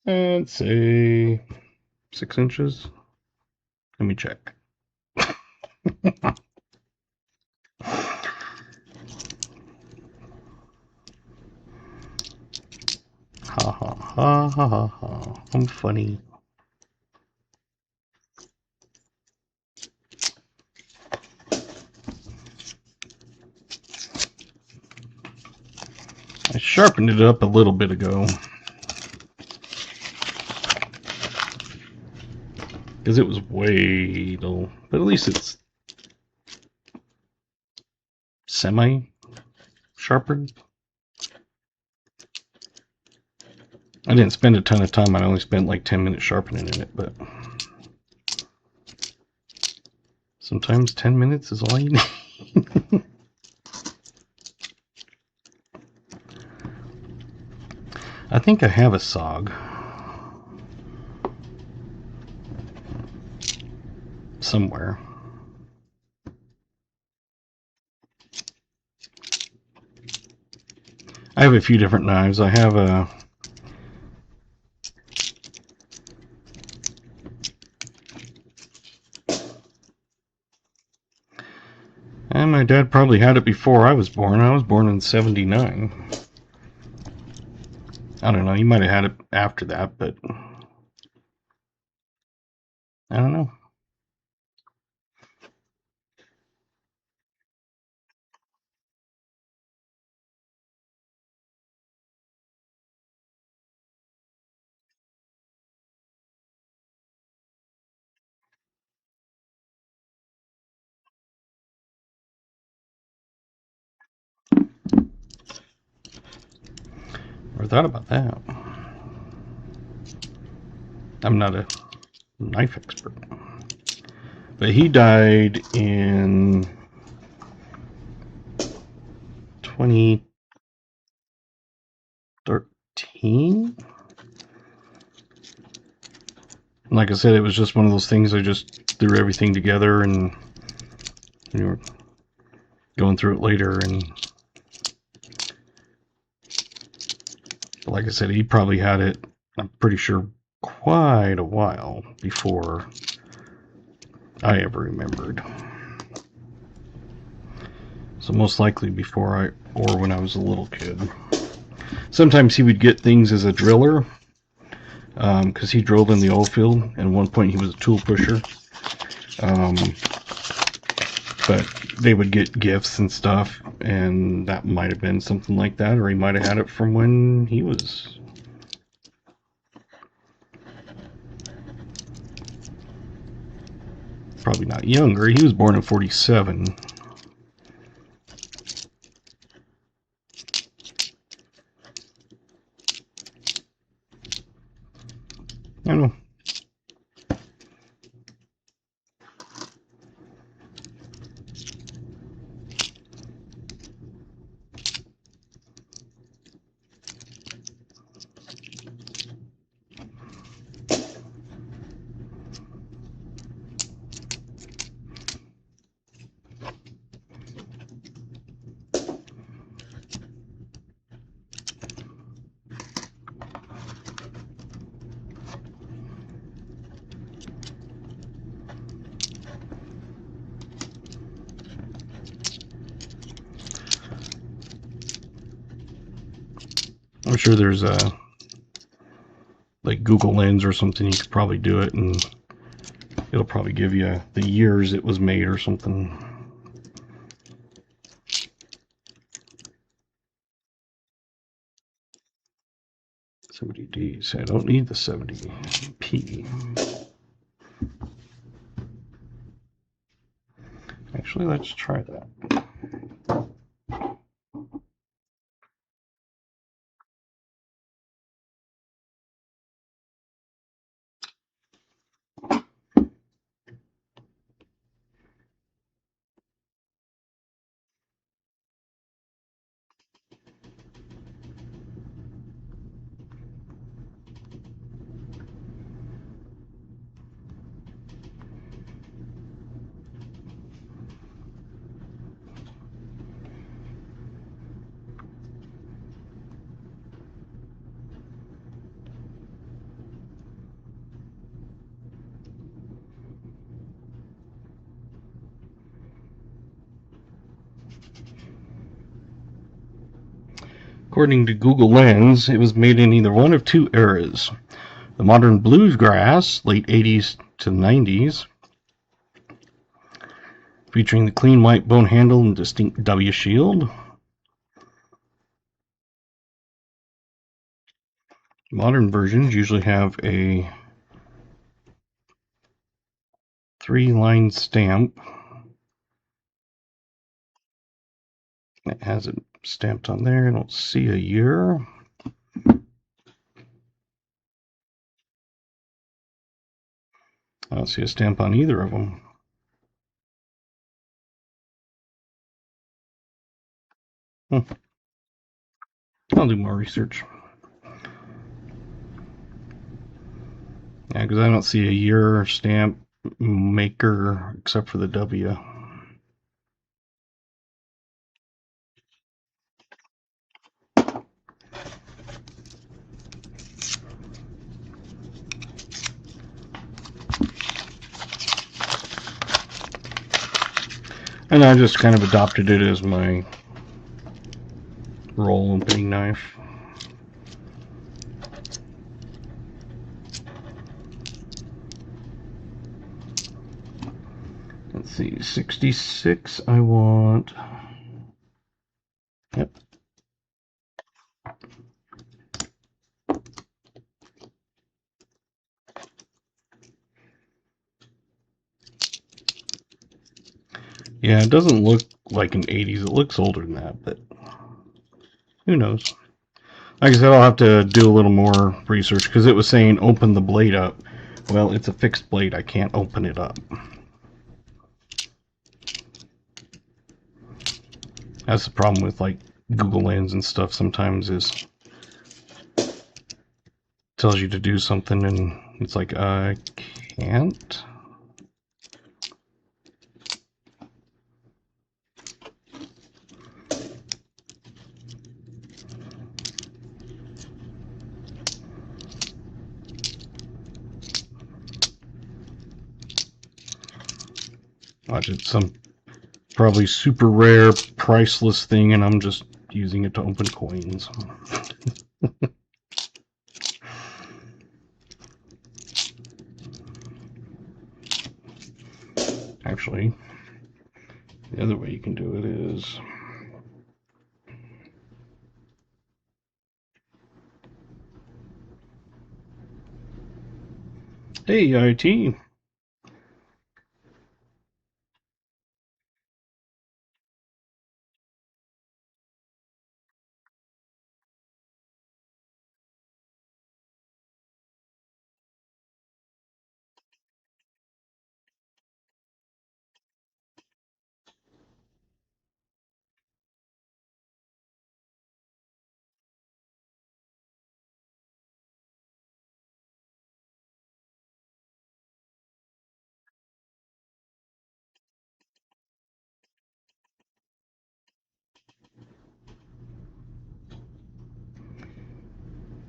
I'd say 6 inches. Let me check. Ha ha ha ha ha ha. I'm funny. I sharpened it up a little bit ago, because it was way dull, but at least it's semi-sharpened. I didn't spend a ton of time. I only spent like 10 minutes sharpening it, but sometimes 10 minutes is all you need. I think I have a SOG somewhere. I have a few different knives. I have a and my dad probably had it before I was born. I was born in 79. I don't know, he might have had it after that, but I don't know. Never thought about that. I'm not a knife expert. But he died in 2013. Like I said, it was just one of those things. I just threw everything together, and we were going through it later. And like I said, he probably had it, I'm pretty sure, quite a while before I ever remembered. So most likely before or when I was a little kid. Sometimes he would get things as a driller, because he drilled in the oil field, and at one point he was a tool pusher. But they would get gifts and stuff, and that might have been something like that, or he might have had it from when he was probably not younger. He was born in 47. I don't know. I'm sure there's a like Google Lens or something. You could probably do it, and it'll probably give you the years it was made or something. $70D. I don't need the 70p. Actually, let's try that. According to Google Lens, it was made in either one of two eras. The modern bluegrass, late 80s to 90s, featuring the clean white bone handle and distinct W shield. Modern versions usually have a 3-line stamp. It has it stamped on there. I don't see a year. I don't see a stamp on either of them. I'll do more research. Yeah, because I don't see a year stamp maker except for the W. And I just kind of adopted it as my roll opening knife. Let's see, 66 I want. Yep. Yeah, it doesn't look like an 80s. It looks older than that, but who knows? Like I said, I'll have to do a little more research because it was saying open the blade up. Well, it's a fixed blade. I can't open it up. That's the problem with like Google Lens and stuff. Sometimes is tells you to do something and it's like I can't. Watch it, some probably super rare, priceless thing, and I'm just using it to open coins. Actually, the other way you can do it is hey, IT.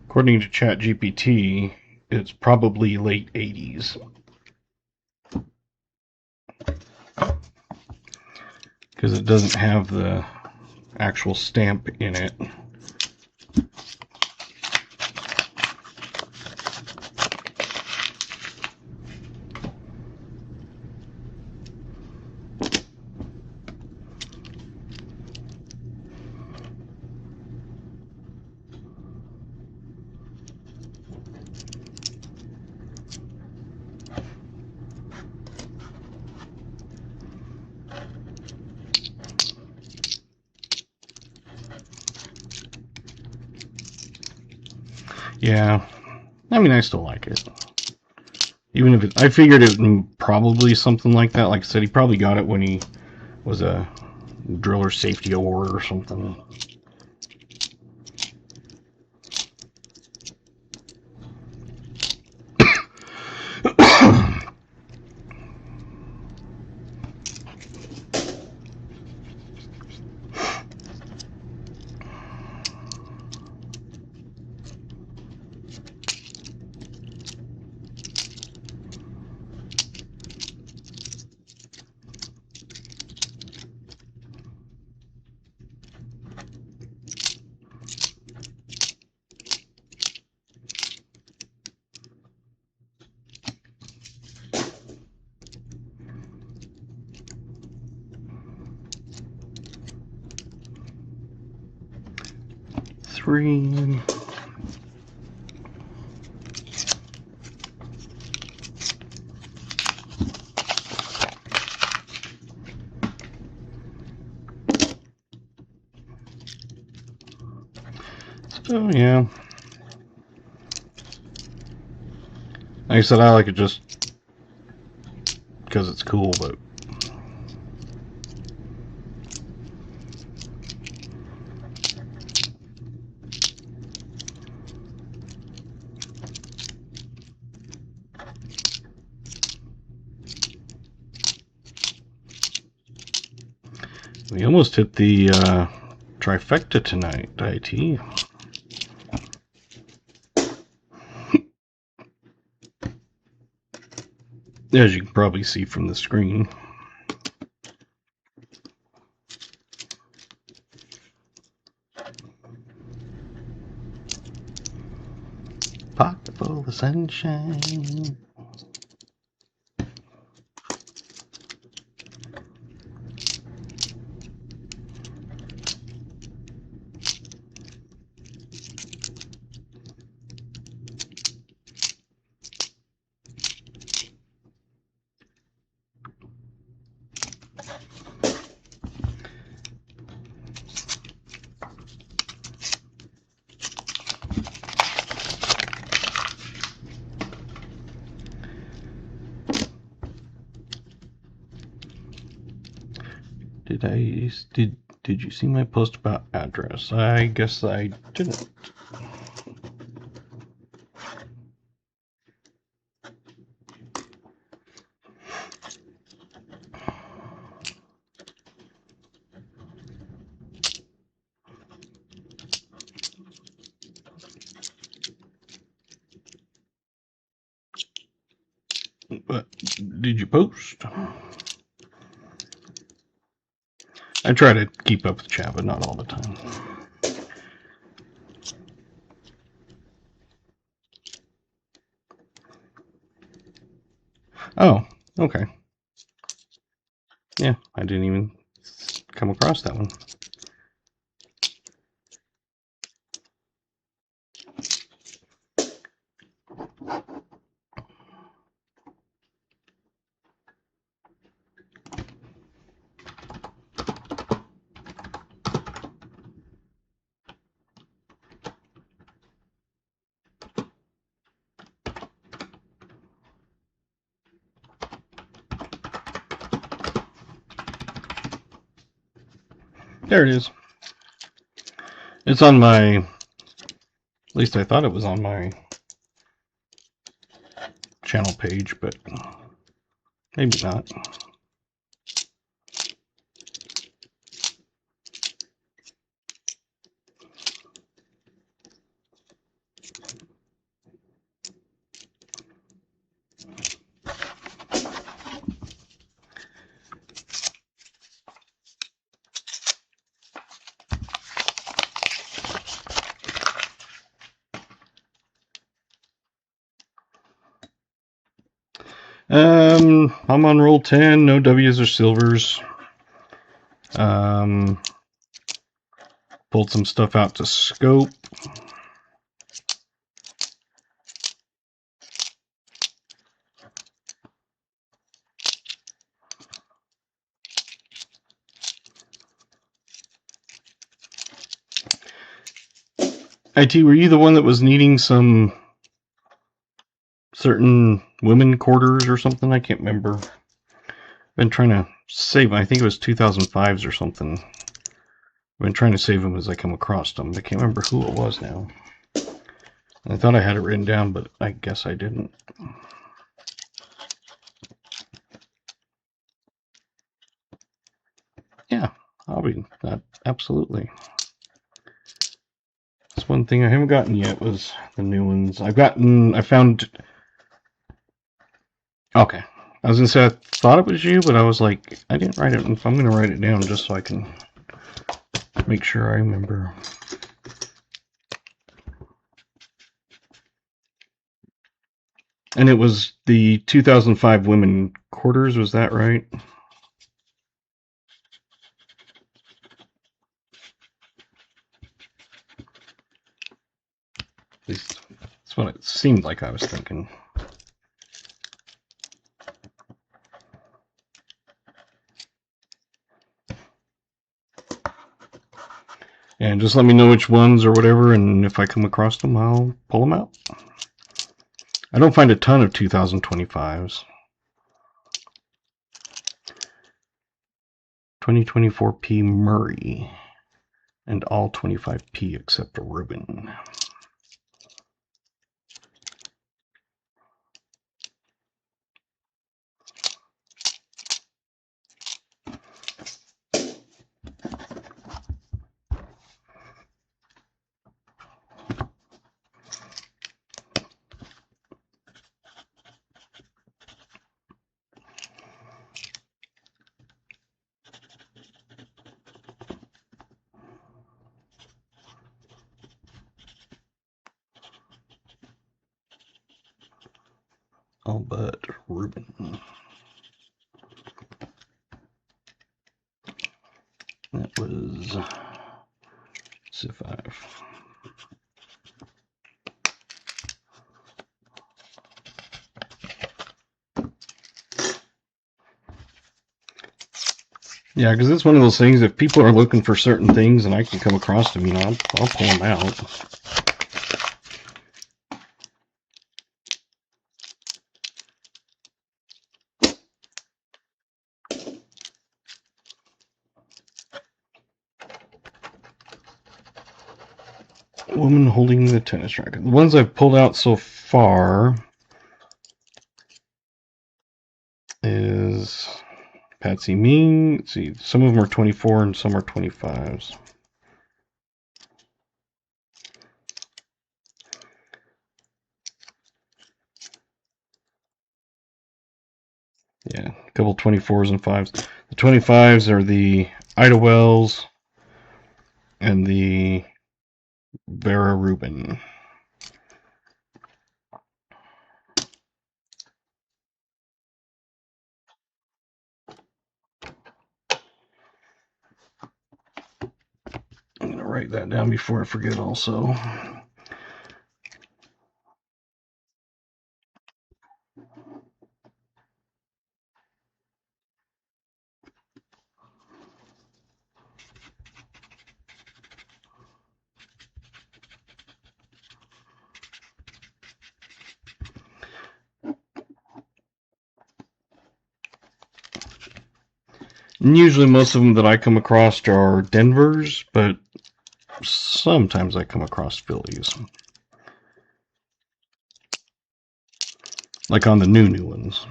According to ChatGPT, it's probably late 80s. Because it doesn't have the actual stamp in it. Yeah, I mean, I still like it. Even if I figured it probably something like that. Like I said, he probably got it when he was a driller safety award or something. Three. So yeah, like I said, I like it just because it's cool, but we almost hit the trifecta tonight, IT. As you can probably see from the screen. Pocket full of sunshine. Did you see my post about address? I guess I didn't. But did you post? I try to keep up with chat, but not all the time. Okay. Yeah, I didn't even come across that one. There it is. It's on my, at least I thought it was on my channel page, but maybe not. I'm on roll 10, no W's or silvers. Pulled some stuff out to scope. IT, were you the one that was needing some certain women quarters or something? I can't remember. Been trying to save them. I think it was 2005s or something. I've been trying to save them as I come across them. I can't remember who it was now. I thought I had it written down, but I guess I didn't. Yeah, I'll be that. Absolutely. That's one thing I haven't gotten yet was the new ones. I found. Okay. I was going to say I thought it was you, but I was like, I didn't write it. I'm going to write it down just so I can make sure I remember. And it was the 2005 women quarters, was that right? At least that's what it seemed like I was thinking. And just let me know which ones or whatever, and if I come across them, I'll pull them out. I don't find a ton of 2025s. 2024P Murray, and all 25P except a Reuben. All but Reuben. That was Civ 5. Yeah, because it's one of those things, if people are looking for certain things and I can come across them, I'll pull them out. Woman holding the tennis racket. The ones I've pulled out so far is Patsy Ming. Let's see, some of them are 24 and some are 25s. Yeah, a couple 24s and 5s. The 25s are the Ida Wells and the Vera Rubin. write that down before I forget also. And usually most of them that I come across are Denvers, but sometimes I come across Phillies. Like on the new ones.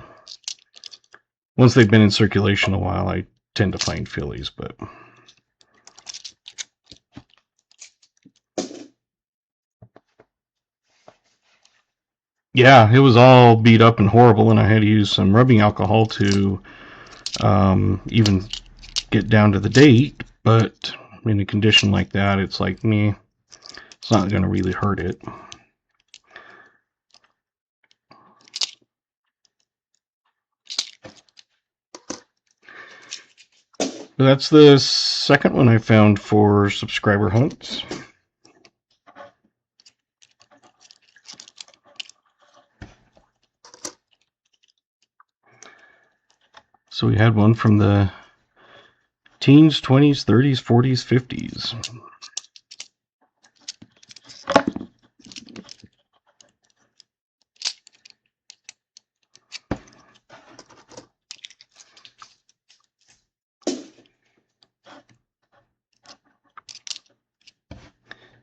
Once they've been in circulation a while, I tend to find Phillies, but... Yeah, it was all beat up and horrible, and I had to use some rubbing alcohol to even get down to the date, but in a condition like that, it's like, meh, it's not going to really hurt it. But that's the second one I found for subscriber hunts. So we had one from the teens, 20s, 30s, 40s, 50s.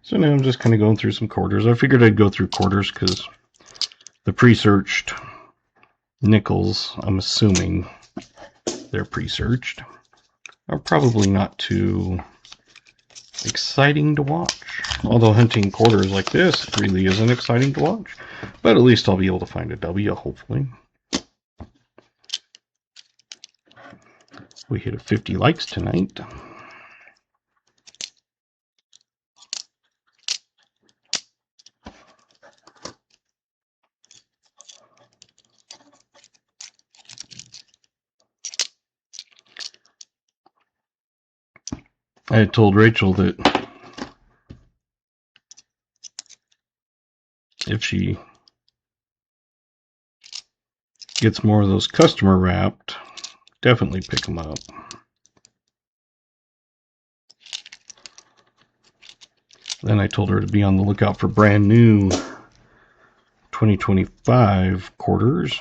So now I'm just kind of going through some quarters. I figured I'd go through quarters because the pre-searched nickels, I'm assuming they're pre-searched, are probably not too exciting to watch. Although hunting quarters like this really isn't exciting to watch. But at least I'll be able to find a W, hopefully. We hit a 50 likes tonight. I had told Rachel that if she gets more of those customer wrapped, definitely pick them up. Then I told her to be on the lookout for brand new 2025 quarters.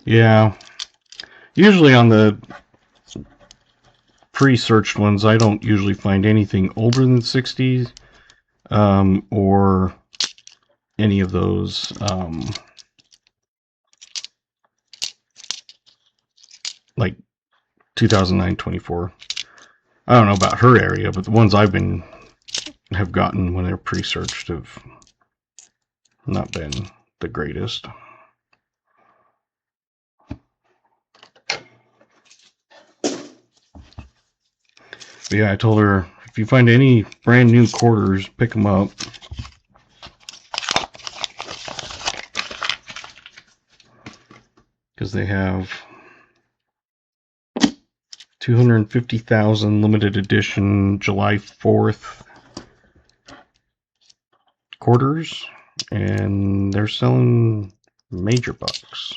Yeah, usually on the pre-searched ones, I don't usually find anything older than 60s or any of those like 2009, 24. I don't know about her area, but the ones I've have gotten when they're pre-searched have not been the greatest. But yeah, I told her, if you find any brand new quarters, pick them up. Because they have 250,000 limited edition July 4th quarters, and they're selling major bucks.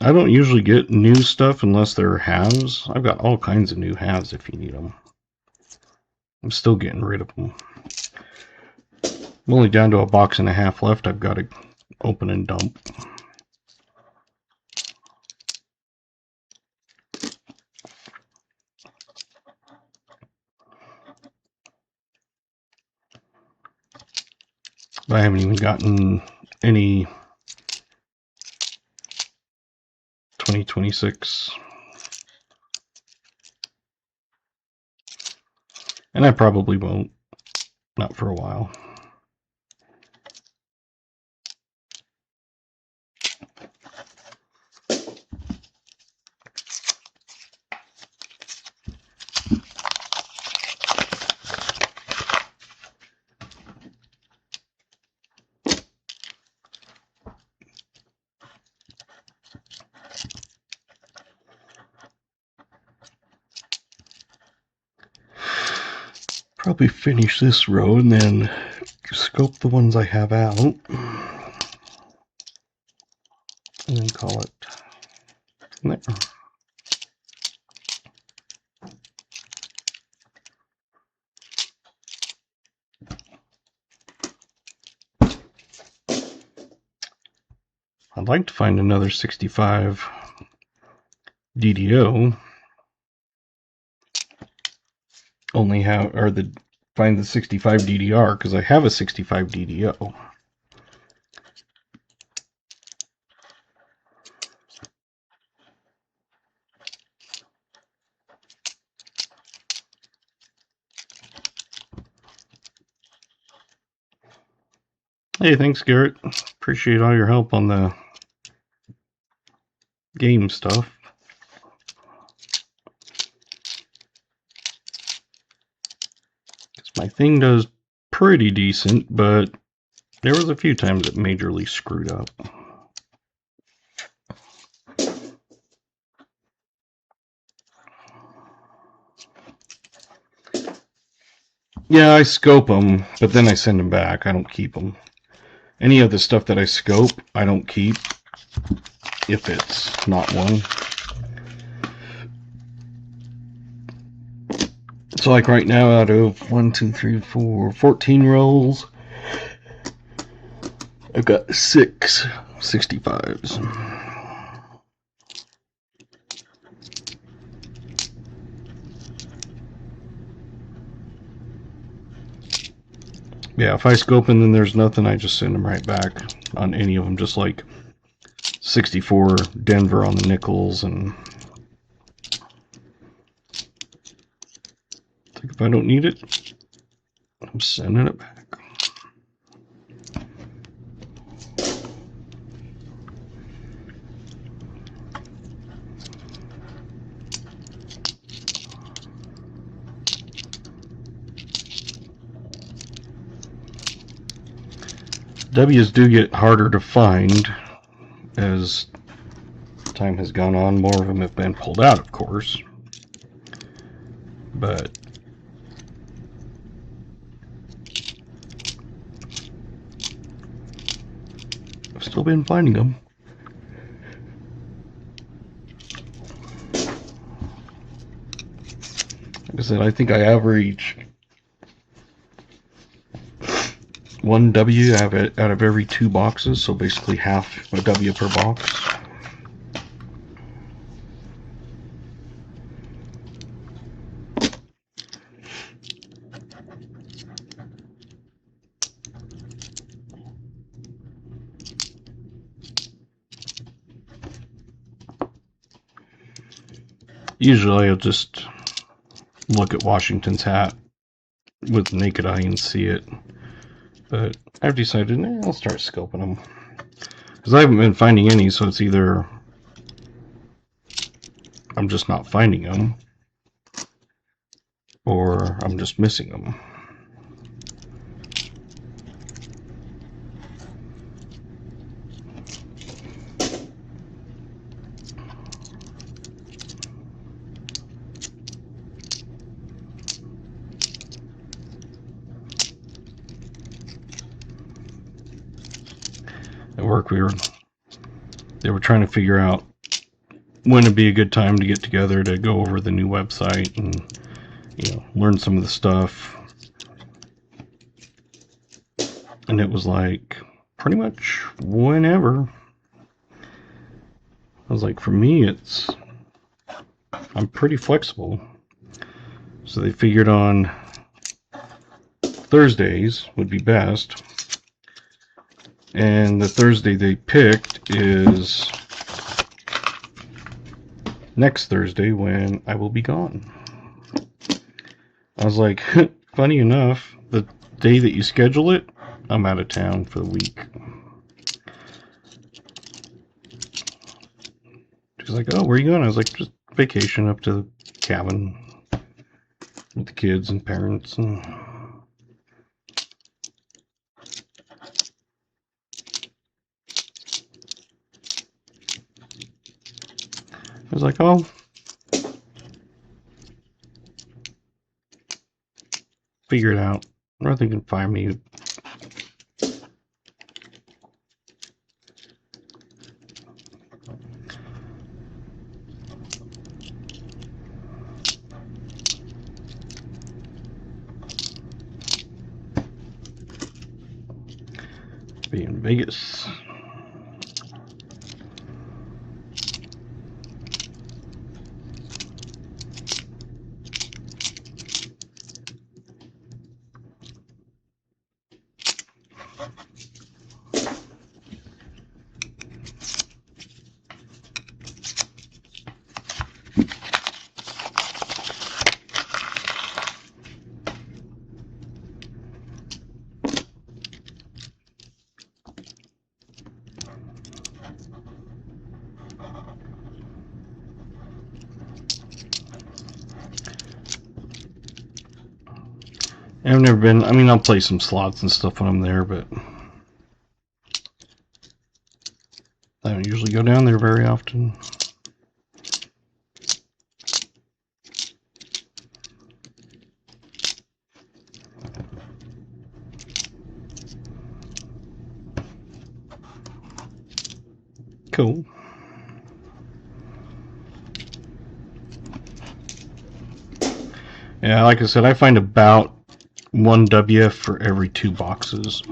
I don't usually get new stuff unless they're halves. I've got all kinds of new halves if you need them. I'm still getting rid of them. I'm only down to a box and a half left. I've got to open and dump. I haven't even gotten any 2026. And I probably won't. Not for a while. Probably finish this row and then scope the ones I have out. And then call it there. I'd like to find another 65 DDO. Find the 65 DDR because I have a 65 DDO. Hey, thanks, Garrett. Appreciate all your help on the game stuff. My thing does pretty decent, but there was a few times it majorly screwed up. Yeah, I scope them, but then I send them back. I don't keep them. Any of the stuff that I scope, I don't keep if it's not one. So like right now, out of 14 rolls, I've got 6 65s. Yeah, if I scope and then there's nothing, I just send them right back on any of them, just like 64 Denver on the nickels. And if I don't need it, I'm sending it back. W's do get harder to find as time has gone on. More of them have been pulled out, of course. But I've still been finding them. Like I said, I think I average 1 W out of every 2 boxes, so basically half a W per box. Usually I'll just look at Washington's hat with the naked eye and see it. But I've decided, I'll start scoping them. Because I haven't been finding any, so it's either I'm just not finding them, or I'm just missing them. At work, they were trying to figure out when would be a good time to get together to go over the new website and, learn some of the stuff. And it was like pretty much whenever. I was like, for me, I'm pretty flexible. So they figured on Thursdays would be best. And the Thursday they picked is next Thursday when I will be gone. I was like, funny enough, the day that you schedule it, I'm out of town for the week. She's like, oh, where are you going? I was like, just vacation up to the cabin with the kids and parents. And I was like, oh, figure it out. I don't think you can fire me. Be in Vegas. I've never been, I mean, I'll play some slots and stuff when I'm there, but I don't usually go down there very often. Cool. Yeah, like I said, I find about 1 W for every 2 boxes.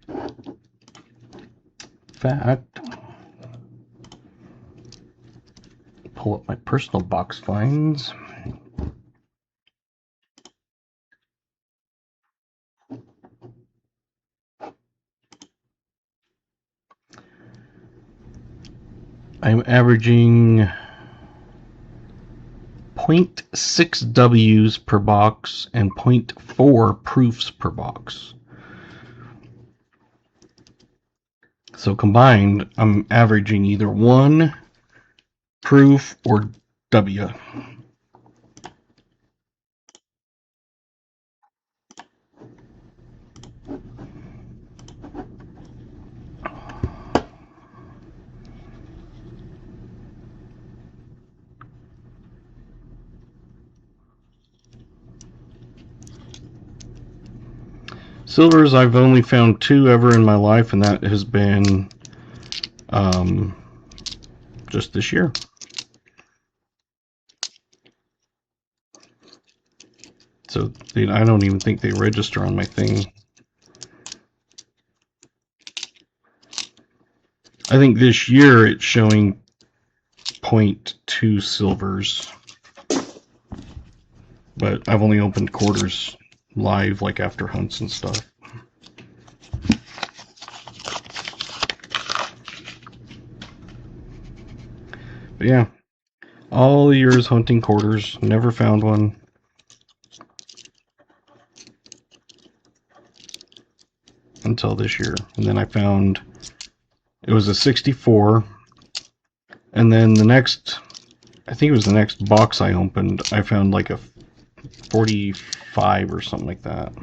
In fact, pull up my personal box finds. I'm averaging 0.6 W's per box and 0.4 proofs per box. So combined, I'm averaging either 1 proof or W. Silvers, I've only found 2 ever in my life, and that has been just this year. So I don't even think they register on my thing. I think this year it's showing 0.2 silvers, but I've only opened quarters live, like after hunts and stuff. But yeah, all the years hunting quarters, never found one. Until this year. And then I found it was a 64, and then the next, I think it was the next box I opened, I found like a 45 or something like that.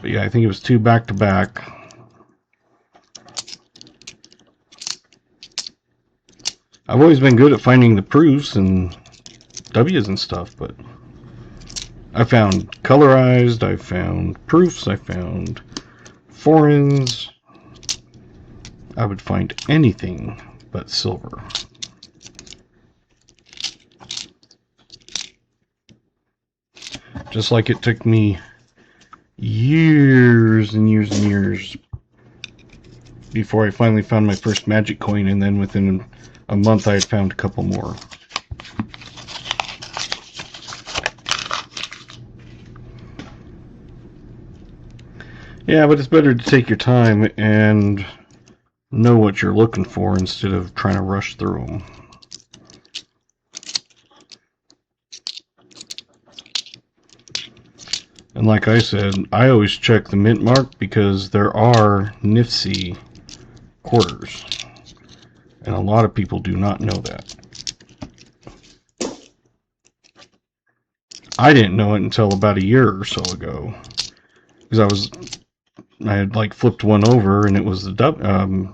But yeah, I think it was 2 back to back. I've always been good at finding the proofs and W's and stuff, but I found colorized, I found proofs, I found foreigns. I would find anything but silver. Just like it took me years and years and years before I finally found my first magic coin, and then within a month I had found a couple more. Yeah, but it's better to take your time and know what you're looking for instead of trying to rush through them. And like I said, I always check the mint mark because there are NIFC quarters. And a lot of people do not know that. I didn't know it until about a year or so ago. Because I had like flipped one over and it was the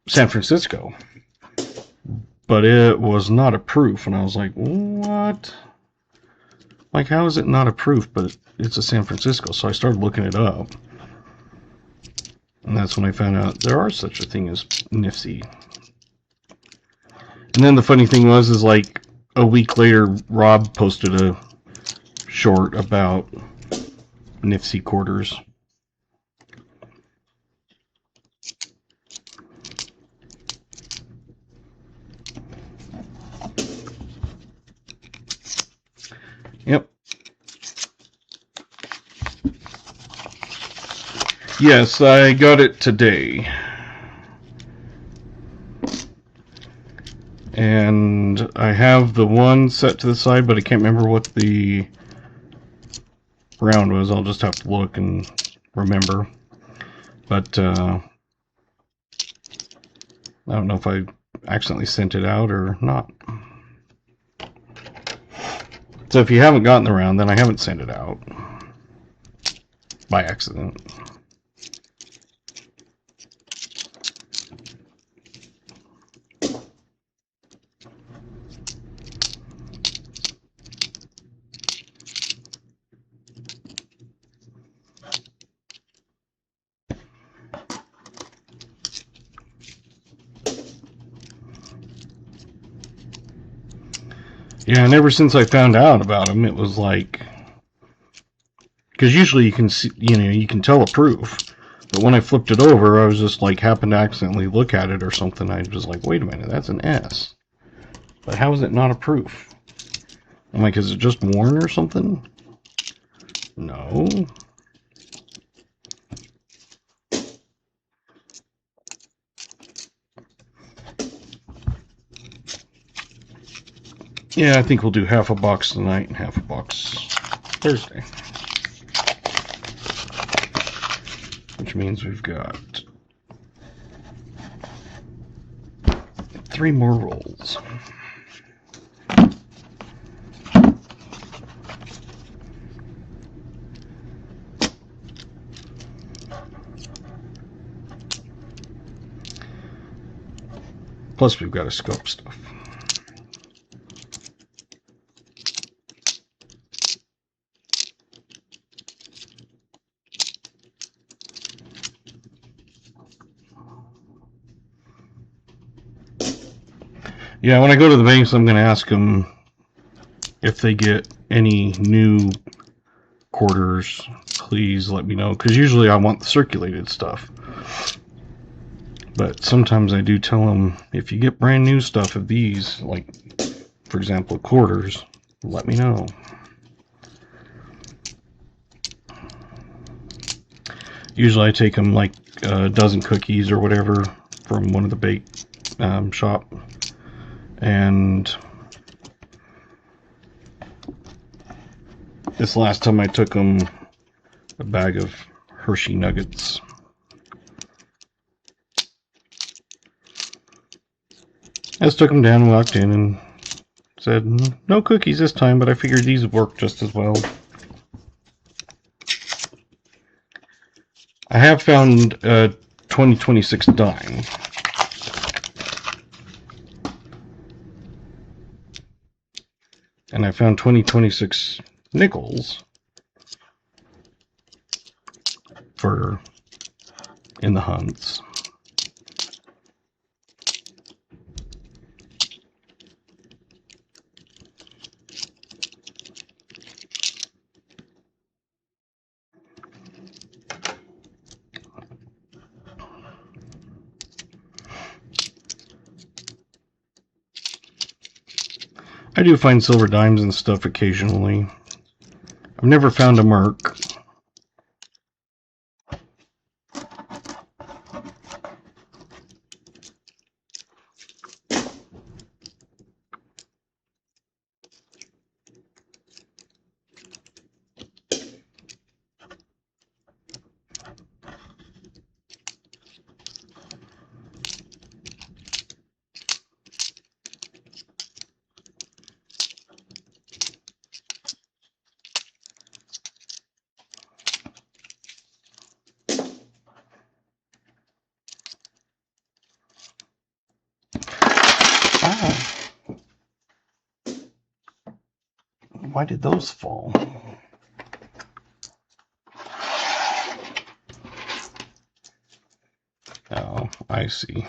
San Francisco. But it was not a proof. And I was like, what? Like, how is it not a proof, but it's a San Francisco? So I started looking it up. And that's when I found out there are such a thing as NIFC. And then the funny thing was, is like a week later, Rob posted a short about NIFC quarters. Yep. Yes, I got it today. And I have the one set to the side, but I can't remember what the round was. I'll just have to look and remember. But I don't know if I accidentally sent it out or not. So if you haven't gotten the round, then I haven't sent it out by accident. Yeah, and ever since I found out about them, it was like, because usually you can see, you can tell a proof, but when I flipped it over, I was just like, happened to accidentally look at it or something. I was like, wait a minute, that's an S, but how is it not a proof? I'm like, is it just worn or something? No. Yeah, I think we'll do half a box tonight and half a box Thursday. Which means we've got 3 more rolls. Plus we've got to scope stuff. Yeah, when I go to the banks, I'm going to ask them if they get any new quarters. Please let me know, because usually I want the circulated stuff. But sometimes I do tell them, if you get brand new stuff of these, like, for example, quarters, let me know. Usually I take them like a dozen cookies or whatever from one of the bake shop. And this last time I took them a bag of Hershey nuggets. I just took them down and walked in and said, no cookies this time, but I figured these would work just as well. I have found a 2026 dime. And I found 2026 nickels for in the hunts. I do find silver dimes and stuff occasionally. I've never found a merc. why did those fall? Oh, I see.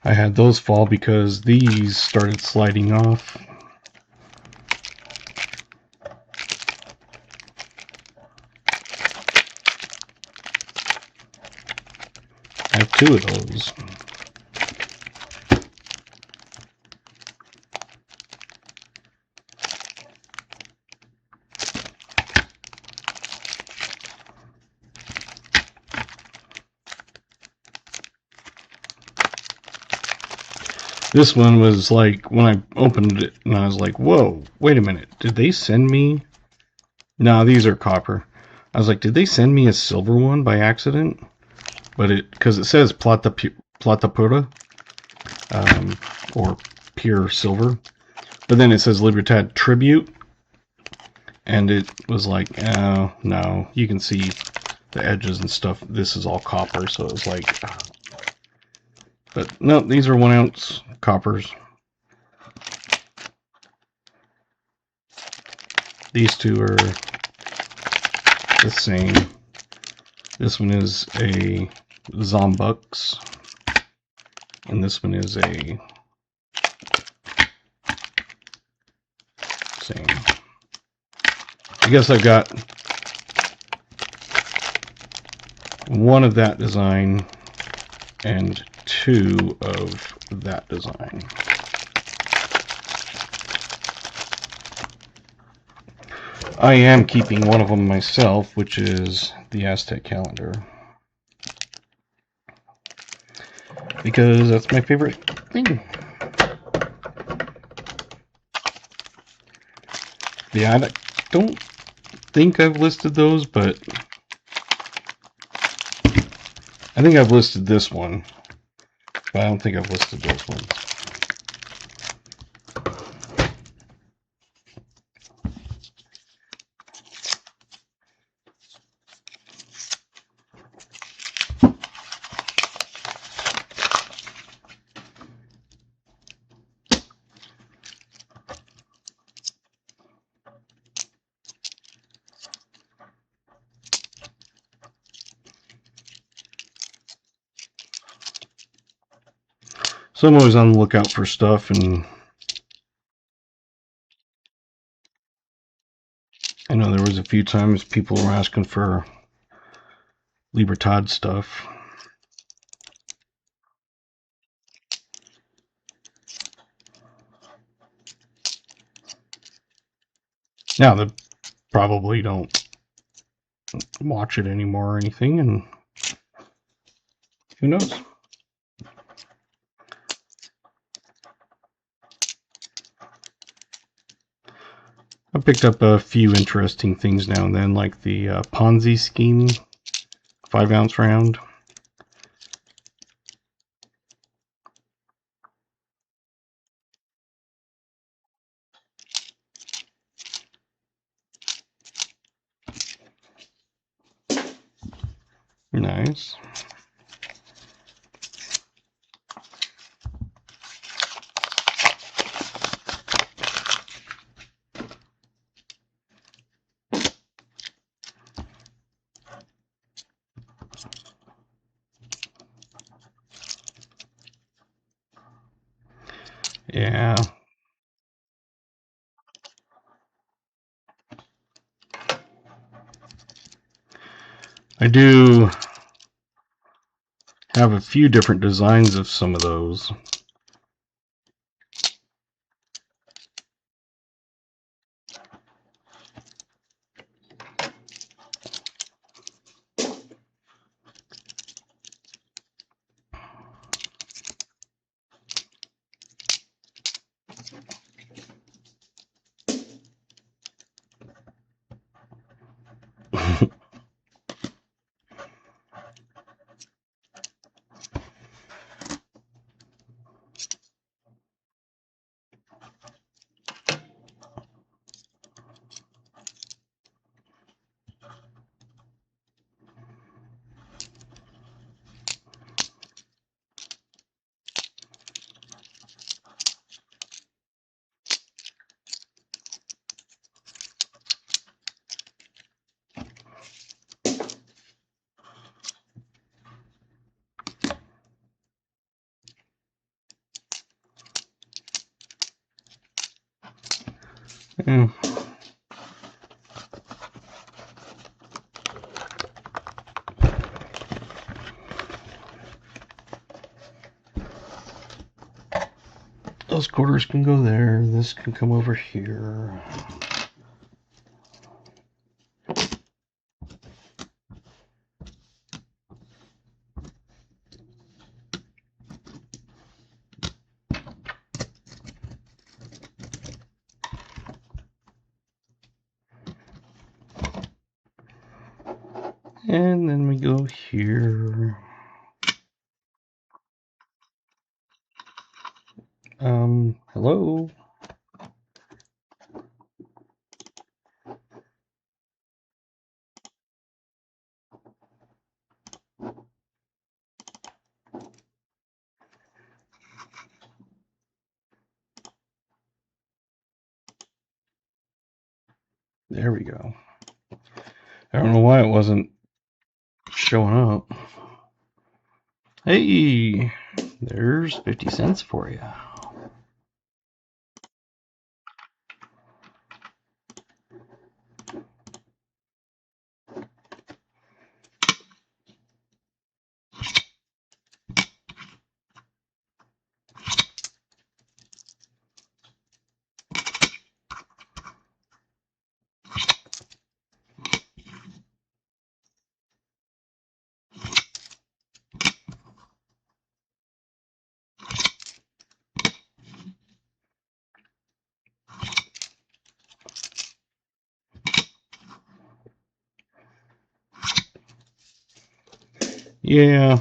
I had those fall because these started sliding off. I have 2 of those. This one was like, when I opened it, and I was like, whoa, wait a minute. Did they send me? No, these are copper. I was like, did they send me a silver one by accident? But because it says plata pura, or pure silver. But then it says Libertad Tribute. And it was like, oh, no. You can see the edges and stuff. This is all copper, so it was like... But no, these are 1 ounce coppers. These 2 are the same. This one is a Zombux, and this one is a same. I guess I've got 1 of that design and 2 of that design. I am keeping 1 of them myself, which is the Aztec calendar, because that's my favorite thing. Yeah, I don't think I've listed those, but I think I've listed this one, but I don't think I've listed those ones. So I'm always on the lookout for stuff, and I know there was a few times people were asking for Libertad stuff. Now they probably don't watch it anymore or anything, and who knows? I picked up a few interesting things now and then, like the Ponzi scheme 5 ounce round. Nice. Yeah. I do have a few different designs of some of those. Yeah. Those quarters can go there. This can come over here. And then we go here. Hello? There we go. I don't know why it wasn't showing up. Hey, there's 50 cents for you. Yeah.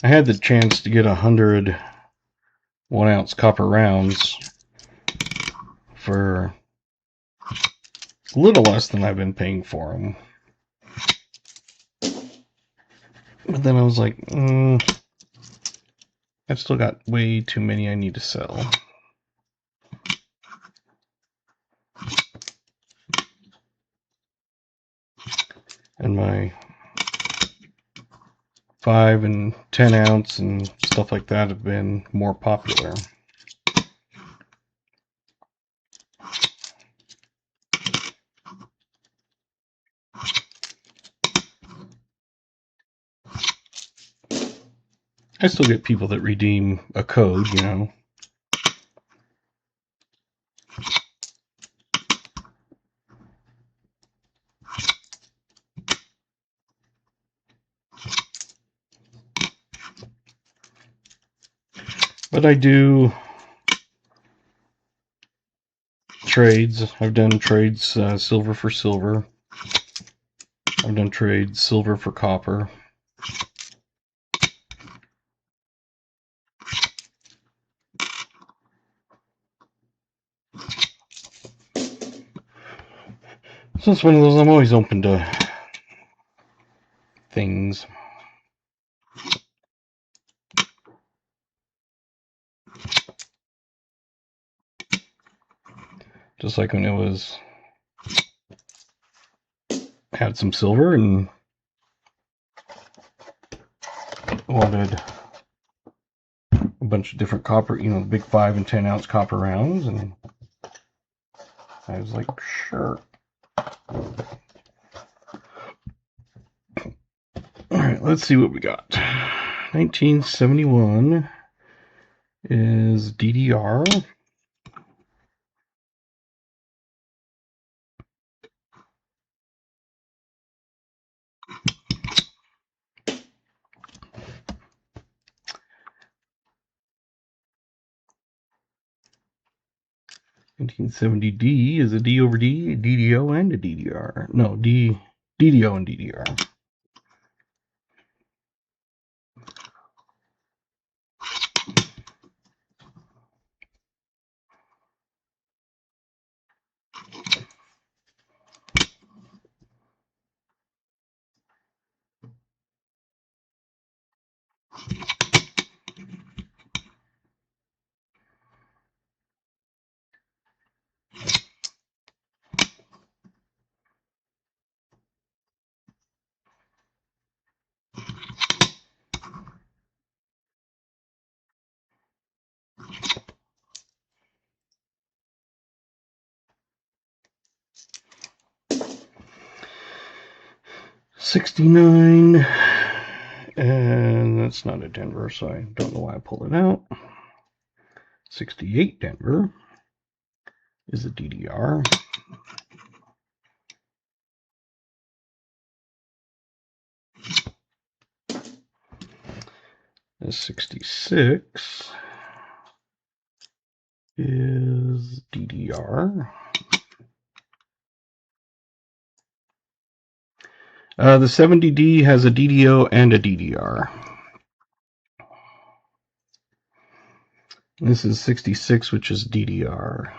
I had the chance to get 100 1-ounce copper rounds for a little less than I've been paying for them. But then I was like, I've still got way too many I need to sell. And my 5 and 10 ounce and stuff like that have been more popular. I still get people that redeem a code, you know. But I do trades. I've done trades silver for silver. I've done trades silver for copper. So it's one of those, I'm always open to things. Just like when it was, had some silver and wanted a bunch of different copper, you know, big 5 and 10 ounce copper rounds, and I was like, sure. Alright, let's see what we got. 1971 is DDR. $1970D is a D over D, a DDO, and a DDR. No, DDO and DDR. 69, and that's not a Denver, so I don't know why I pulled it out. 68 Denver is a DDR. The 66 is DDR. The 70D has a DDO and a DDR. This is 66, which is DDR.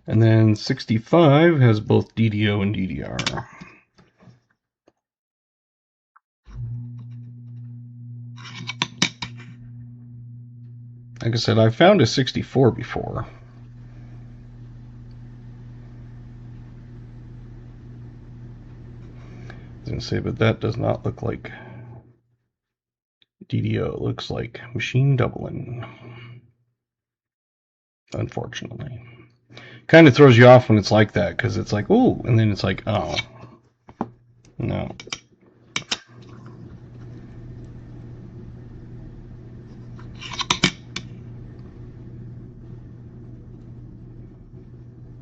And then 65 has both DDO and DDR. Like I said, I found a 64 before. I was going to say, but that does not look like DDO. It looks like machine doubling, unfortunately. Kind of throws you off when it's like that, because it's like, ooh, and then it's like, oh, no.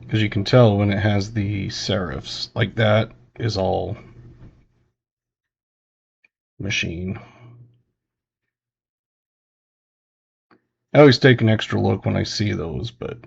Because you can tell when it has the serifs, like that is all machine. I always take an extra look when I see those, but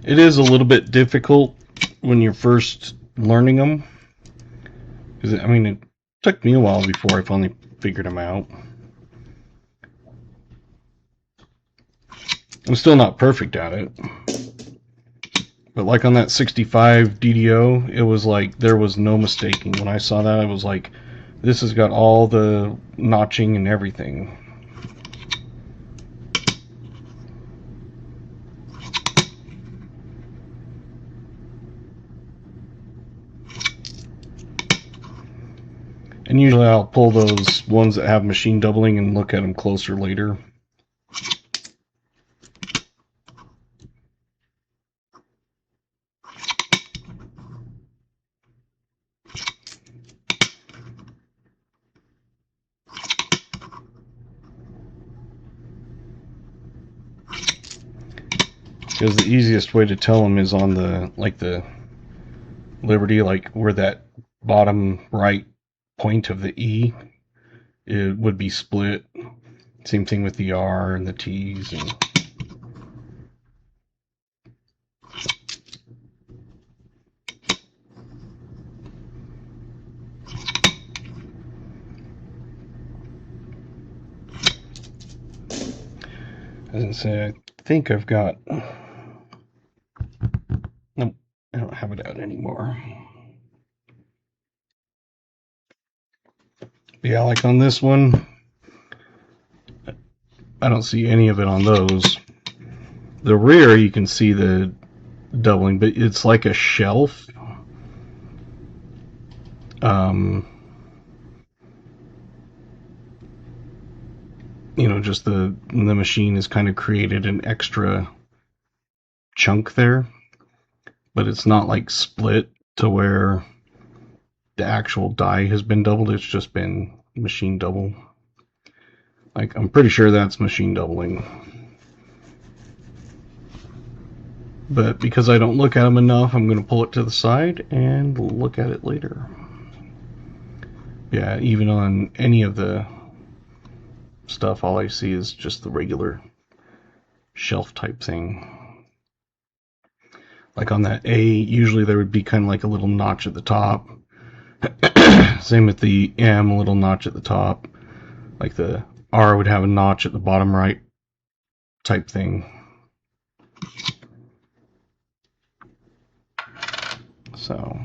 it is a little bit difficult when you're first learning them. Because, I mean, it took me a while before I finally figured them out. I'm still not perfect at it. But like on that 65 DDO, it was like there was no mistaking. When I saw that, I was like, this has got all the notching and everything. And usually I'll pull those ones that have machine doubling and look at them closer later. Because the easiest way to tell them is on the, like the Liberty, like where that bottom right point of the E, it would be split. Same thing with the R and the T's. And as I say, I think I've got, nope, I don't have it out anymore. But yeah, like on this one, I don't see any of it on those. The rear, you can see the doubling, but it's like a shelf. You know, just the machine has kind of created an extra chunk there, but it's not like split to where the actual die has been doubled. It's just been machine double. Like, I'm pretty sure that's machine doubling. But because I don't look at them enough, I'm going to pull it to the side and look at it later. Yeah, even on any of the stuff, all I see is just the regular shelf type thing. Like on that A, usually there would be kind of like a little notch at the top. Same with the M, a little notch at the top. Like the R would have a notch at the bottom right type thing. So,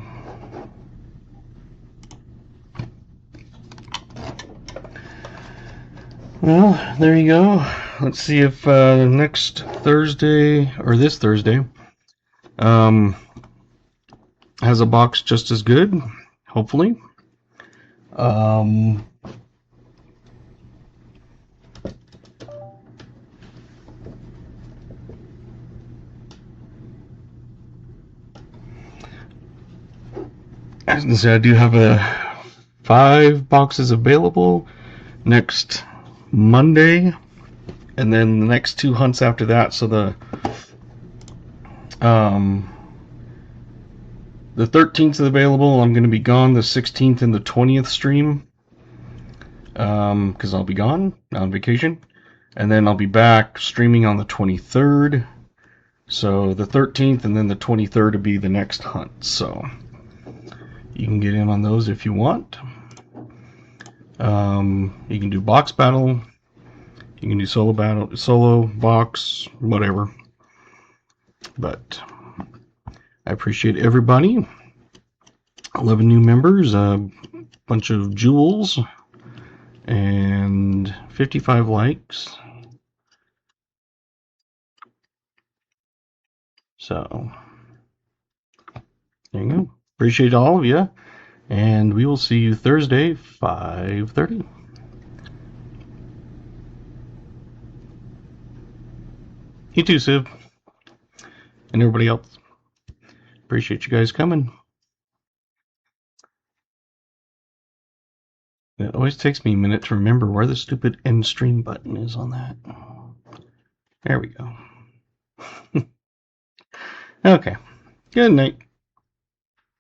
well, there you go. Let's see if next Thursday, or this Thursday, has a box just as good, hopefully. As I said, I do have 5 boxes available next Monday, and then the next 2 hunts after that. So the 13th is available. I'm going to be gone the 16th and the 20th stream, because I'll be gone on vacation, and then I'll be back streaming on the 23rd. So the 13th and then the 23rd will be the next hunt. So you can get in on those if you want. You can do box battle. You can do solo battle, solo box, whatever. But I appreciate everybody. 11 new members, a bunch of jewels, and 55 likes. So there you go. Appreciate all of you, and we will see you Thursday, 5:30. You too, Siv, and everybody else. Appreciate you guys coming. It always takes me a minute to remember where the stupid end stream button is on that. There we go. Okay. Good night.